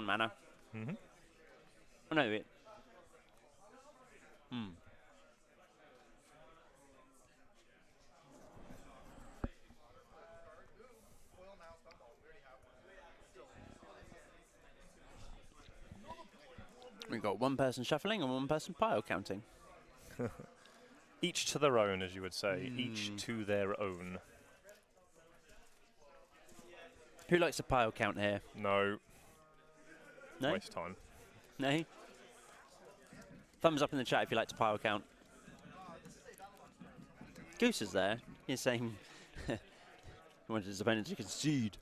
mana. Oh no, it. We've got one person shuffling and one person pile counting. Each to their own, as you would say. Each to their own. Who likes to pile count here? No. No? Waste time. No? Thumbs up in the chat if you like to pile count. Goose is there. He's saying he wanted his opponent to concede.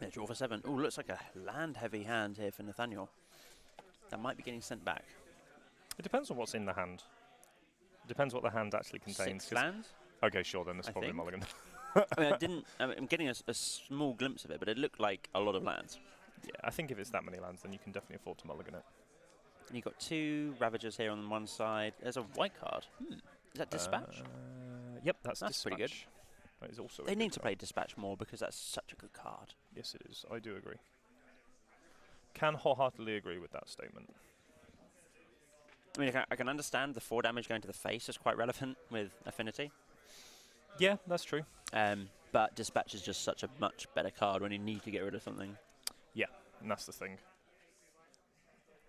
Yeah, draw for 7. Oh, looks like a land-heavy hand here for Nathaniel. That might be getting sent back. It depends on what's in the hand. It depends what the hand actually contains. 6 lands? Okay, sure, then it's I probably a think. mulligan. I mean, I'm getting a small glimpse of it, but it looked like a lot of lands. Yeah, I think if it's that many lands, then you can definitely afford to mulligan it. And you've got 2 Ravagers here on one side. There's a white card. Is that Dispatch? Yep, that's pretty good. Dispatch. That is also a They good need to card. play Dispatch more because that's such a good card. Yes, it is. I do agree. Can wholeheartedly agree with that statement. I mean, I can understand the 4 damage going to the face is quite relevant with Affinity. Yeah, that's true. But Dispatch is just such a much better card when you need to get rid of something. Yeah, and that's the thing.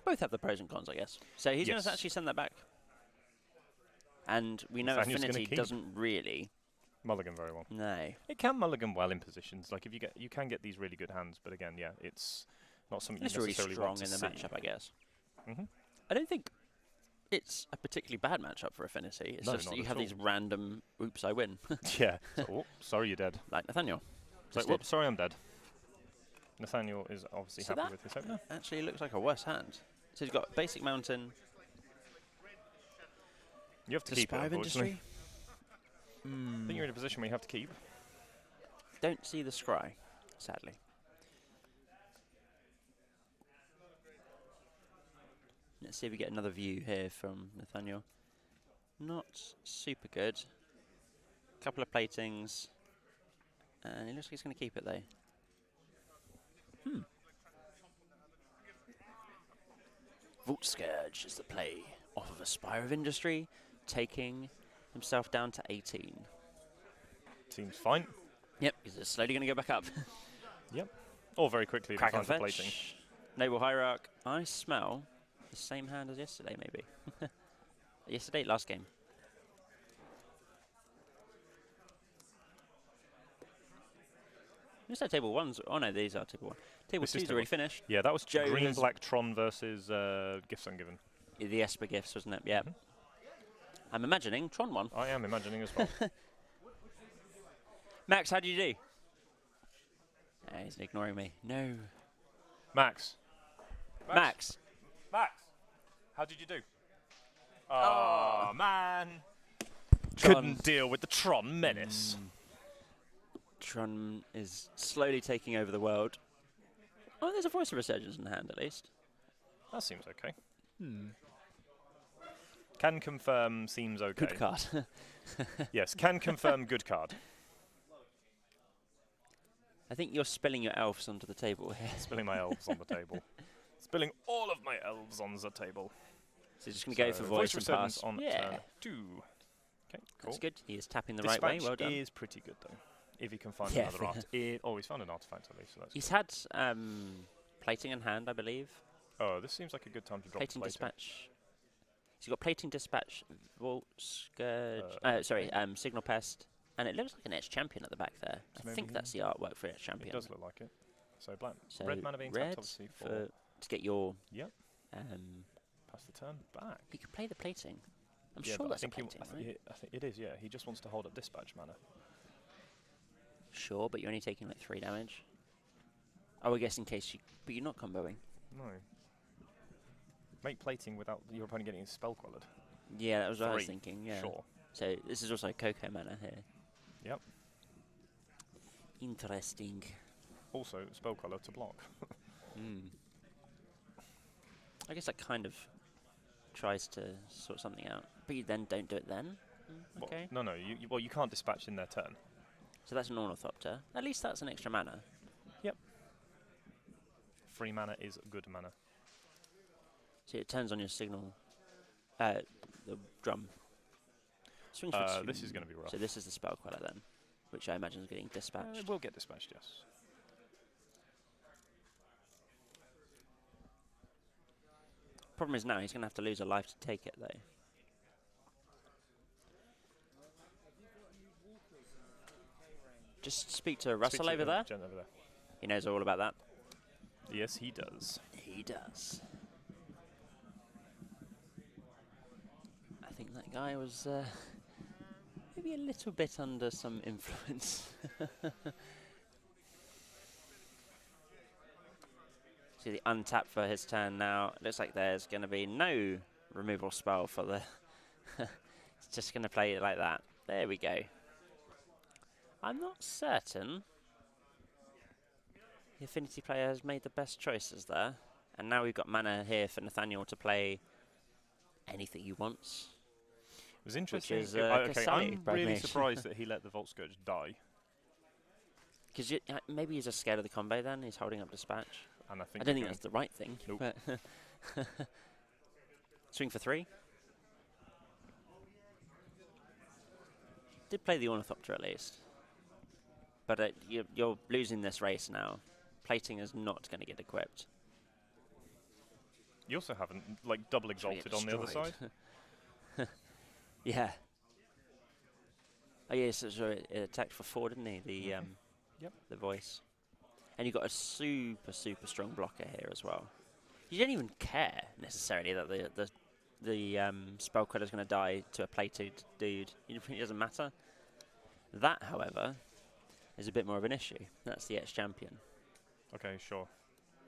Both have the pros and cons, I guess. So he's going Yes. to actually send that back. And we know Nathaniel's gonna Affinity keep. doesn't really. Mulligan very well. No. It can mulligan well in positions. Like if you can get these really good hands, but again, yeah, it's not something It's you really necessarily strong want to in the see. matchup, I guess. Mhm. I don't think it's a particularly bad matchup for Affinity. It's No, just that not you at have these all. random, oops, I win, Yeah. So, oh, sorry, you're dead. like Nathaniel. It's like, Just did. whoops, sorry, I'm dead. Nathaniel is obviously So happy that with his opener. actually looks like a worse hand. So he's got Basic Mountain, You have to keep it, Spire of unfortunately. Industry. I think you're in a position where you have to keep. Don't see the scry, sadly. Let's see if we get another view here from Nathaniel. Not super good. Couple of platings. And it looks like he's going to keep it though. Vault Scourge is the play off of a Spire of Industry, taking himself down to 18. Seems fine. Yep, because it's slowly going to go back up. Yep. Or very quickly if you Kraken find the plating. Fetch, Noble Hierarch. I smell the same hand as yesterday, maybe. Yesterday, last game. Is that table 1's? Oh no, these are table 1. Table This is 2's already finished. Yeah, that was Joe Green has- Black Tron versus Gifts Ungiven. The Esper Gifts, wasn't it? Yeah. I'm imagining Tron won. I am imagining as well. Max, how did you do? He's ignoring me. No. Max. Max. Max. How did you do? Oh, man. Tron. Couldn't deal with the Tron menace. Tron is slowly taking over the world. Oh, there's a Voice of Resurgence in the hand, at least. That seems okay. Can confirm seems okay. Good card. Yes, can confirm good card. I think you're spilling your elves onto the table here. Spilling my elves on the table. Spilling all of my elves on the table. So just going to go for voice and returns pass. on turn 2. Okay, cool. That's good. He is tapping the right way. Well done. Is pretty good though. If he can find Yeah. another art. Oh, he's found an artifact at least, so that's He's good. had plating in hand, I believe. Oh, this seems like a good time to drop Plating plating. dispatch. He's got plating dispatch, Vault Scourge. Signal Pest, and it looks like an Edge Champion at the back there. So I maybe think that's the artwork for Edge Champion. It does look like it. So black. So Red mana being red tapped obviously for to get your. Yep. Um, pass the turn back. you could play the plating. I'm Yeah, sure but that's I a think, plating, I think it is, yeah. He just wants to hold up dispatch mana. Sure, but you're only taking like 3 damage. Oh, I guess in case you. But you're not comboing. No. Make plating without your opponent getting spell collared. Yeah, that was what I was 3, thinking. Yeah. Sure. So this is also Coco mana here. Yep. Interesting. Also, spell color to block. I guess that kind of tries to sort something out, but you then don't do it then. Well, Okay. no, well, you can't dispatch in their turn. So that's an Ornithopter. At least that's an extra mana. Free mana is good mana. So it turns on your signal. The drum. Swings for 2. This is going to be rough. So this is the spell queller then, which I imagine is getting dispatched. It will get dispatched, yes. Problem is now he's going to have to lose a life to take it though. Just speak to Russell over there. Jen over there. He knows all about that. Yes, he does. He does. I think that guy was maybe a little bit under some influence. See the untap for his turn now. Looks like there's going to be no removal spell for the... It's just going to play it like that. There we go. I'm not certain the Affinity player has made the best choices there. And now we've got mana here for Nathaniel to play anything he wants. It was interesting. is, Okay, Casali, I'm really Bradley. surprised that he let the Volt Scourge die. Because maybe he's just scared of the combo then. He's holding up dispatch. And I I don't think that's the right thing. Nope. But swing for 3. Did play the Ornithopter at least. But you're losing this race now. Plating is not going to get equipped. You also haven't, like, double It's gonna exalted get on the other destroyed. side. Yeah. Oh yes, so it attacked for 4, didn't he? The Yep. the voice. And you've got a super strong blocker here as well. You don't even care necessarily that the spell queller is going to die to a plated dude. It doesn't matter. That, however, is a bit more of an issue. That's the Edge Champion. Okay, sure.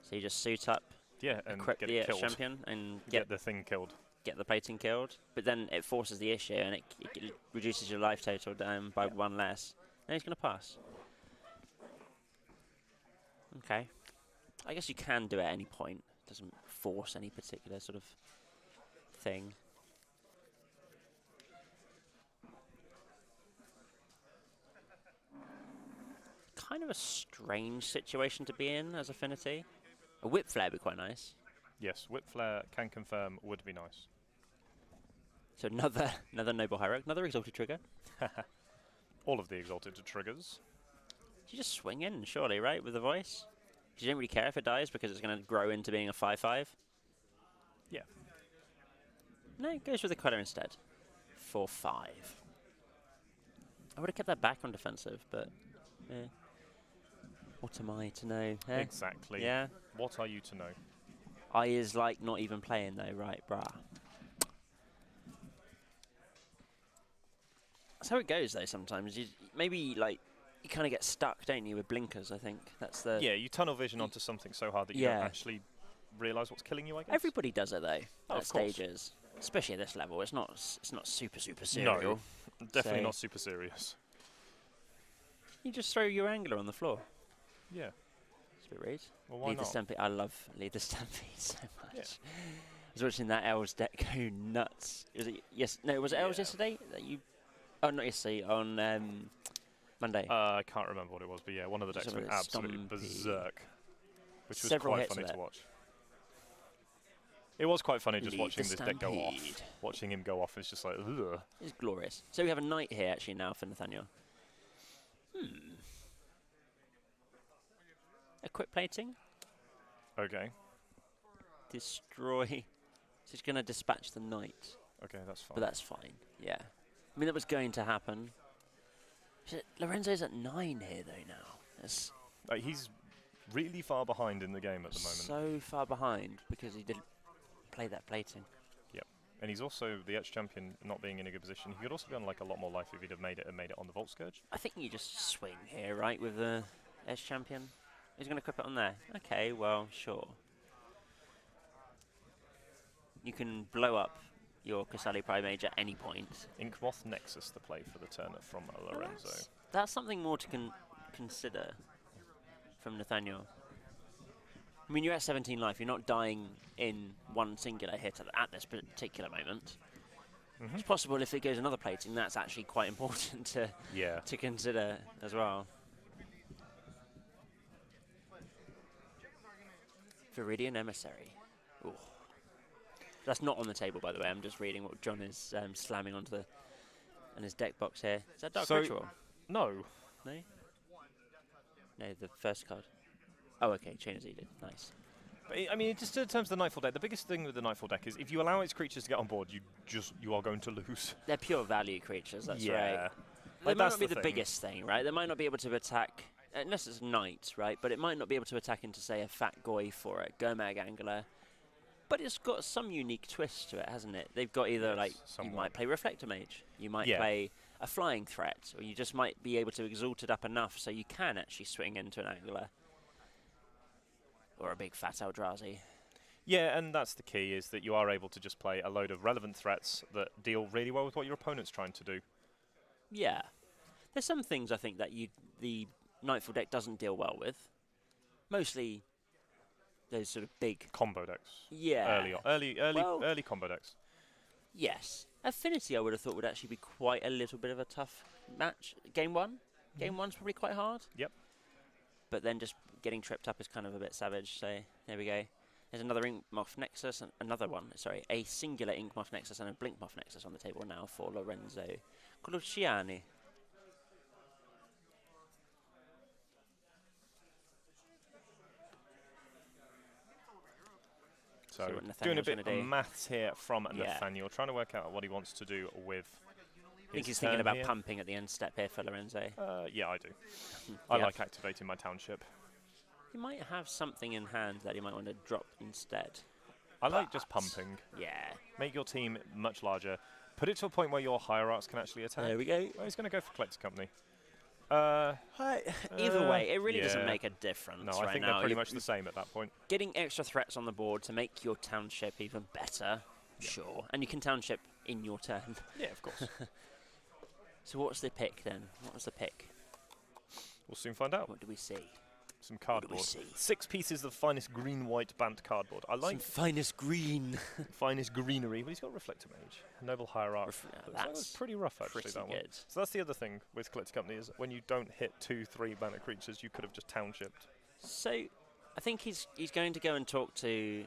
So you just suit up, Yeah, and equip get the it Edge killed. Champion, and Get the thing killed. get the plating killed. But then it forces the issue, and it reduces your life total down by 1 less. And he's going to pass. Okay. I guess you can do it at any point. It doesn't force any particular sort of thing. Kind of a strange situation to be in as Affinity. A Whip Flare would be quite nice. Yes, Whip Flare can confirm would be nice. So another Noble Hierarch, another Exalted Trigger. All of the exalted triggers. You just swing in, surely, right, with the voice? You don't really care if it dies because it's going to grow into being a 5/5. Yeah. No, it goes with the Queller instead. 4/5. I would have kept that back on defensive, but what am I to know? Eh? Exactly. Yeah. What are you to know? I is like not even playing though, right, brah. That's how it goes though. Sometimes you maybe like you kind of get stuck, don't you, with blinkers? I think that's the. Yeah, you tunnel vision onto something so hard that you don't actually realise what's killing you, I guess. Everybody does it though Oh, at of course. stages, especially at this level. It's not super serial. No, definitely So- not super serious. You just throw your angler on the floor. Yeah. It's a bit rude. Well, why Lead the not? Stampede. I love Lead the Stampede so much. Yeah. I was watching that Elves deck go nuts. Was it yes? No, was it Elves Yeah. yesterday that you? Oh, not yesterday. On Monday. I can't remember what it was, but yeah, one of the Just decks have went a absolutely Stompy. berserk, which was Several quite hits funny of to it. watch. It was quite funny just Lead watching the this deck go off. Stampede. Watching him go off is just like, ugh. It's glorious. So we have a knight here actually now for Nathaniel. Equip plating. Okay, Destroy. So he's going to dispatch the knight. okay, that's fine. But that's fine. Yeah. I mean, that was going to happen. Lorenzo's at 9 here, though, now. That's He's really far behind in the game at the moment. so far behind because he didn't play that plating. And he's also the Edge champion, not being in a good position. He could also be on like a lot more life if he'd have made it on the Volt Scourge. I think you just swing here, right, with the Edge champion. He's going to equip it on there. Okay, well, sure. You can blow up your Casali Primage at any point. Inkmoth Nexus to play for the turn from Lorenzo. That's something more to consider from Nathaniel. I mean, you're at 17 life. You're not dying in one singular hit at this particular moment. It's possible if it goes another plating, that's actually quite important to consider as well. Viridian Emissary. Ooh. That's not on the table, by the way. I'm just reading what John is slamming onto on his deck box here. Is that Dark Ritual? No. No? No, the first card. Oh, okay, Chain of Zealot. Nice. But I mean, just in terms of the Nightfall deck, the biggest thing with the Nightfall deck is if you allow its creatures to get on board, you are going to lose. They're pure value creatures, that's right. Like, They might that's not be the the thing. biggest thing, right? They might not be able to attack, unless it's Knight, right? But it might not be able to attack into, say, a Fat Goy for it, Gomag Angler. But it's got some unique twist to it, hasn't it? They've got either, Yes, like, somewhat. you might play Reflector Mage, you might Yeah. play a Flying Threat, or you just might be able to exalt it up enough so you can actually swing into an Angler. Or a big Fat Eldrazi. Yeah, and that's the key, is that you are able to just play a load of relevant threats that deal really well with what your opponent's trying to do. Yeah. There's some things I think that the Nightfall deck doesn't deal well with. Mostly those sort of big... Combo decks. Yeah. Early combo decks. Yes. Affinity, I would have thought, would actually be quite a little bit of a tough match. Game 1? Game 1's probably quite hard. Yep. But then just getting tripped up is kind of a bit savage, so there we go. There's another Inkmoth Nexus, and a singular Inkmoth Nexus and a Blinkmoth Nexus on the table now for Lorenzo Colucciani. So, what doing a Nathaniel's bit gonna of do. maths here from Yeah. Nathaniel, trying to work out what he wants to do with I think his he's thinking turn about here. pumping at the end step here for Lorenzo. Yeah, I do. I Yeah. like activating my township. He might have something in hand that he might want to drop instead. I like just But- pumping. Yeah. Make your team much larger. Put it to a point where your hierarchs can actually attack. There we go. Well, he's going to go for Collector Company. Either way, it really doesn't yeah. make a difference No, right I think now. they're pretty You're much the same at that point. getting extra threats on the board to make your township even better, sure. And you can township in your turn. Yeah, of course. So what's the pick then? What was the pick? We'll soon find out. What do we see? Some What do cardboard. we see? 6 pieces of finest green-white band cardboard. I like Some finest green. finest greenery. Well, he's got Reflector Mage. Noble Hierarch. That's That's pretty rough, actually, pretty that one. good. So that's the other thing with Collector Company is when you don't hit 2-3 mana creatures, you could have just townshipped. So I think he's going to go and talk to...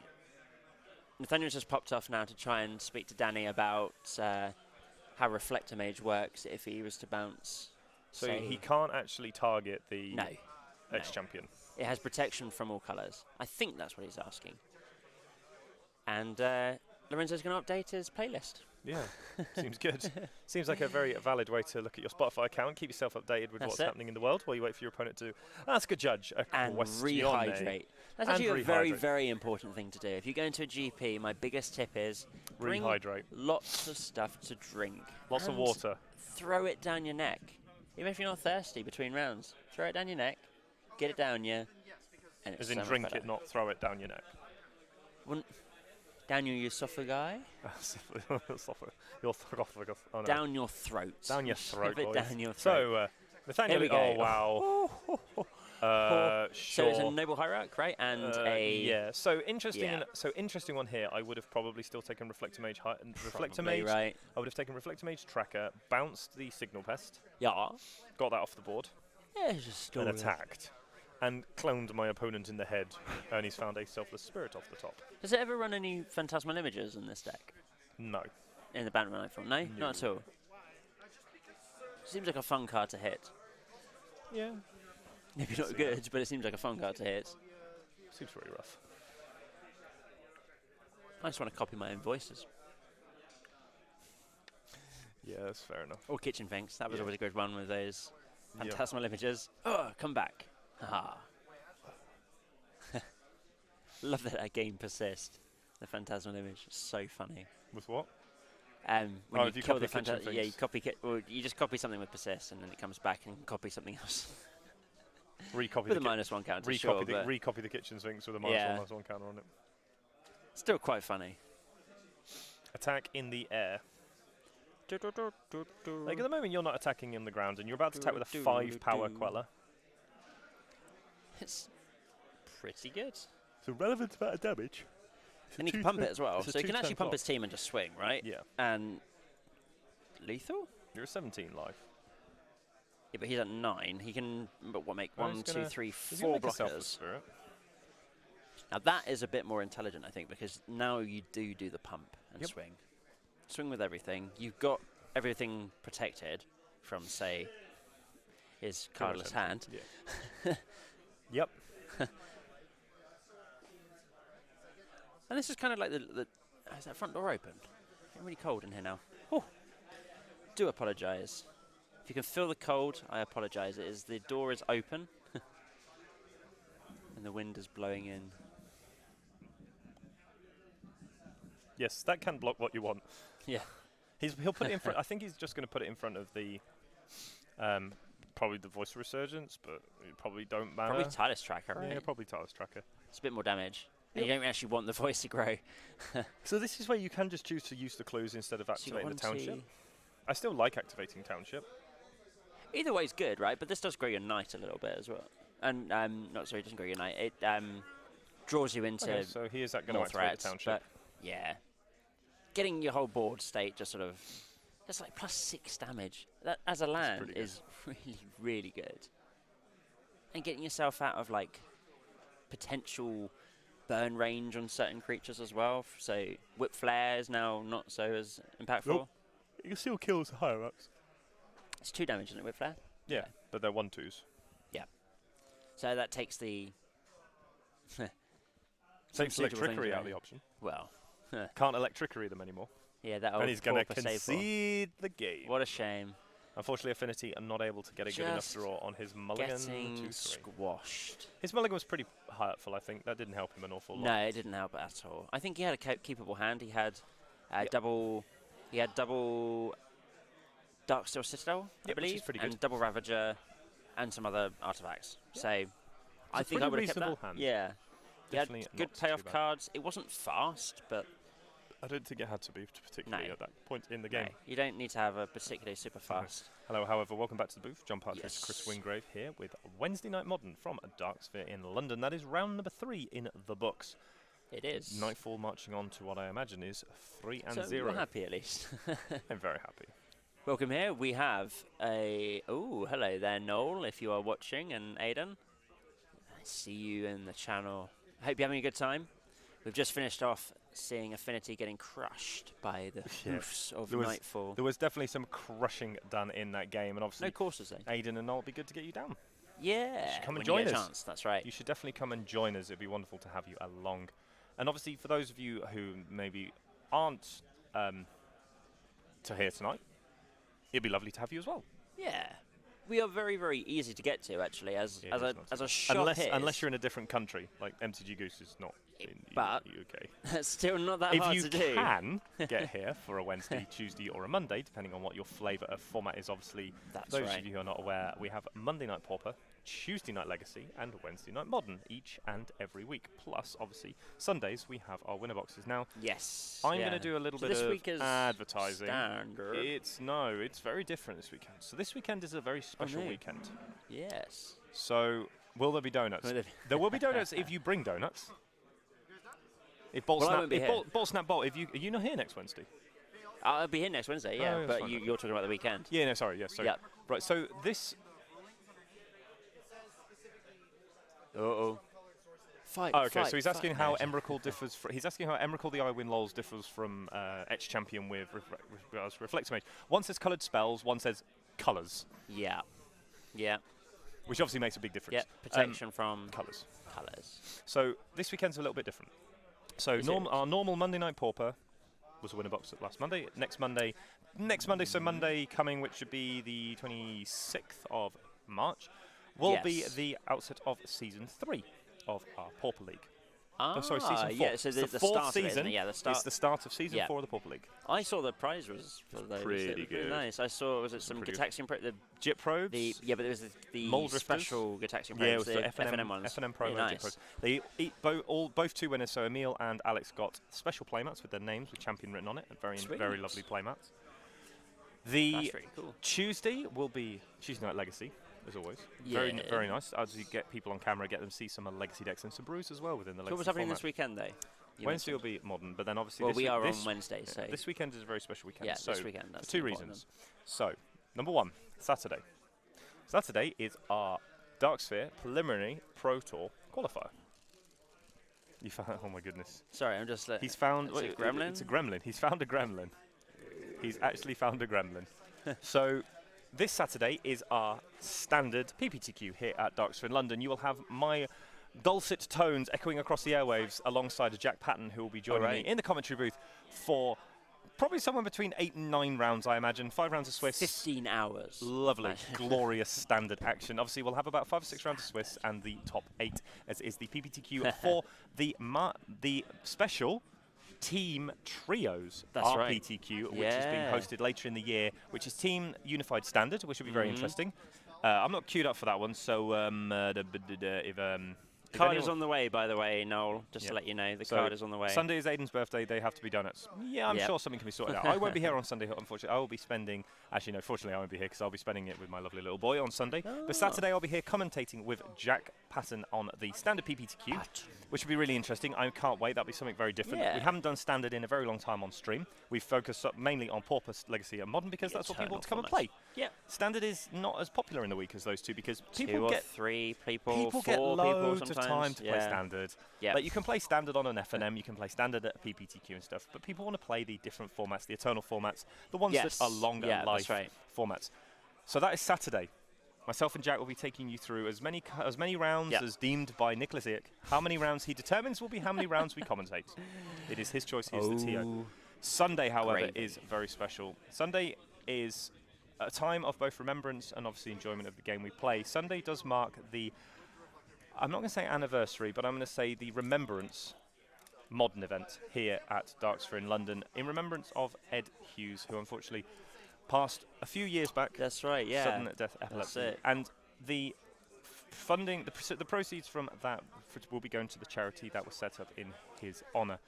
Nathaniel's just popped off now to try and speak to Danny about how Reflector Mage works if he was to bounce. So say- he can't actually target the No. Edge no. champion. It has protection from all colours. I think that's what he's asking. And Lorenzo's going to update his playlist. Yeah, seems good. Seems like a very valid way to look at your Spotify account. Keep yourself updated with That's what's it. happening in the world while you wait for your opponent to ask a judge a And question. rehydrate. That's And actually a very, rehydrate. very important thing to do. If you go into a GP, my biggest tip is bring Rehydrate. lots of stuff to drink. Lots of And water. Throw it down your neck. Even if you're not thirsty between rounds. Throw it down your neck, get it down you, and it's As so in much drink better. it, not throw it down your neck. Down your esophagus, Your esophagus. Oh, no. down your throat. Down your Shove throat, it boys. down your throat. So, Nathaniel, There we go. oh wow. Sure. So it's a Noble Hierarch, right? And yeah. So interesting. Yeah. So interesting one here. I would have probably still taken Reflector Mage. Reflector Probably Mage. right. I would have taken Reflector Mage Tracker, bounced the Signal Pest, Yeah. got that off the board, Yeah, it's just and attacked, and cloned my opponent in the head, and he's found a Selfless Spirit off the top. Does it ever run any Phantasmal Images in this deck? No. In the Bannerman Nightfall? No, not at all. Seems like a fun card to hit. Yeah. Maybe not good, but it seems like a fun card to hit. Seems pretty rough. I just want to copy my own voices. Yeah, that's fair enough. Or Kitchen Finks. That was Yeah. always a good one with those Yeah. Phantasmal Images. Oh, come back. Haha. Love that game Persist. The Phantasmal Image. It's so funny. With what? When Oh, you if you kill copy the Kitchen yeah, you Finks. copy or you just copy something with Persist and then it comes back and you can copy something else. Recopy With the a -1 counter, recopy sure, the but recopy the Kitchen Sphinx with a Yeah. -1 counter on it. still quite funny. Attack in the air. Like at the moment, you're not attacking in the ground, and you're about to attack with a 5 power Queller. It's pretty good. So relevant amount of damage. And he can pump it as well. it's a So he can actually 2-turn pump clock. his team and just swing, right? Yeah. And lethal? You're a 17 life. Yeah, but he's at 9. He can make Oh, 1, he's 2, gonna- 3, He's 4 gonna make a Selfless blockers. Spirit. Now that is a bit more intelligent, I think, because now you do the pump and Yep. swing. Swing with everything. You've got everything protected from, say, his cardless hand. Yeah. Yep. And this is kind of like is that front door open? It's getting really cold in here now. Oh, do apologise. If you can feel the cold, I apologise. The door is open, and the wind is blowing in. Yes, that can block what you want. Yeah. He'll put it in front. I think he's just going to put it in front of the, probably the Voice Resurgence, but it probably don't matter. Probably Tireless Tracker, right? Yeah, probably Tireless Tracker. It's a bit more damage. And you don't actually want the voice to grow. So this is where you can just choose to use the clues instead of So you got activating the 1, Township. 2. I still like activating Township. Either way is good, right? But this does grow your knight a little bit as well. And, not sorry, it doesn't grow your knight. It draws you into Okay, so he is that going to more activate threats. the Township? But, yeah. Getting your whole board state just sort of... That's like +6 damage. That, as a land, pretty good. is really, really good. And getting yourself out of, like, potential burn range on certain creatures as well. So, Whip Flare is now not so as impactful. Nope. You can still kill the higher-ups. It's 2 damage, isn't it, Whip Flare? Yeah, but they're 1/2s. So that takes the... Takes suitable things Electrickery out of away. the option. Well, Can't Electrickery them anymore. yeah, that And he's going to to save for. concede the game. What a shame. Unfortunately, Affinity are not able to get a good enough Just draw on his mulligan. Getting 2-3. squashed. His mulligan was pretty hurtful, I think. That didn't help him an awful lot. No, it didn't help at all. I think he had a keepable hand. He had Yep. double. He had double Darksteel Citadel, I Yep, which is believe, pretty and good. double Ravager, and some other artifacts. So I a think I pretty would have kept reasonable that. hand. Yeah, he had Definitely good not too payoff bad. cards. It wasn't fast, but I don't think it had to be particularly No. at that point in the no, game. you don't need to have a particularly super fast. Hello, however, welcome back to the booth. John Partridge, Chris Yes. Wingrave here with Wednesday Night Modern from Darksphere in London. That is round number 3 in the books. It is. Nightfall marching on to what I imagine is 3-0. So we're happy at least. I'm very happy. Welcome here. We have a... Oh, hello there, Noel, if you are watching, and Aidan. I see you in the channel. I hope you're having a good time. We've just finished off seeing Affinity getting crushed by the Yeah. hoofs of There was- Nightfall. There was definitely some crushing done in that game, and No obviously courses, though. Aiden and Noel, it'd be good to get you down. Yeah, come and when join you get a us. chance, that's right. You should definitely come and join us. It'd be wonderful to have you along. And obviously, for those of you who maybe aren't to here tonight, it'd be lovely to have you as well. Yeah. We are very, very easy to get to, actually, as Yeah, as it's a not as too a shop Unless, is. unless you're in a different country, like MTG Goose is not in But- the UK. That's still not that If hard you to do. can get here for a Wednesday, Tuesday, or a Monday, depending on what your flavour of format is, obviously, That's those right. of you who are not aware, we have Monday Night Pauper, Tuesday Night Legacy, and Wednesday Night Modern each and every week. Plus, obviously, Sundays we have our winner boxes. Now, Yes. I'm yeah. going to do a little So bit this of week is advertising. Standard. It's very different this weekend. So this weekend is a very special no. weekend. Yes. So Will there be donuts? There will be donuts if you bring donuts. If Bolt Well, I Snap, won't be if here. Bolt Snap Bolt, are you not here next Wednesday? I'll be here next Wednesday, yeah, Oh, that's but fine. you're talking about the weekend. Yeah, no, sorry, yes, sorry. Yep. Right, so this. Uh-oh. Fight, Oh, okay, fight, so he's fight. asking how Emrakul differs. He's asking how Emrakul the Iwin Lols differs from Etch Champion with Reflector Mage. One says coloured spells, one says colours, Yeah. Yeah. which obviously makes a big difference. Yeah. Protection from Colours. colours. So this weekend's a little bit different. So Is it? our normal Monday Night Pauper was a winner box last Monday. Next Monday, so Monday coming, which should be the 26th of March, will be Yes. the outset of Season 3 of our Pauper League. Ah, Sorry, Season 4. yeah, so It's the fourth start of it, season. isn't it? Yeah, the start. It's the start of Season Yeah. 4 of the Pauper League. I saw the prize was for those. pretty It was good. Nice. I saw, was it some Pretty good. Gitaxian Jit probes. but there was the Mold Drifters. special Gitaxian Yeah, it probes, was the the FNM ones. FNM Pro Yeah, Jit nice. probes. They eat both two winners, so Emil and Alex got special playmats with their names with champion written on it, and very Sweet. lovely playmats. The That's really cool. Tuesday will be Tuesday Night Legacy, as always. Very Yeah. very nice. As you get people on camera, get them see some Legacy decks and some brews as well within the So Legacy what's happening format. this weekend, though? You Wednesday will mentioned. be modern, but then obviously Well, this we week- are this, on Wednesday, so this weekend is a very special weekend. yeah, so this weekend. for That's two important. reasons. So, number one, Saturday. Saturday is our Dark Sphere Preliminary Pro Tour qualifier. You found? Oh my goodness! Sorry, I'm just. He's found. It's a gremlin? It's a gremlin. He's found a gremlin. He's actually found a gremlin. So, this Saturday is our standard PPTQ here at Dark Sphere in London. You will have my dulcet tones echoing across the airwaves alongside Jack Patton, who will be joining me in the commentary booth for probably somewhere between 8 and 9 rounds, I imagine. 5 rounds of Swiss. 15 hours. Lovely, glorious standard action. Obviously, we'll have about 5 or 6 rounds of Swiss and the top 8, as is the PPTQ for the special Team Trios That's right. RPTQ, which is being Yeah. hosted later in the year, which is Team Unified Standard, which will be very interesting. I'm not queued up for that one, so if Card anyone- is on the way, by the way, Noel. Just Yeah. to let you know, the So card is on the way. Sunday is Aiden's birthday. They have to be donuts. Yeah, I'm Yep. sure something can be sorted out. I won't be here on Sunday, unfortunately. I will be spending... Actually, no, fortunately, I won't be here because I'll be spending it with my lovely little boy on Sunday. But Saturday, I'll be here commentating with Jack Patton on the standard PPTQ, which will be really interesting. I can't wait. That'll be something very different. Yeah. We haven't done standard in a very long time on stream. We've focused mainly on Pauper, Legacy, and Modern because The that's what people want to eternal come and play. Yep. Standard is not as popular in the week as those two because 2 people or get 3 people, people 4 get people loads sometimes. of time to play Yeah. standard. Yeah. Like you can play standard on an FNM, you can play standard at a PPTQ and stuff, but people want to play the different formats, the eternal formats, the ones Yes. that are longer Yeah, life that's right. formats. So that is Saturday. Myself and Jack will be taking you through as many rounds Yep. as deemed by Nicholas Ick. How many rounds he determines will be how many rounds we commentate. It is his choice. He is the TO. Sunday, however, Gravy. is very special. Sunday is a time of both remembrance and obviously enjoyment of the game we play. Sunday does mark the, I'm not going to say anniversary, but I'm going to say the remembrance modern event here at Dark Sphere in London in remembrance of Ed Hughes, who unfortunately passed a few years back. That's right, yeah. Sudden death epilepsy. it. And the funding, the proceeds from that will be going to the charity that was set up in his honour.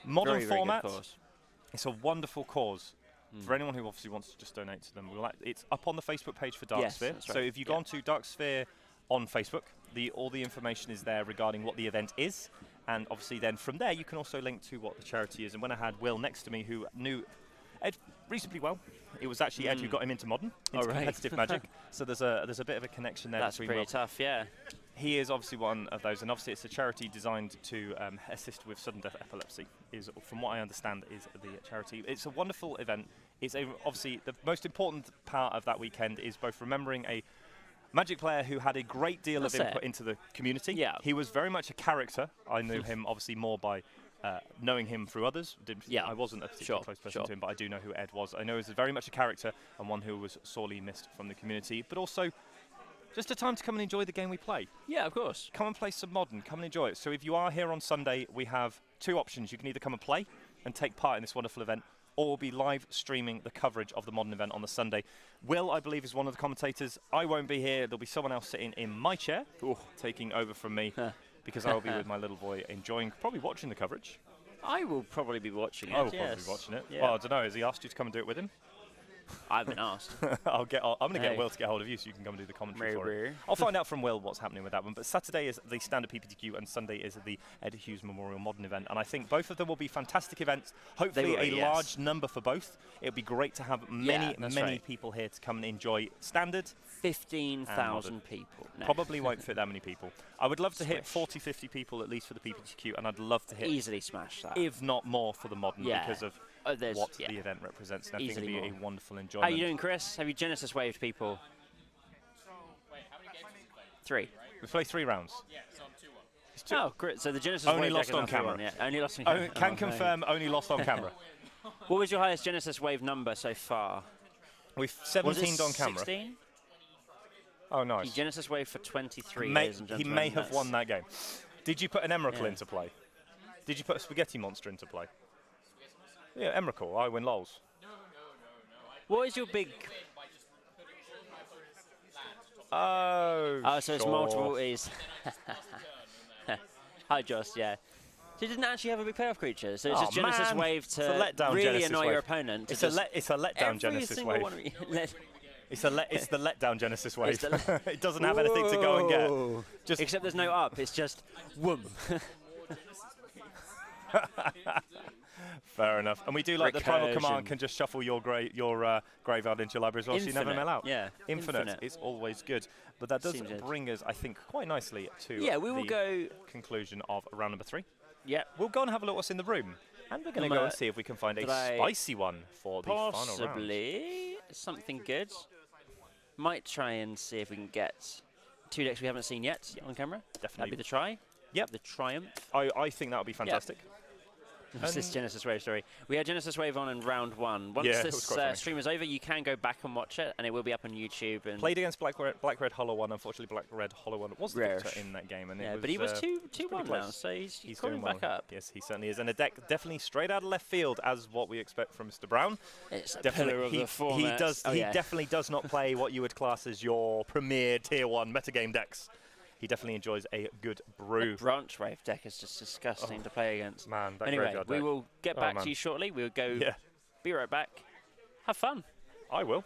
Modern Very, very good format. cause. It's a wonderful cause. For anyone who obviously wants to just donate to them, it's up on the Facebook page for Dark Yes, Sphere. that's So right. if you go on to Dark Sphere on Facebook, all the information is there regarding what the event is. And obviously then from there you can also link to what the charity is. And when I had Will next to me who knew Ed reasonably well, it was actually Ed who got him into Modern, into right. competitive Magic. So there's a bit of a connection there That's between pretty Will. tough, yeah. He is obviously one of those, and obviously it's a charity designed to assist with sudden death epilepsy. Is, from what I understand, is the charity. It's a wonderful event. It's obviously the most important part of that weekend is both remembering a Magic player who had a great deal That's of input it. into the community. Yeah. He was very much a character. I knew him obviously more by knowing him through others. Yeah. I wasn't a particularly Sure, close person sure. to him, but I do know who Ed was. I know he was very much a character and one who was sorely missed from the community, but also just a time to come and enjoy the game we play. Yeah, of course. Come and play some Modern. Come and enjoy it. So if you are here on Sunday, we have 2 options. You can either come and play and take part in this wonderful event, or we'll be live streaming the coverage of the Modern event on the Sunday. Will, I believe, is one of the commentators. I won't be here. There'll be someone else sitting in my chair, taking over from me, because I will be with my little boy, enjoying, probably watching the coverage. I will probably be watching it. I will yes. probably be watching it. Yeah. Well, I don't know. Has he asked you to come and do it with him? I've been asked. I'm going to get Hey. Will to get hold of you so you can come and do the commentary for it. Maybe. I'll find out from Will what's happening with that one. But Saturday is the standard PPTQ and Sunday is the Ed Hughes Memorial Modern event. And I think both of them will be fantastic events. Hopefully will, a yes. large number for both. It would be great to have many that's many right. people here to come and enjoy standard. 15,000 people. No. Probably won't fit that many people. I would love to hit Swish. 40, 50 people at least for the PPTQ, and I'd love to hit, Easily smash that. if not more, for the modern Yeah. because of There's- what yeah. the event represents. And I think Easily it'd be a more. wonderful How enjoyment. you doing, Chris? Have you Genesis waved people? 3. We play 3 rounds. It's two. Oh, great. So the Genesis Only wave lost deck is on now 3-1, camera. Yeah. Only lost on Oh, camera. can Oh, no. confirm, only lost on camera. What was your highest Genesis wave number so far? We've Was it 17'd on camera. 16? Oh, You nice. Genesis wave for 23, May, ladies and he gentlemen. may have That's- won that game. Did you put an Emrakul Yeah. into play? Did you put a Spaghetti Monster into play? Yeah, Emrakul. I win lols. What is your big... Oh, Oh, so it's sure. multiple is... Hi, Joss, yeah. So you didn't actually have a big playoff creature, so it's Oh, just Genesis man. wave It's a to letdown really Genesis annoy wave. your opponent. to It's a, just it's a letdown every Genesis single wave. one of you- let- It's the letdown Genesis wave. It's the It doesn't have anything to go and get. Whoa. Just Except there's no up, it's just whoom. fair enough. And we do like the Primal Recursion. Command can just shuffle your graveyard into your library as well, so you never Infinite, mill out. yeah, Infinite. infinite. It's always good. But that does Seems good. bring us, I think, quite nicely to Yeah, we will the go... conclusion of round number 3. Yeah, We'll go and have a look what's in the room. And we're going to go and see if we can find a did I spicy one for the final round. possibly something good. Might try and see if we can get 2 decks we haven't seen yet on camera. That'd Definitely. be the try. Yep. The triumph. I think that would be fantastic. What's this Genesis Wave story? We had Genesis Wave on in round 1. Once Yeah, it was this quite funny. stream is over, you can go back and watch it, and it will be up on YouTube. And Played against Black Red Hollow One. Unfortunately, Black Red Hollow One was the Rare. victor in that game. And yeah, it was, but he was it's 2-1 pretty now, close. so he's He's coming doing back well. up. Yes, he certainly is. And a deck definitely straight out of left field, as what we expect from Mr. Brown. It's a Definitely, pillar of the he format. does. Oh, he yeah. definitely does not play what you would class as your premier tier 1 metagame decks. He definitely enjoys a good brew. Branch Wave deck is just disgusting to play against. Man, that Anyway, graveyard we deck. will get Oh, back man. to you shortly. We'll go. Yeah, Be right back. Have fun. I will.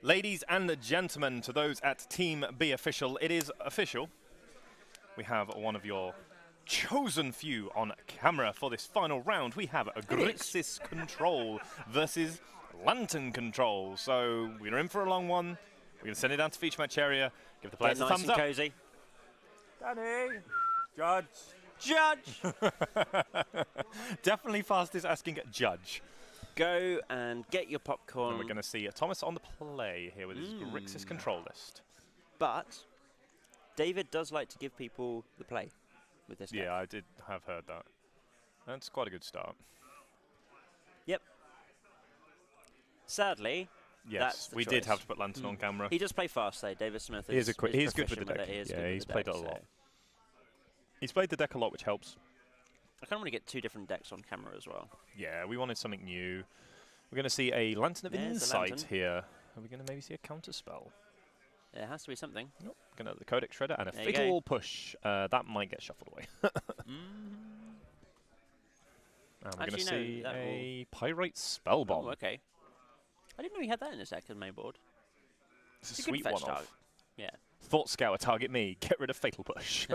Ladies and gentlemen, to those at Team B Official, it is official. We have one of your chosen few on camera for this final round. We have a Grixis Control versus Lantern Control. So we're in for a long one. We're going to send it down to feature match area. Give the players Get a nice thumbs and up. cozy. Danny! Judge! Judge! Definitely fastest asking Judge. Go and get your popcorn. And we're going to see Thomas on the play here with his Grixis Control list. But David does like to give people the play with this deck. Yeah, I did have heard that. That's quite a good start. Yep. Sadly, Yes, that's the we did choice. have to put Lantern on camera. He does play fast, though. David Smith He is is, he's good with the proficient deck. it. He is Yeah, good with he's the played deck, it a lot. so He's played the deck a lot, which helps. I kind of want to get 2 different decks on camera as well. Yeah, we wanted something new. We're going to see a Lantern of There's the Insight Lantern. here. Are we going to maybe see a counter spell? There has to be something. Nope. Going to the Codex Shredder and a There you Fatal Push. That might get shuffled away. And we're going to Actually, no, see that a Pyrite Spell Bomb. Oh, okay. I didn't know he had that in his deck as main board. It's It's a a good sweet fetch one target. off. Yeah. Thought Scour, target me. Get rid of Fatal Push.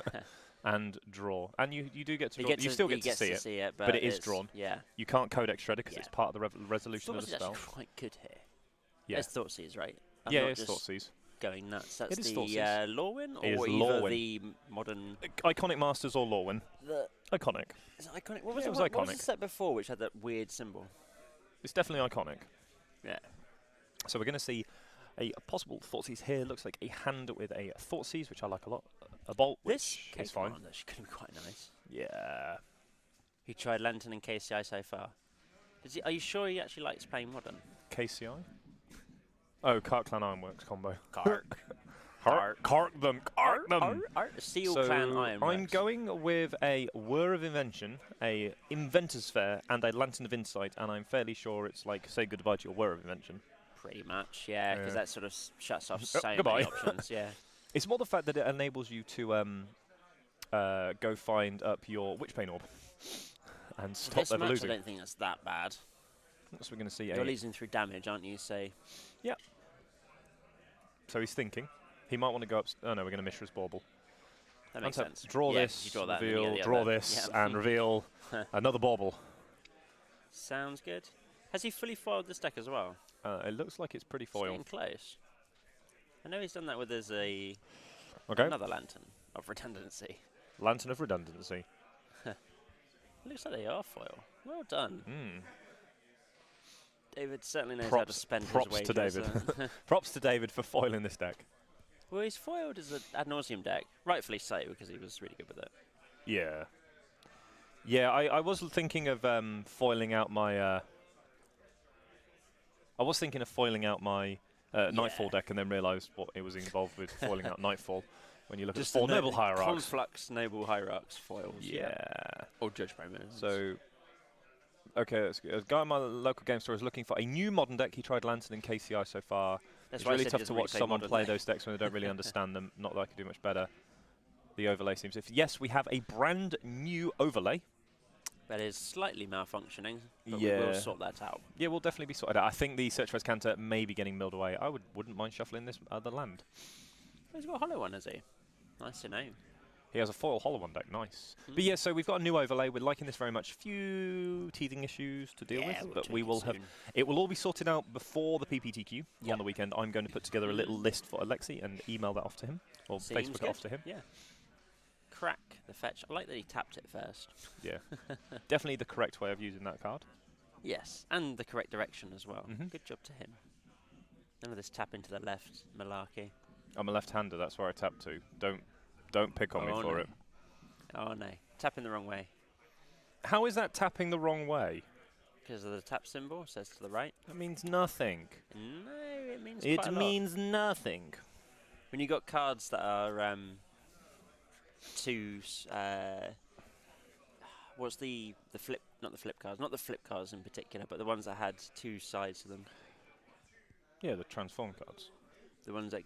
And draw. And you do get to draw. You still get to see it. but it is it's- drawn. Yeah. You can't Codex Shredder because Yeah. it's part of the resolution of Thoughtseize the is spell. actually quite good here. Yeah, It's Thoughtseize, right? I'm yeah, not it's just Thoughtseize. going nuts. That's It is the Thoughtseize. Lorwyn, It is or Lorwyn. either the modern. Iconic Masters or Lorwyn. The Iconic. is it iconic. What was, Yeah, the, it was what was iconic. the set before which had that weird symbol? It's definitely iconic. Yeah. So we're going to see a possible Thoughtseize here. Looks like a hand with a Thoughtseize, which I like a lot. A Bolt, This which is fine. actually could be quite nice. Yeah. He tried Lantern and KCI so far. Are you sure he actually likes playing modern? KCI? Oh, Kark Clan Ironworks combo. Kark. Kark them. Kark them. Steel So Clan Ironworks. I'm going with a Whir of Invention, a Inventor's Fair, and a Lantern of Insight, and I'm fairly sure it's like say goodbye to your Whir of Invention. Pretty much, yeah, because Yeah. that sort of shuts off Oh, so goodbye. many options, yeah. It's more the fact that it enables you to go find up your Witchbane Orb and stop This them match, losing. I don't think that's that bad. So we're going to see You're losing through damage, aren't you? So So he's thinking. He might want to go up. Oh no, we're going to Mishra's Bauble. that makes Untap, sense. Draw Yeah, this, you draw that, and then you reveal, get the draw other. this, Yeah. and reveal another Bauble. Sounds good. Has he fully foiled this deck as well? It looks like it's pretty It's foil. getting close. I know he's done that with Okay. another Lantern of Redundancy. Lantern of Redundancy. Looks like they are foil. Well done. Mm. David certainly knows how to spend props his to wages. David. Props to David for foiling this deck. Well, he's foiled as an ad nauseum deck. Rightfully so, because he was really good with it. Yeah. Yeah, I was thinking of foiling out my... I was thinking of foiling out my Nightfall deck and then realised what it was involved with foiling out Nightfall. When you look at the 4 Noble Hierarchs. Conflux Noble Hierarchs foils. Yeah. Or Judge Primers. So, okay, that's good. A guy in my local game store is looking for a new modern deck. He tried Lantern and KCI so far. That's It's why I really said he tough to doesn't watch really someone modern, play though. those decks when they don't really understand them. Not that I could do much better. The overlay seems... Yes, we have a brand new overlay. That is slightly malfunctioning, but Yeah. we will sort that out. Yeah, we'll definitely be sorted out. I think the Search for Canter may be getting milled away. I wouldn't mind shuffling this other land. He's got a hollow one, has he? Nice to know. He has a foil Hollow One deck, nice. But yeah, so we've got a new overlay. We're liking this very much. Few teething issues to deal with, but we will have. It will all be sorted out before the PPTQ on the weekend. I'm going to put together a little list for Alexi and email that off to him, or Seems Facebook good. it off to him. Yeah. Crack the fetch. I like that he tapped it first. Yeah, definitely the correct way of using that card. Yes, and the correct direction as well. Mhm. Good job to him. None of this tap into the left malarkey. I'm a left-hander. That's where I tap to. Don't pick on me for no. it. Oh no, tapping the wrong way. How is that tapping the wrong way? Because of the tap symbol, says to the right. That means nothing. No, it means It quite a lot. means nothing. When you got cards that are what's the flip? Not the flip cards. Not the flip cards in particular, but the ones that had 2 sides to them. Yeah, the transform cards. The ones that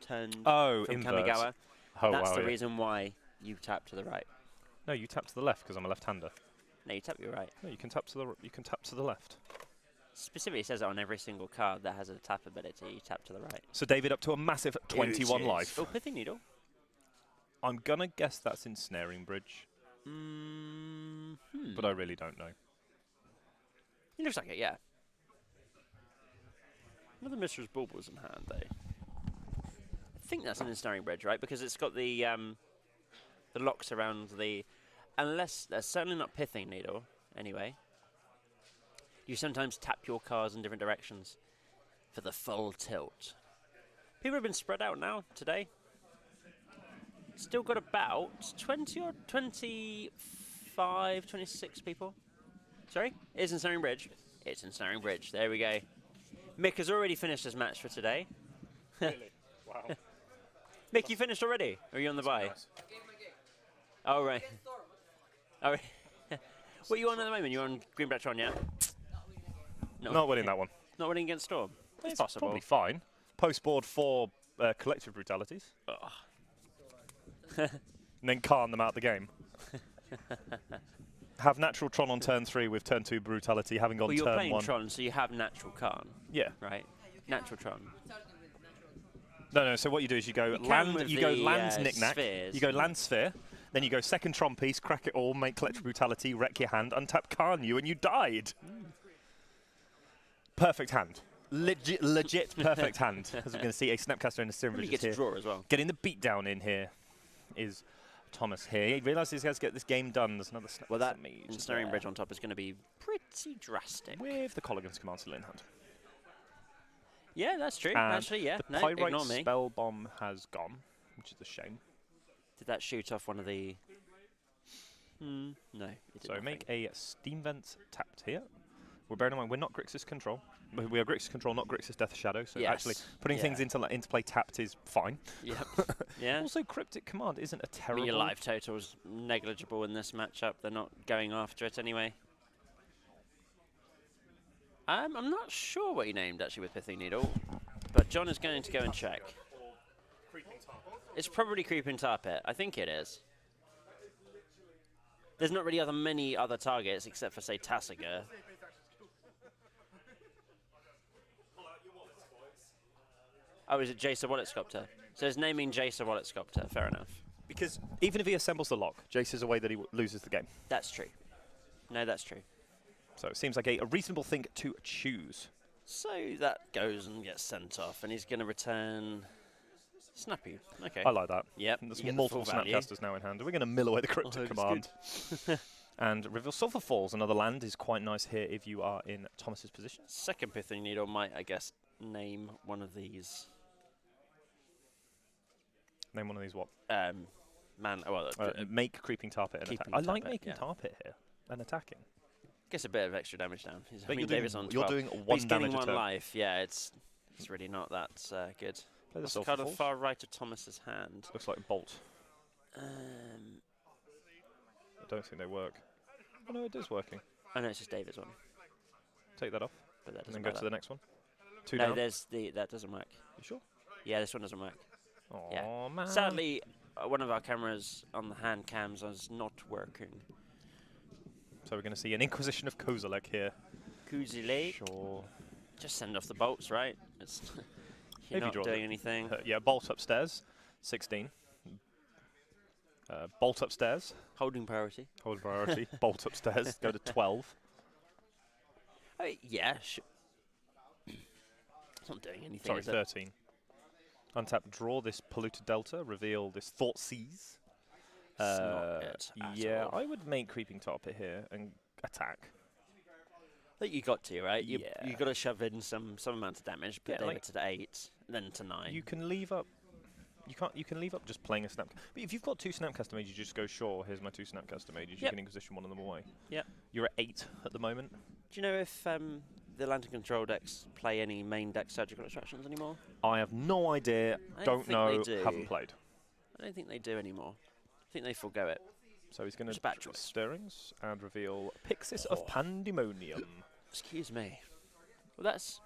turned Oh, from invert. Kamigawa. Oh, That's wow, the yeah. reason why you tap to the right. No, you tap to the left because I'm a left-hander. No, you tap your right. No, you can tap to the left. specifically says it on every single card that has a tap ability. You tap to the right. So David up to a massive 21 life. Oh, Pithing Needle. I'm going to guess that's Ensnaring Bridge, but I really don't know. It looks like it, yeah. Another Mistress Bulbul's in hand, though. I think that's an Ensnaring Bridge, right? Because it's got the locks around the... Unless... That's certainly not Pithing Needle, anyway. You sometimes tap your cards in different directions for the full tilt. People have been spread out now, today. Still got about 20 or 25, 26 people. Sorry? It's Ensnaring Bridge. It's Ensnaring Bridge. There we go. Mick has already finished his match for today. Really? Wow. Mick, you finished already? Or are you on the bye? Oh, right. Oh, right. What are you on at the moment? You're on Green Black Tron, yeah? No. Not winning that one. Not winning against Storm? It's possible. probably fine. Post-board 4 collective brutalities. And then Karn them out the game. Have natural Tron on turn 3 with turn 2 brutality, having gone well, you're turn playing 1. Tron, so you have natural Karn. Yeah. Right? Natural Tron. No, so what you do is you go land knick-knack, spheres. you go land sphere, then you go second Tron piece, crack it all, make collective brutality, wreck your hand, untap Karn you, and you died. Perfect hand. Legit perfect hand. As we're going to see, a Snapcaster and a Ensnaring Bridge You get to here. draw as well. Getting the beat down in here is Thomas here. He realises he has to get this game done. There's another Snapcaster Well, that mage Ensnaring there. Bridge on top is going to be pretty drastic. With the Colligan's command still in hand. Yeah, that's true. And Actually, yeah. The No, Pyrite ignore me. spell bomb has gone, which is a shame. Did that shoot off one of the... No, it did So nothing. make a Steam Vents tapped here. We're bearing in mind we're not Grixis control. We are Grixis control, not Grixis Death Shadow. So Yes. actually putting things into play tapped is fine. Yep. Yeah. Also, Cryptic Command isn't a I terrible. mean, your life total's negligible in this matchup. They're not going after it anyway. I'm not sure what he named actually with Pithing Needle, but John is going to go and check. It's probably Creeping Tar Pit. I think it is. There's not really many other targets except for, say, Tasigur. Oh, is it Jason Wallet Sculptor? So it's naming Jason Wallet Sculptor. Fair enough. Because even if he assembles the lock, Jace is a way that he loses the game. That's true. No, that's true. So it seems like a reasonable thing to choose. So that goes and gets sent off, and he's going to return Snappy. Okay. I like that. Yep. There's you get the multiple full value. Snapcasters now in hand. We're going to mill away the Cryptic Command. And Reveal Sulphur Falls, another land, is quite nice here if you are in Thomas's position. Second Pithing Needle might, I guess, name one of these. Name one of these what? Make Make Creeping Tar Pit and attack. Keeping I like Tar Pit, making yeah. Tar Pit here and attacking. Gets a bit of extra damage down. But David's on 12. you're doing But one he's getting damage a one turn. life. Yeah, it's really not that good. Play the What's the Sulphur card on Falls. far right of Thomas's hand? Looks like Bolt. I I don't think they work. Oh no, it is working. no, it's just David's one. Take that off But that and doesn't then go to matter. the next one. Two No, down. there's that doesn't work. You sure? Yeah, this one doesn't work. Oh Yeah. man. Sadly, one of our cameras on the hand cams is not working. So we're going to see an Inquisition of Kozilek here. Kuzile, Sure. just send off the bolts, right? It's Maybe you're not draw doing the- anything. Yeah, Bolt upstairs. 16. Bolt upstairs. Holding priority. Hold priority. Bolt upstairs. Go to 12. Yeah, it's not doing anything. Sorry, is it? 13. Untap, draw this Polluted Delta. Reveal this Thought Seize. It's not it at Yeah, all. I would make Creeping Tar Pit here and attack. I think you got to, right? You Yeah. got to shove in some amount of damage. Put Yeah, David like- to 8, then to 9. You can leave up. You can leave up just playing a Snap. But if you've got 2 Snapcaster mages, you just go, sure, here's my 2 Snapcaster mages. You Yep. can Inquisition one of them away. Yep. You're at 8 at the moment. Do you know if the Lantern Control decks play any main deck surgical extractions anymore? I have no idea. I Don't think know. they do. Haven't played. I don't think they do anymore. I think they forgo it. So he's going It's to a bad choice. Stirrings and reveal Pixis of Oh. Pandemonium. Excuse me. Well, that's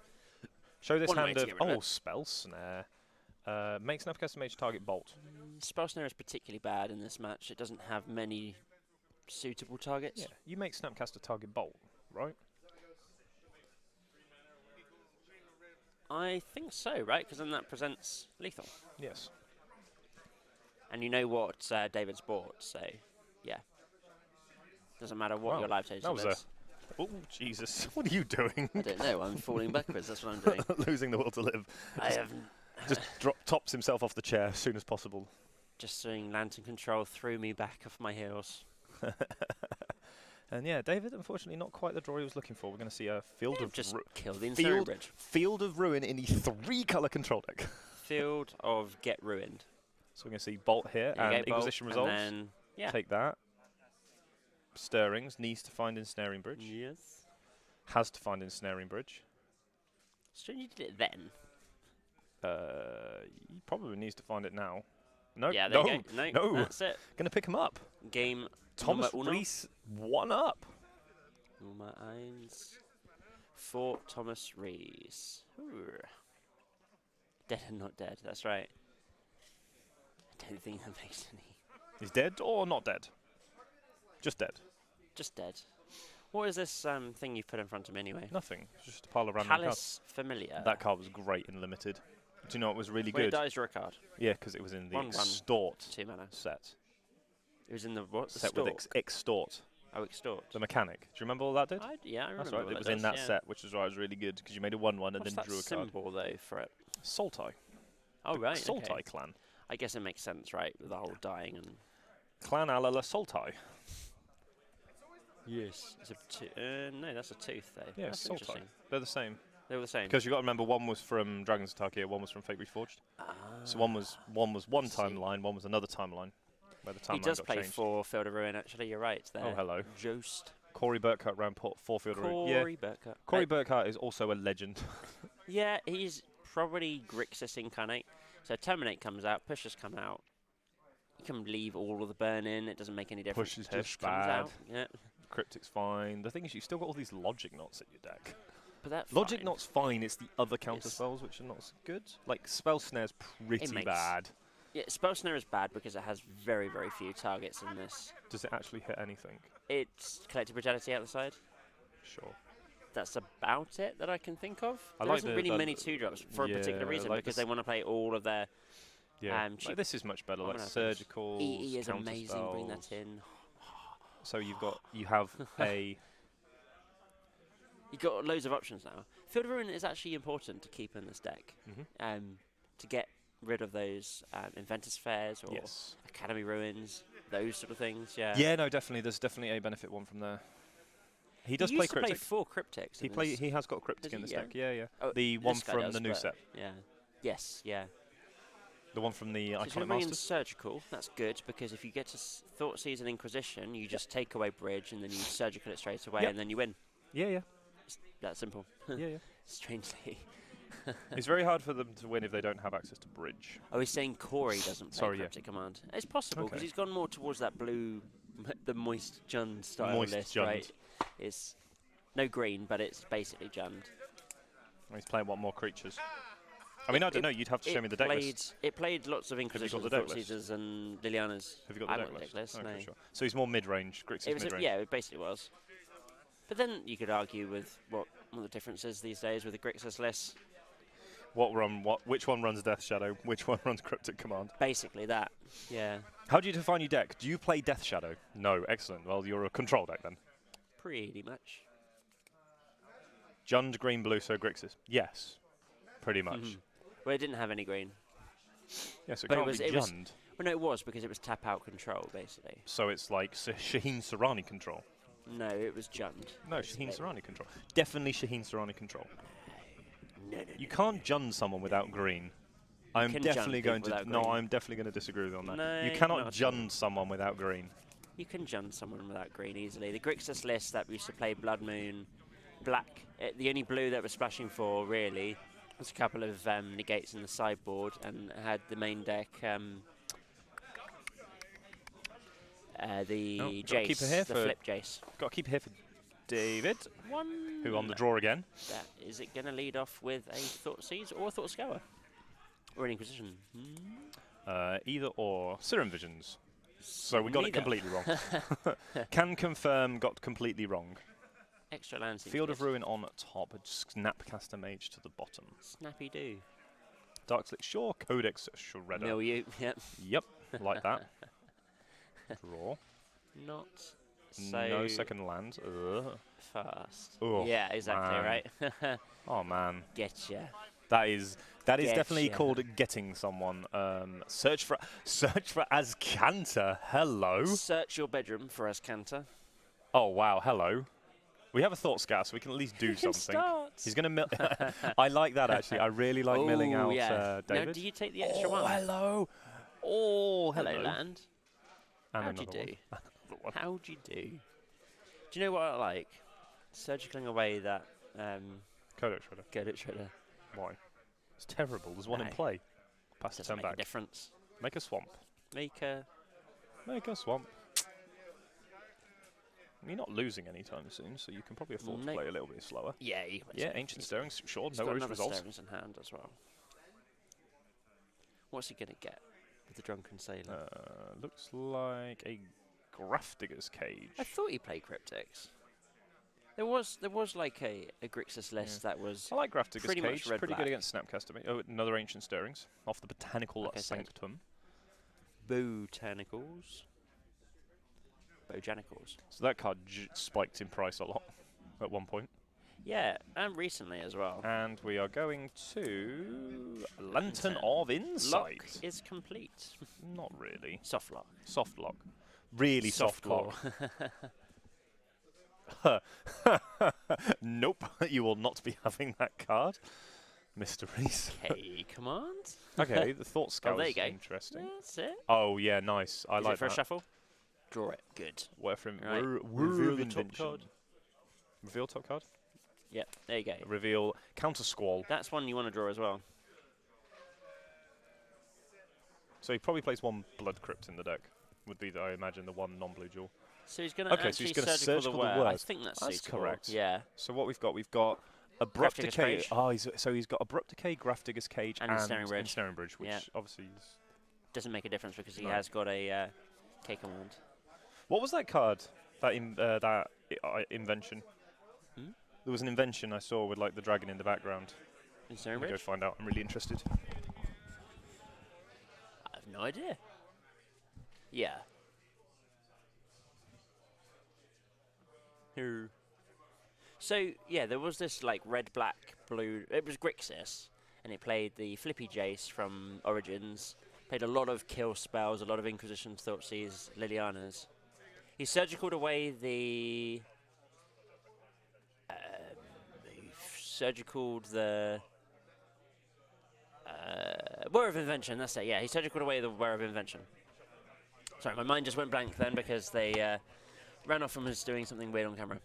Show this One way hand to of get rid of it. Spell Snare. Make Snapcaster Mage target Bolt. Spell Snare is particularly bad in this match. It doesn't have many suitable targets. Yeah, you make Snapcaster target Bolt, right? I think so, right? Because then that presents lethal. Yes. And you know what David's bought, so yeah. Doesn't matter what Wow, your live total that was is. Oh, Jesus. What are you doing? I don't know. I'm falling backwards. That's what I'm doing. Losing the will to live. I have Just tops himself off the chair as soon as possible. just seeing Lantern Control threw me back off my heels. And yeah, David, unfortunately, not quite the draw he was looking for. We're going to see a field of Just kill the Incinerator Bridge. field of ruin in the 3-color control deck. Field of Get Ruined. So we're going to see Bolt here There you and go, Bolt, Inquisition resolves. And then, yeah. Take that. Stirrings needs to find Ensnaring Bridge. Yes. Has to find Ensnaring Bridge. Strange you did it then. He probably needs to find it now. No, Yeah, there no, you go. no. That's it. Going to pick him up. Game Thomas number uno. Rees, 1 up. Nummer 1 for Thomas Rees. Dead and not dead, that's right. I don't think that makes any. He's dead or not dead? Just dead. Just dead. What is this thing you've put in front of me anyway? Nothing. It's just a pile of random cards. Palace Familiar. That card was great in Limited. Do you know it was really When it good? dies, draw a card. Yeah, because it was in the 1/1. Extort 2 mana. set. It was in the what? The Set with Extort, Oh, Extort. the mechanic. Do you remember all that did? Yeah, I remember. That's right. what It was does, in that yeah. set, which is why it was really good because you made a 1/1 and What's then that drew a card. symbol though for it? Sultai. Oh right. Sultai Okay. clan. I guess it makes sense, right? With the whole dying and. Clan Alala Sultai. Yes. It's no, that's a tooth though. Yeah, That's Sultai. interesting. They're the same. They were the same. Because you got to remember, one was from Dragon's Attack here, one was from Fate Reforged. So one was one see. timeline, one was another timeline. Where the timeline He does got play changed. for Field of Ruin. Actually, you're right there. Oh, hello. Jost. Corey Burkhart ran 4 Field of Ruin. Yeah. Corey Burkhart. Corey Burkhart is also a legend. Yeah, he's probably Grixis incarnate. So Terminate comes out, Pushers come out. You can leave all of the burn in. It doesn't make any difference. Push is Push just comes bad. out. Yeah, Cryptic's fine. The thing is, you've still got all these Logic Knots in your deck. but that's Logic fine. Knot's fine, it's the other counter Yes. spells which are not as good. Like, Spell Snare's pretty makes- bad. Yeah, Spell Snare is bad because it has very, very few targets in this. Does it actually hit anything? It's Collective Brutality out the side. Sure. That's about it that I can think of. I There like isn't the- really the- many 2-drops for a particular yeah, reason like because this- they want to play all of their Yeah. cheap Like, this is much better. Like, Omnath things. Surgical. EE is amazing. Bring that in. So you have a. You've got loads of options now. Field of Ruin is actually important to keep in this deck to get rid of those Inventor's Fairs or Yes. Academy Ruins, those sort of things. Yeah. Yeah, no, definitely. There's definitely a benefit one from there. He does he play used to play Cryptic. 4 Cryptics. in this. He has got Cryptic Does in he? this Yeah. deck. Yeah, yeah. Oh, The this one guy from does, the new but set. Yeah. Yes. Yeah. The one from the So if you're Iconic bringing in Masters. Surgical, that's good because if you get to Thoughtseize and Inquisition, you just take away Bridge and then you Surgical it straight away Yep. and then you win. Yeah, yeah. It's that simple. yeah, yeah. Strangely. It's very hard for them to win if they don't have access to Bridge. Oh, he's saying Corey doesn't play Sorry, yeah. Cryptic Command. It's possible because Okay. he's gone more towards that blue, the Moist Jund style Moist list, Jund. right? It's no green, but it's basically Jund. He's playing what more creatures? I mean, I don't know. You'd have to show me the deck list. It played lots of Inquisitions, the deck list? Thoughtseizers, and Lilianas. Have you got I the haven't deck got list? the deck list, Okay, no. sure. So he's more mid-range. Grixis It was mid-range. yeah, it basically was. But then you could argue with what the difference is these days with the Grixis list. Which one runs Death Shadow? Which one runs Cryptic Command? Basically that. Yeah. How do you define your deck? Do you play Death Shadow? No. Excellent. Well, you're a control deck then. Pretty much. Jund, green, blue, so Grixis. Yes. Pretty much. Mhm. Well, it didn't have any green. Yeah, so it But can't it be was- Jund. Well, no, it was because it was tap out control, basically. So it's like Shaheen Sarani control. No, it was Jund. No, Shaheen Sarani control. Definitely Shaheen Sarani control. No. You can't Jund someone without green. I'm can definitely Jund going people to. without No, green. I'm definitely going to disagree with you on that. No, You cannot not at all. Jund someone without green. You can Jund someone without green easily. The Grixis list that used to play Blood Moon, black. The only blue that was splashing for really was a couple of negates in the sideboard and had the main deck. The Oh, gotta Jace, keep it here the for- flip Jace. Got to keep it here for David, One. who on the draw again. That, is it going to lead off with a Thoughtseize or a Thoughtscour? Or an Inquisition? Either or. Serum Visions. So we got it Neither. completely wrong. Can confirm got completely wrong. Extra land seems Field of good. Ruin on top, Snapcaster Mage to the bottom. Snappy do. Dark Slick Shore, Codex Shredder. Mill you. Yep. Yep, like that. Draw. Not so No second land. Ugh. fast. Oh, yeah, exactly man. right. Oh man, Getcha. that is definitely Getcha. called getting someone. Search for Azcanta. Hello. Search your bedroom for Azcanta. Oh wow, hello. We have a thought scout, so we can at least do something. He's gonna mill. I like that actually. I really like milling out yeah. David. Now, do you take the extra one? Hello. Oh, Hello, land. And How'd you another do? one. How'd you do? Do you know what I like? Surgicling away that Codex Shredder. Get it Shredder. Why? It's terrible. There's one in No. play. Pass the Doesn't turn make a back. difference. Make a swamp. Make a Make a swamp. You're not losing anytime soon, so you can probably afford to Make- play a little bit slower. yeah. You can Yeah, Ancient Stirrings, sure, He's no got worries, another results. Stirrings in hand as well. What's he gonna get with the Drunken Sailor? Looks like a Grafdigger's Cage. I thought he played Cryptics. There was like a Grixis list that was I like Grafdigger's pretty much Cage, red pretty black. good against Snapcaster. Oh, another Ancient Stirrings, off the Botanical Like I said. Sanctum. Botanicals. Bojanicals. So that card spiked in price a lot at one point. Yeah, and recently as well. And we are going to Lantern Lantern. of Insight. Lock is complete. Not really. Soft lock. Soft lock. Really soft core. lock. Nope, you will not be having that card. Mysteries. Okay, command. Okay, the Thought Scout there you is go. interesting. That's it. Oh yeah, nice. I Is like it for a that. shuffle? Draw it. Good. Where from? Right. Reveal the top Invention. card. Reveal top card. Yep, there you go. Reveal Counter Squall. That's one you want to draw as well. So he probably plays one Blood Crypt in the deck. Would be, I imagine, the one non-blue jewel. So he's going to Okay, so actually he's gonna surgical surgical the the word. I word. think that's That's suitable. correct. Yeah. So what we've got Abrupt Grafdigger's Decay. Cage. Oh, he's got Abrupt Decay, Grafdigger's Cage, And Ensnaring Bridge. Ensnaring Bridge, which Yeah. obviously is. Doesn't make a difference because he No. has got a K command. What was that card? That invention. Hmm? There was an invention I saw with like the dragon in the background. Ensnaring Let me go Bridge? find out. I'm really interested. I have no idea. Yeah. Who? So, yeah, there was this, like, red, black, blue... It was Grixis, and it played the Flippy Jace from Origins. Played a lot of kill spells, a lot of Inquisition, Thoughtseize, Lilianas. He surgicaled away the... he surgicaled the... War of Invention, that's it, yeah. He surgicaled away the War of Invention. Sorry, my mind just went blank then because they ran off and was doing something weird on camera.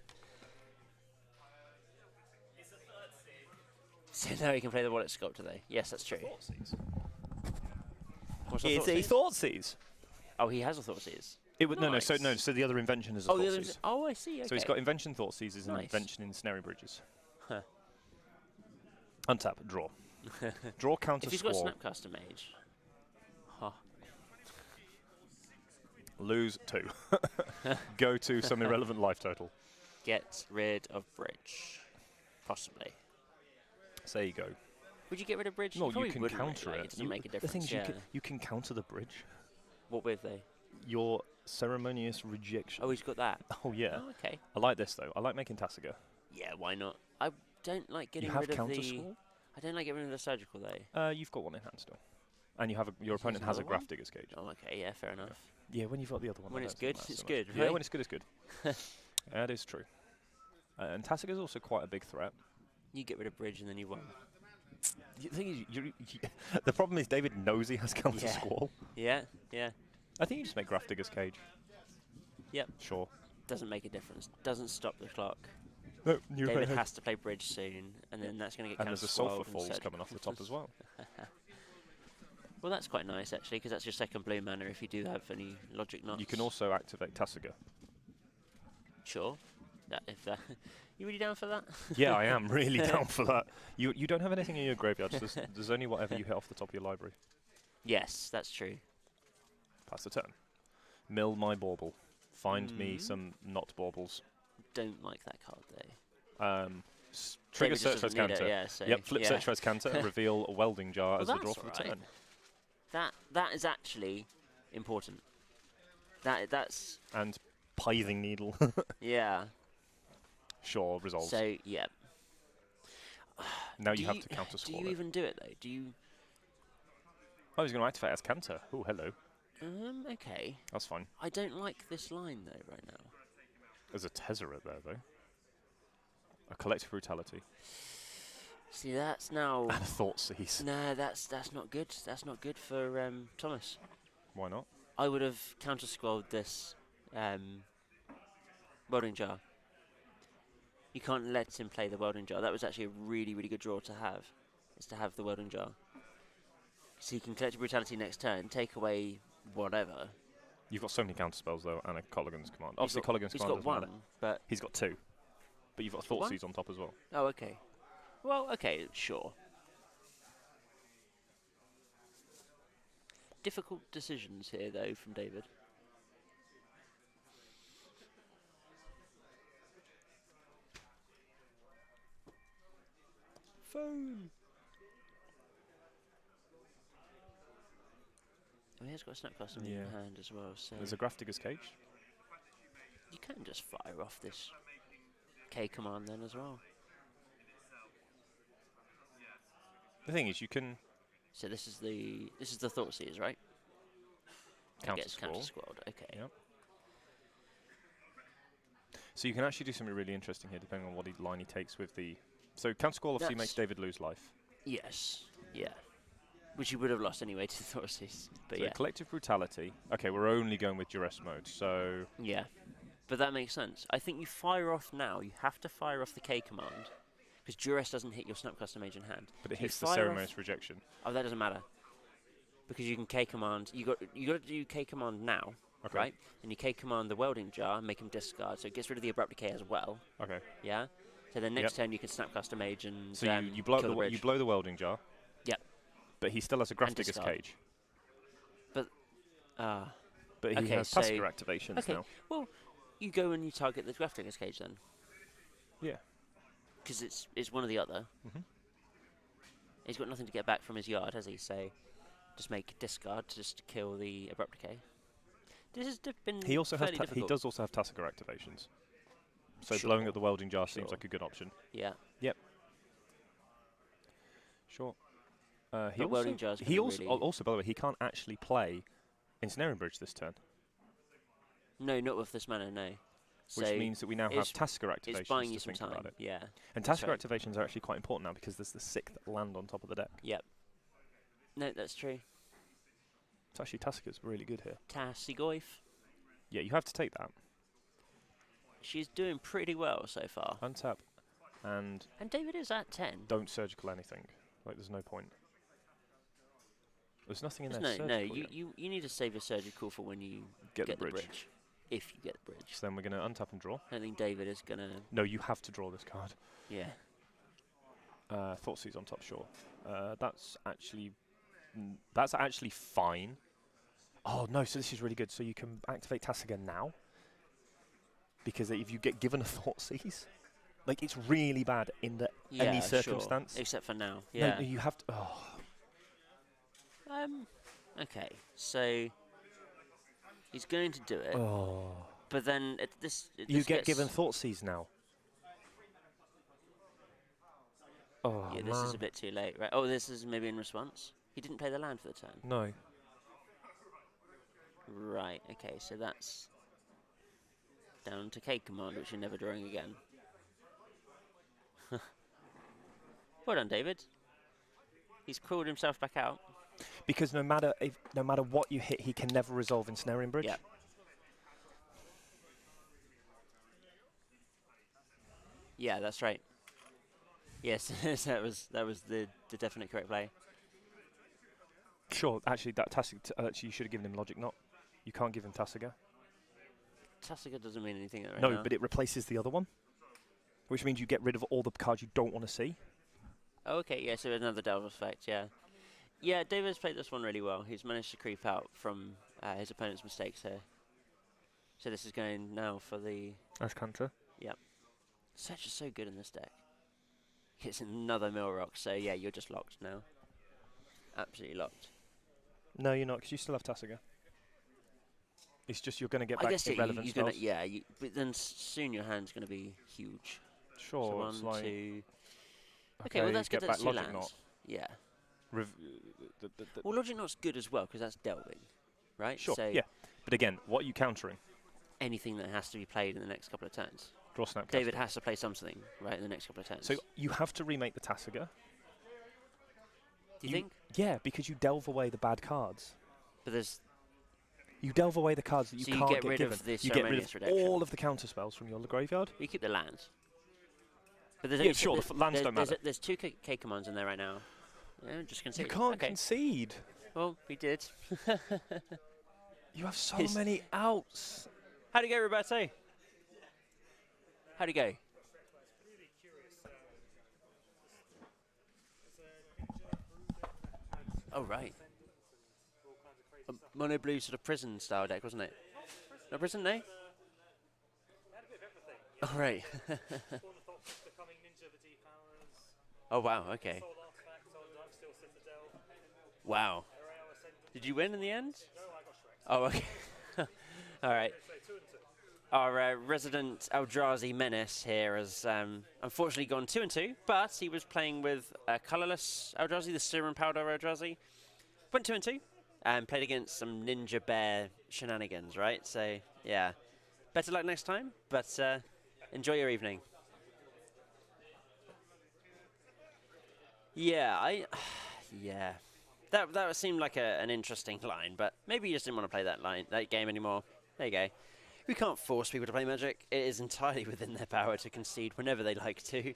So now he can play the Wallet Sculptor, though. Yes, that's true. What's It's a Thoughtseize. Oh, he has a Thoughtseize. It would no. So Nice. the other invention is a Oh, the other Thoughtseize. oh, I see. Okay. So he's got Invention Thoughtseizes and Nice. Invention in Snary Bridges. Huh. Untap, draw. Draw counter If he's got squall. Snapcaster Mage. Huh. Lose 2. Go to some irrelevant life total. Get rid of Bridge. Possibly. So there you go. Would you get rid of Bridge? No, you probably can wouldn't, counter really. it. It doesn't make a difference. The thing is, yeah. you can counter the bridge. What with they? Your ceremonious rejection. Oh, he's got that. Oh yeah. Oh, okay. I like this though. I like making Tasiga. Yeah, why not? I don't like getting You have rid of counter the... squall. I don't like getting rid of the Surgical, though. You've got one in hand still, and you have your opponent has a another one? Grafdigger's Cage. Oh, okay, yeah, fair enough. Yeah, when you've got the other one. When I it's don't think good, that's it's so good, much. Yeah, right? when it's good, it's good. That is true. And Tasiga's also quite a big threat. You get rid of Bridge and then you won. The thing is, the problem is David knows he has counter Yeah. squall. Yeah, yeah. I think you just make Grafdigger's Cage. Yep. Sure. Doesn't make a difference. Doesn't stop the clock. No, new David has to play Bridge soon, and then that's going to get and there's a counter-squalled Sulphur and Falls Surgical. coming off the top as well. Well, that's quite nice, actually, because that's your second blue mana if you do have any logic knots. You can also activate Tasiga. Sure. If you really down for that? Yeah, I am really down for that. You don't have anything in your graveyard. So there's only whatever you hit off the top of your library. Yes, that's true. Pass the turn. Mill my bauble. Find me Mhm. some not baubles. don't like that card though. Trigger David just search for doesn't need it, Canter. yeah, so Yep, flip yeah. search for Canter, reveal a welding jar as the draw that's for the alright. turn. That is actually important. That's And Pithing Needle. yeah. Sure, resolves. So yeah. Now you Do have to counter Do squall you it. even do it though? Do you? Oh, he's going to activate as Canter. Oh, hello. Okay. That's fine. I don't like this line though right now. There's a Tezzeret there, though. A Collective Brutality. See, that's now. And a Thoughtseize. Nah, that's not good. That's not good for Thomas. Why not? I would have counter squalled this welding jar. You can't let him play the welding jar. That was actually a really, really good draw to have. Is to have the welding jar. So you can collect brutality next turn, take away whatever. You've got so many counter spells, though, and a Colligan's Command. Obviously, Colligan's He's Command got doesn't one, matter. but He's got two. But you've got got one? Thoughtseize on top as well. oh, okay. Well, okay, sure. Difficult decisions here, though, from David. Phone. Oh, he has got a Snapcaster in Yeah. hand as well, so There's a Grafdigger's Cage. you can just fire off this K command then as well. The thing is, you can So this is the Thoughtseize, right? That gets counter counter squall. squad. Okay. Yep. So you can actually do something really interesting here, depending on what line he takes with the. So counter squall obviously makes That's- David lose life. Yes. Yeah. Which you would have lost anyway to Thoughtseize. But So yeah. Collective Brutality. Okay, we're only going with duress mode. So Yeah. But that makes sense. I think you fire off now. You have to fire off the K command. Because Duress doesn't hit your Snapcaster Mage in hand. but it If you hits the fire ceremonious rejection. Oh, that doesn't matter. Because you can K command. You got to do K command now, Okay. right? And you K command the welding jar and make him discard. So it gets rid of the abrupt decay as well. Okay. Yeah. So then next Yep. turn you can Snapcaster Mage and So you blow kill the bridge. you blow the welding jar. Yep. But he still has a Grafdigger's discard. Cage. But he Okay, has so- Tasker activations Okay. now. Well, you go and you target the Grafdigger's Cage then. Yeah. Because it's one or the other. Mhm. He's got nothing to get back from his yard, has he? So just make discard to just kill the abrupt decay. This has been He also has fairly he difficult. does also have Tasker activations. So Sure. blowing up the welding jar seems Sure. like a good option. Yeah. Sure. But welding jar's he gonna also really- also by the way he can't actually play Ensnaring Bridge this turn, No, not with this mana, no. which So means that we now have it's- Tasker it's activations buying to you some think about time. it. Yeah. And That's Tasker right. activations are actually quite important now because there's the sick that land on top of the deck. Yep. No, that's true. So actually Tasker's really good here. Tassigoyf. Yeah, you have to take that. She's doing pretty well so far. Untap and And David is at 10. don't surgical anything. Like there's no point. There's nothing in there. No, surgical you, yet. you need to save your surgical for when you Get get the the bridge. bridge. If you get the bridge. So then we're going to untap and draw. I don't think David is going to... No, you have to draw this card. Yeah. Thoughtseize on top, sure. That's actually fine. Oh no, so this is really good. So you can activate Tassiger now. Because if you get given a Thoughtseize, like it's really bad in any sure. circumstance. Except for now. No, Yeah. you have to. Oh, Okay. So he's going to do it, oh. but then You this get gets- given Thoughtseize now. Oh Yeah, this is man. a bit too late, right? Oh, this is maybe in response. He didn't play the land for the turn. No. Right. Okay. So that's down to K command, which you're never drawing again. Well done, David. He's crawled himself back out. Because no matter what you hit, he can never resolve Ensnaring Bridge. Yeah. Yeah, that's right. Yes, that was the definite correct play. Sure. Actually, that Tassiger. Actually, you should have given him Logic Knot. You can't give him Tassiger. Tassiger doesn't mean anything right No, now. but it replaces the other one, which means you get rid of all the cards you don't want to see. Oh, okay, yeah, so another Delve effect, yeah. Yeah, David's played this one really well. He's managed to creep out from his opponent's mistakes here. So this is going now for the... As Canter. Yep. Setch is so good in this deck. It's another Milrock, so yeah, you're just locked now. Absolutely locked. No, you're not, because you still have Tasiga. It's just you're going to get I back guess irrelevant you're gonna, spells. yeah, but then soon your hand's going to be huge. Sure, So it's 1, like 2... Okay, well that's get good, back that's 2 Logic lands. Knot. Yeah. Rev Well, Logic Knot's good as well, because that's delving, right? Sure, So yeah. But again, what are you countering? anything that has to be played in the next couple of turns. Draw Snap. David has to play something, right, in the next couple of turns. So you have to remake the Tasiga. do you think? Yeah, because you delve away the bad cards. But there's... You delve away the cards that you So you can't get get rid given. of the You get rid Ceremonious of Redaction. all of the counter spells from your graveyard. You keep the lands. But there's Yeah, only sure, the lands don't matter. There's 2 K commands in there right now. Yeah, just concede. You can't Okay. concede. Well, we did. You have so His- many outs. How'd it go, Roberto? How'd it go? Oh, right. A mono blue sort of prison style deck, wasn't it? No prison, no? Oh, right. Oh, wow, okay. Wow. Did you win in the end? Oh, okay. All right. Our resident Eldrazi menace here has unfortunately gone 2-2, but he was playing with a colourless Eldrazi, the Serum Powder Eldrazi. Went 2-2 and played against some Ninja Bear shenanigans, right? So, yeah. Better luck next time, but enjoy your evening. Yeah, yeah. That seemed like an interesting line, but maybe you just didn't want to play that game anymore. There you go. We can't force people to play Magic. It is entirely within their power to concede whenever they like to.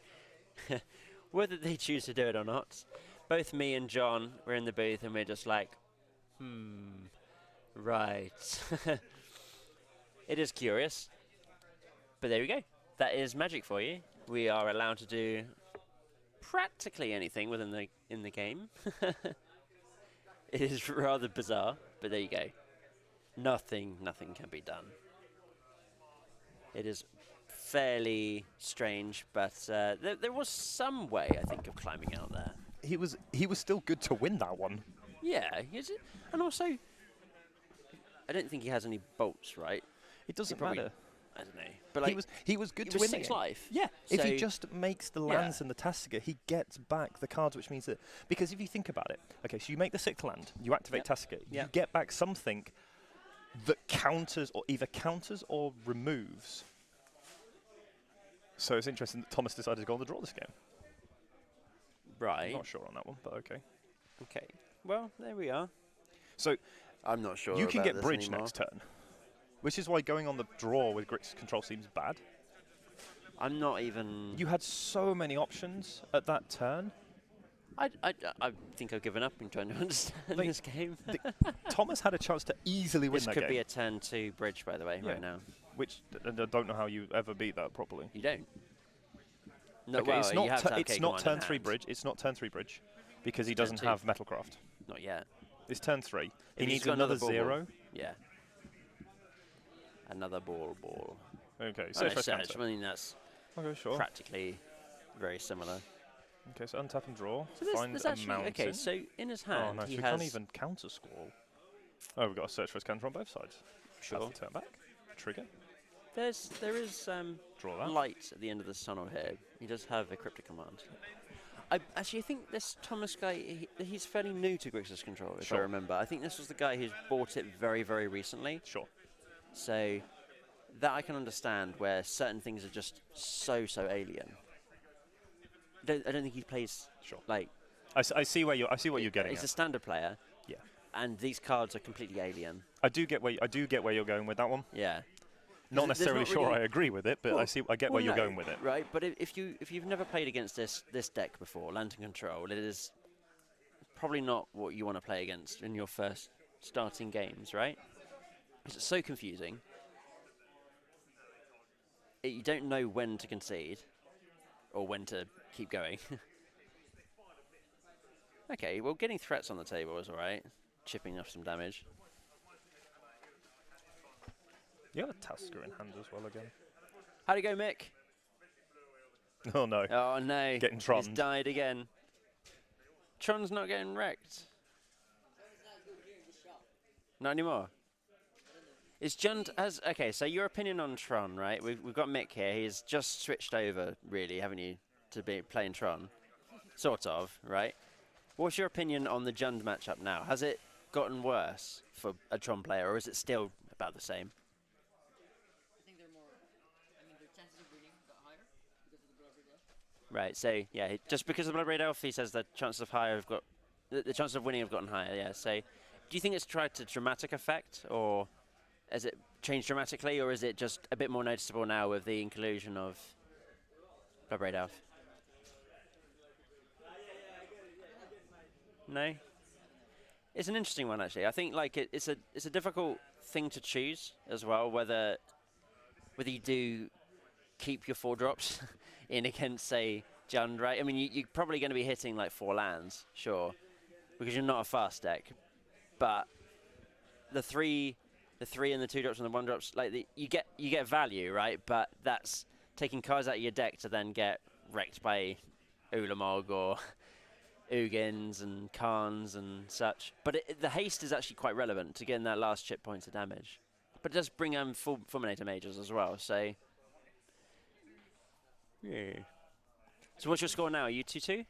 Whether they choose to do it or not. Both me and John were in the booth and we're just like, right. It is curious. But there we go. That is Magic for you. We are allowed to do practically anything in the game. It is rather bizarre, but there you go. Nothing can be done. It is fairly strange, but there was some way, I think, of climbing out there. He was still good to win that one. Yeah, and also, I don't think he has any bolts, right? It doesn't probably- matter. I don't know. But like, he was good it to was win 6 the game. life. Yeah, if he So- just makes the Yeah. lands and the Tasiga, he gets back the cards, which means that... Because if you think about it, okay, so you make the 6th land, you activate Tasiga, you Yep. get back something that counters, or either counters or removes. So it's interesting that Thomas decided to go on the draw this game. Right. I'm not sure on that one, but okay. Okay. Well, there we are. So I'm not sure. you can about get this bridge anymore. next turn, which is why going on the draw with Grix control seems bad. I'm not even. You had so many options at that turn. I think I've given up in trying to understand Like, this game. Thomas had a chance to easily win This that could game, be a turn 2 bridge, by the way, Yeah. right now. which I don't know how you ever beat that properly. You don't. No, Okay, well, it's you not have to have it's K not command turn in 3 hand. bridge. It's not turn 3 bridge because he It's turn doesn't 2. have Metalcraft. Not yet. It's turn 3. He If he's needs got another ball, 0. Yeah. Another ball. Okay, So search for search. counter. I mean, that's Okay, sure. practically very similar. Okay, so untap and draw. So Find there's a actually mountain. okay. So in his Oh, hand, nice. he We has can't even counter squall. Oh, we've got to search for his counter on both sides. sure. That's the turn back. Trigger. There is Draw that. light at the end of the tunnel here. He does have a cryptic command. I actually think this Thomas guy, he's fairly new to Grixis Control, if I Sure. remember. I think this was the guy who's bought it very, very recently. Sure. So that I can understand where certain things are just so alien. I don't think he plays Sure. like I see where you. I see what you're getting he's at. a standard player. Yeah. And these cards are completely alien. I do get where you're going with that one. Yeah. Not there's necessarily not sure really- I agree with it, but Well, I get where well, you're no, going with it. Right, but if you've never played against this deck before, Lantern Control, it is probably not what you want to play against in your first starting games, right? Because it's so confusing. You don't know when to concede or when to keep going. Okay, well, getting threats on the table is all right. Chipping off some damage. You have a Tasker in hand as well again. How'd it go, Mick? Oh no. Oh no. Getting He's Tron. died again. Tron's not getting wrecked. Not anymore. Is Jund as okay? So your opinion on Tron, right? We've got Mick here. He's just switched over, really, haven't you, to be playing Tron, sort of, right? What's your opinion on the Jund matchup now? Has it gotten worse for a Tron player, or is it still about the same? I think they're more. I mean, their chances of winning got higher because of the Bloodbraid Elf. Right. So yeah, just because of the Bloodbraid Elf, he says the chances of higher have got the chances of winning have gotten higher. Yeah. So, do you think it's tried to dramatic effect, or has it changed dramatically, or is it just a bit more noticeable now with the inclusion of Bloodbraid Elf? No. It's an interesting one, actually. I think like it's a difficult thing to choose as well, whether you do keep your 4 drops in against, say, Jund, right? I mean, you're probably going to be hitting like 4 lands, sure, because you're not a fast deck, but the 3 and the 2 drops and the 1 drops, like you get value, right? But that's taking cards out of your deck to then get wrecked by Ulamog or Ugins and Khans and such. But the haste is actually quite relevant to getting that last chip points of damage. But it does bring Fulminator Mages as well, so yeah. So what's your score now? Are you 2-2?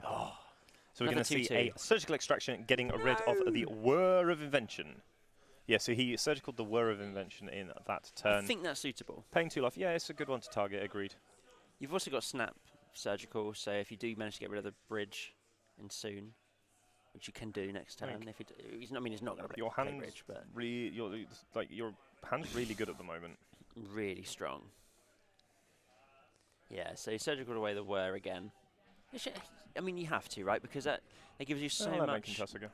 Oh. So we're Another going to see 2-2. a Surgical Extraction getting rid of the Whir of Invention. Yeah, so he surgical the Whir of Invention in that turn. I think that's suitable. Paying 2 life, yeah, it's a good one to target, agreed. You've also got Snap Surgical, so if you do manage to get rid of the bridge in soon, which you can do next turn, if it, he's not going to Your play hand's bridge, but your hand's really good at the moment. really strong. Yeah, so surgical away the Whir again. I mean, you have to, right? Because that gives you so Let much. Tessiger.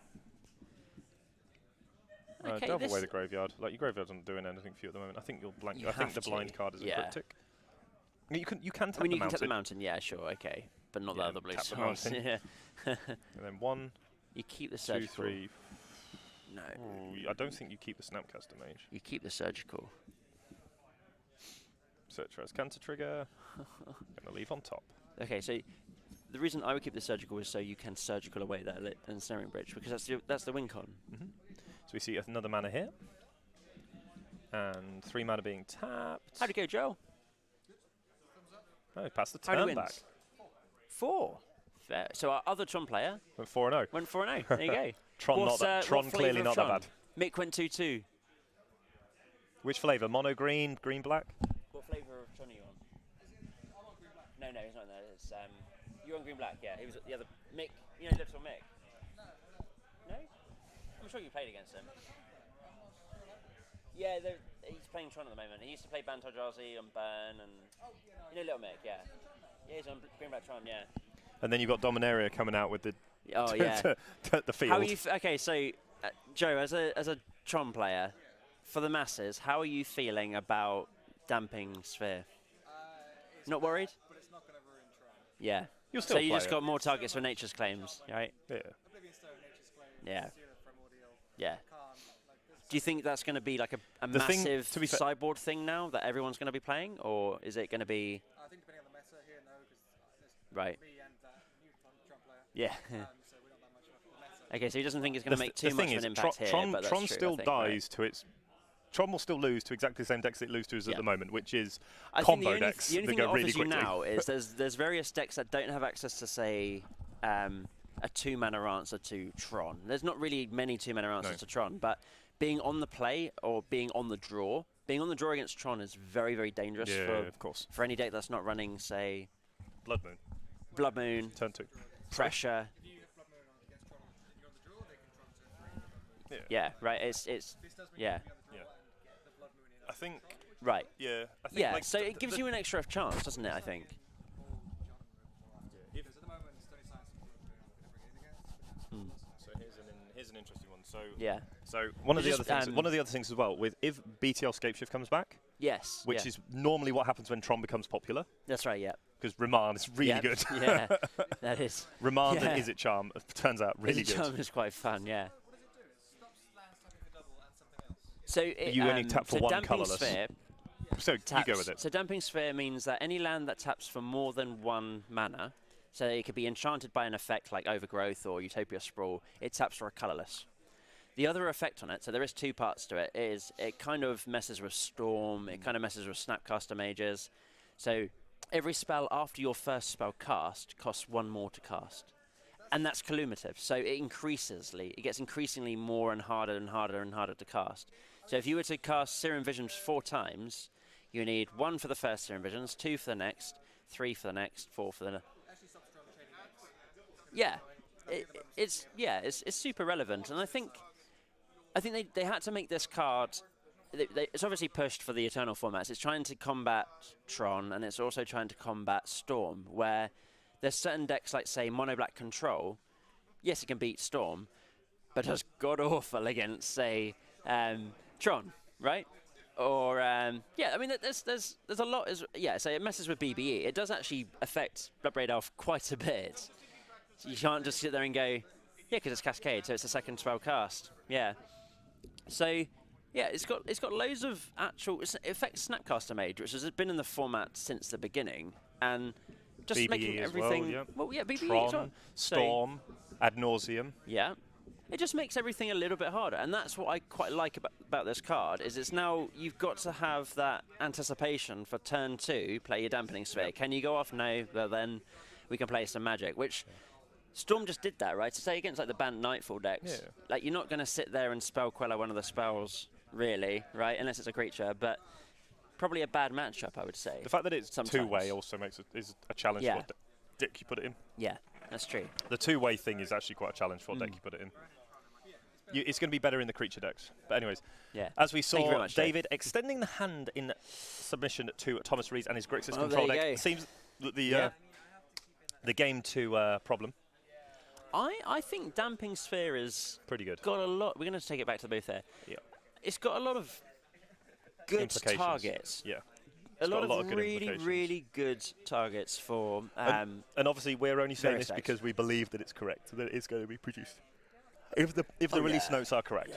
Okay, delve this- away the graveyard. Like your graveyard isn't doing anything for you at the moment. I think you'll blank. You I think have the blind to, card is yeah. cryptic. You can tap I mean, the you can tap the mountain, mountain, yeah, sure, okay, but not Yeah, the other blue tap the source. mountain. Yeah. and then 1, You keep the 2, surgical. 3. No, Ooh, I don't think you keep the Snapcaster Mage. you keep the surgical. Cetra's Cancer Trigger. Gonna leave on top. Okay, so the reason I would keep the surgical is so you can surgical away that lit and snaring bridge, because that's the win con. So we see another mana here. And 3 mana being tapped. How'd it go, Joe? Oh, he passed the How many turn back. wins? 4. Fair. So our other Tron player Went 4-0. went 4-0. There you go. Tron, What's, Tron what clearly flavour not of that Tron? bad. Mick went 2-2. Which flavour? Mono green, green black? What flavour of Tron are you on? No, he's not in there. It's you're on green black. Yeah, he was the other Mick. You know, Little Mick. No. I'm sure you played against him. Yeah, he's playing Tron at the moment. He used to play Bantojazi and Burn and you know Little Mick. Yeah, he's on green black Tron. Yeah. And then you've got Dominaria coming out with the Oh yeah. the field. How are you? Okay, so Joe, as a Tron player, for the masses, how are you feeling about Damping Sphere? It's Not bad, worried? But it's not going to ruin Tron. Yeah. You'll still So you play just it. got more targets for Nature's Claims, right? Yeah. Oblivion Stone, Nature's Claim, Yeah. Zero Primordial, Yeah. Khan. Like, there's Do you think that's going to be like a The thing- massive to be fair- sideboard thing now that everyone's going to be playing, or is it going to be I think depending on the meta here, no, because there's right? me and that new Tron player. Yeah. So we're not that much of a meta. Okay, so he doesn't think it's going to make the too much thing of an is, impact here, Tron, but that's Tron true, still I think, right? dies to its. Tron will still lose to exactly the same decks it loses to us Yeah. at the moment, which is I think combo decks the only that thing go it offers really you quickly. now is there's various decks that don't have access to, say, a 2-mana answer to Tron. There's not really many 2-mana answers No. to Tron, but being on the play or being on the draw against Tron is very, very dangerous Yeah, for of course. any deck that's not running, say, Blood Moon, Blood Moon, turn 2. Pressure. If you have Blood Moon on against Tron, you're on the draw, they can Tron turn 3. Yeah. Yeah, right. It's This does mean yeah. you can be on the draw and get the Blood Moon in. I think. right. Yeah. I think Yeah, like so it gives you an extra chance, doesn't it? I think. Because at the moment, Stony Science and Blood Moon aren't going to bring anything against. So here's an interesting one. So Yeah. So one of It's the just, other things. One of the other things as well with if BTL Scapeshift comes back, Yes. which yeah. is normally what happens when Tron becomes popular, That's right. Yeah. because Remand is really Yep, good. Yeah. That is. Remand Yeah. and Is It Charm turns out really This good. charm is quite fun. Yeah. What does it do? It stops lands tapping for double and something else. So it, You only tap for so one Damping colourless. Sphere. So you go with it. So Damping Sphere means that any land that taps for more than 1 mana, so it could be enchanted by an effect like Overgrowth or Utopia Sprawl, it taps for a colorless. The other effect on it, so there is 2 parts to it, is it kind of messes with Storm, it kind of messes with Snapcaster Mages. So every spell after your first spell cast costs 1 more to cast. And that's cumulative, so it gets increasingly more and harder and harder and harder to cast. So if you were to cast Serum Visions 4 times, you need 1 for the first Serum Visions, 2 for the next, 3 for the next, 4 for the next. Yeah, it's super relevant, and I think they had to make this card. It's obviously pushed for the Eternal formats. It's trying to combat Tron, and it's also trying to combat Storm, where there's certain decks like, say, Mono Black Control. Yes, it can beat Storm, but does god awful against, say, Tron, right? Or yeah, I mean, there's a lot. So it messes with BBE. It does actually affect Bloodbraid Elf quite a bit. So you can't just sit there and go, yeah, because it's Cascade, so it's a second spell cast. Yeah. So yeah, it's got loads of actual. It affects Snapcaster Mage, which has been in the format since the beginning, and just BBE making as everything. well, yeah. Well, yeah, BBE Tron, as well. Storm, Ad Nauseam. Yeah. It just makes everything a little bit harder, and that's what I quite like about this card, is it's now, you've got to have that anticipation for turn 2, play your Dampening Sphere. Yep. Can you go off? No, well then we can play some Magic, which Storm just did that, right? To say against like the banned Nightfall decks, like you're not going to sit there and Spell Queller one of the spells, really, right? Unless it's a creature, but probably a bad matchup, I would say. The fact that it's sometimes. 2-way also is a challenge for what deck you put it in. Yeah, that's true. The 2-way thing is actually quite a challenge for what deck you put it in. It's going to be better in the creature decks. But anyways, as we saw, much, David extending the hand in submission to Thomas Rees and his Grixis control deck. Seems that the game 2 problem. I think Damping Sphere is pretty good. Got a lot. We're going to take it back to the booth there. Yeah. It's got a lot of good targets. Yeah. A lot of really good targets for. And obviously, we're only saying this because we believe that it's correct, that it's going to be produced. If the release notes are correct,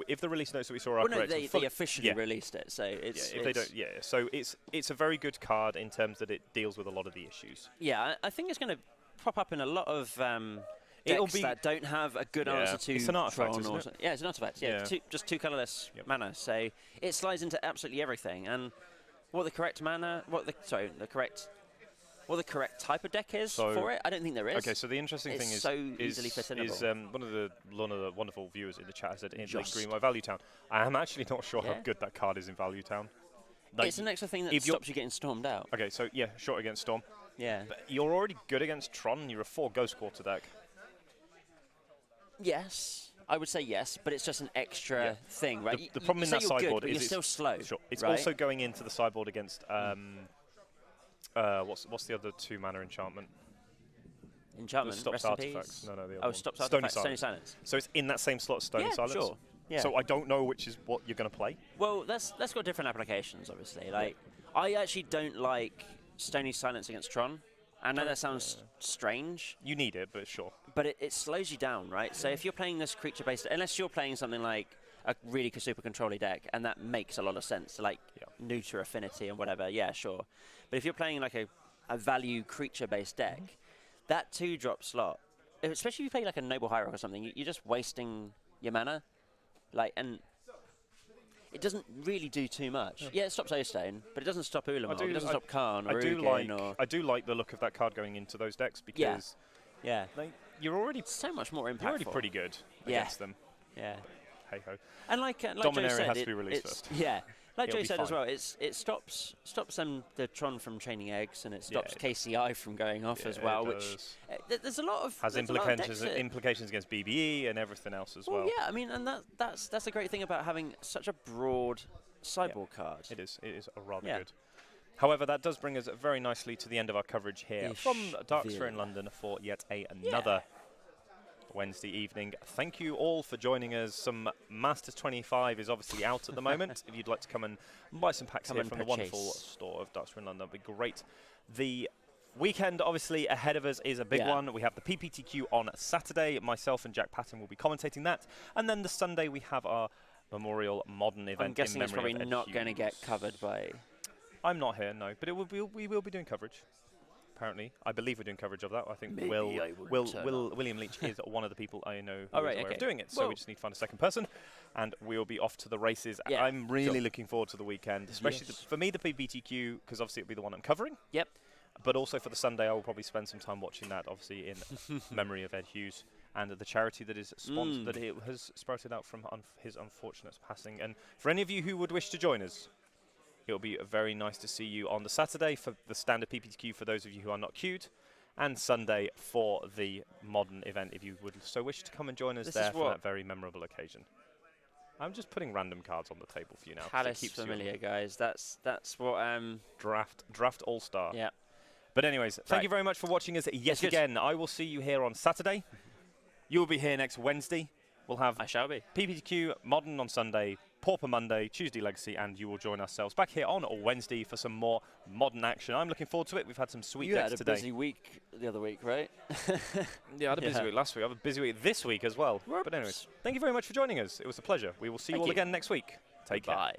if the release notes that we saw are correct, they officially released it, so it's. If they don't, so it's a very good card in terms that it deals with a lot of the issues. Yeah, I think it's going to pop up in a lot of decks that don't have a good answer to. It's an artifact, isn't it? Yeah, it's an artifact. Yeah, just 2 colorless mana, so it slides into absolutely everything. And what the correct mana, what the correct type of deck is for it, I don't think there is. Okay, so the interesting thing is so easily fit-inable. One of the wonderful viewers in the chat said in Green My Value Town. I am actually not sure how good that card is in Value Town. Like, it's an extra thing that stops you getting stormed out. Okay, so yeah, short against Storm. Yeah. But you're already good against Tron. You're a 4 Ghost Quarter deck. Yes, I would say yes, but it's just an extra thing, right? The problem in that sideboard is you're still slow. Sure. It's also going into the sideboard against what's the other 2 mana enchantment? Enchantment. Stops artifacts. No, the other one. Stops artifacts. Stony Silence. So it's in that same slot, Stony Silence. Sure. Yeah. So I don't know which is what you're going to play. Well, that's got different applications, obviously. Like, I actually don't like Stony Silence against Tron. I know that sounds strange. You need it, but sure. But it slows you down, right? So if you're playing this creature-based, unless you're playing something like a really super control-y deck, and that makes a lot of sense, like neuter affinity and whatever, yeah, sure. But if you're playing like a value creature-based deck, that 2-drop slot, especially if you play like a Noble Hierarch or something, you're just wasting your mana. Like, and it doesn't really do too much. Yeah, it stops O-Stone, but it doesn't stop Ulamog, it doesn't stop Karn or Ugin. I do like the look of that card going into those decks because you're already so much more impactful. You're already pretty good against them. Yeah. Hey ho. And like Dominaria Joe said, has to be released first. Yeah. Like Joe said as fine. well, it stops the Tron from chaining eggs, and it stops KCI from going off as well, which there's a lot of has implications against BBE and everything else as well. Yeah, I mean, and that's the great thing about having such a broad sideboard card. It is rather good. However, that does bring us very nicely to the end of our coverage here from Darksphere in London for yet another Wednesday evening. Thank you all for joining us. Some Masters 25 is obviously out at the moment. If you'd like to come and buy some packs here from the wonderful store of Darksphere in London, that'd be great. The weekend, obviously, ahead of us is a big one. We have the PPTQ on Saturday. Myself and Jack Patton will be commentating that. And then the Sunday, we have our Memorial Modern event. I'm guessing it's probably not going to get covered by I'm not here, no, but we will be doing coverage. Apparently, I believe we're doing coverage of that. I think Maybe I will turn up. William Leach is one of the people I know who Oh, is right, aware okay. of doing it. So Well- we just need to find a second person, and we'll be off to the races. Yeah, I'm really sure. looking forward to the weekend, especially Yes. for me the PBTQ, because obviously it'll be the one I'm covering. Yep. But also for the Sunday, I will probably spend some time watching that, obviously in memory of Ed Hughes and the charity that is sponsored, that it has sprouted out from his unfortunate passing. And for any of you who would wish to join us, it'll be very nice to see you on the Saturday for the standard PPTQ for those of you who are not queued, and Sunday for the modern event if you would so wish to come and join us This there is for what- that very memorable occasion. I'm just putting random cards on the table for you now. 'cause it Palace keeps you on familiar, guys. That's what. draft all-star. Yeah. But anyways, thank Right. you very much for watching us yet good. again. I will see you here on Saturday. You'll be here next Wednesday. We'll have I shall be. PPTQ Modern on Sunday, Pauper Monday, Tuesday Legacy, and you will join ourselves back here on Wednesday for some more modern action. I'm looking forward to it. We've had some sweet You decks had a today. busy week the other week, right? Yeah, I had a busy Yeah. week last week. I have a busy week this week as well. But anyways, thank you very much for joining us. It was a pleasure. We will see you Thank all you. again next week. Take care. Bye.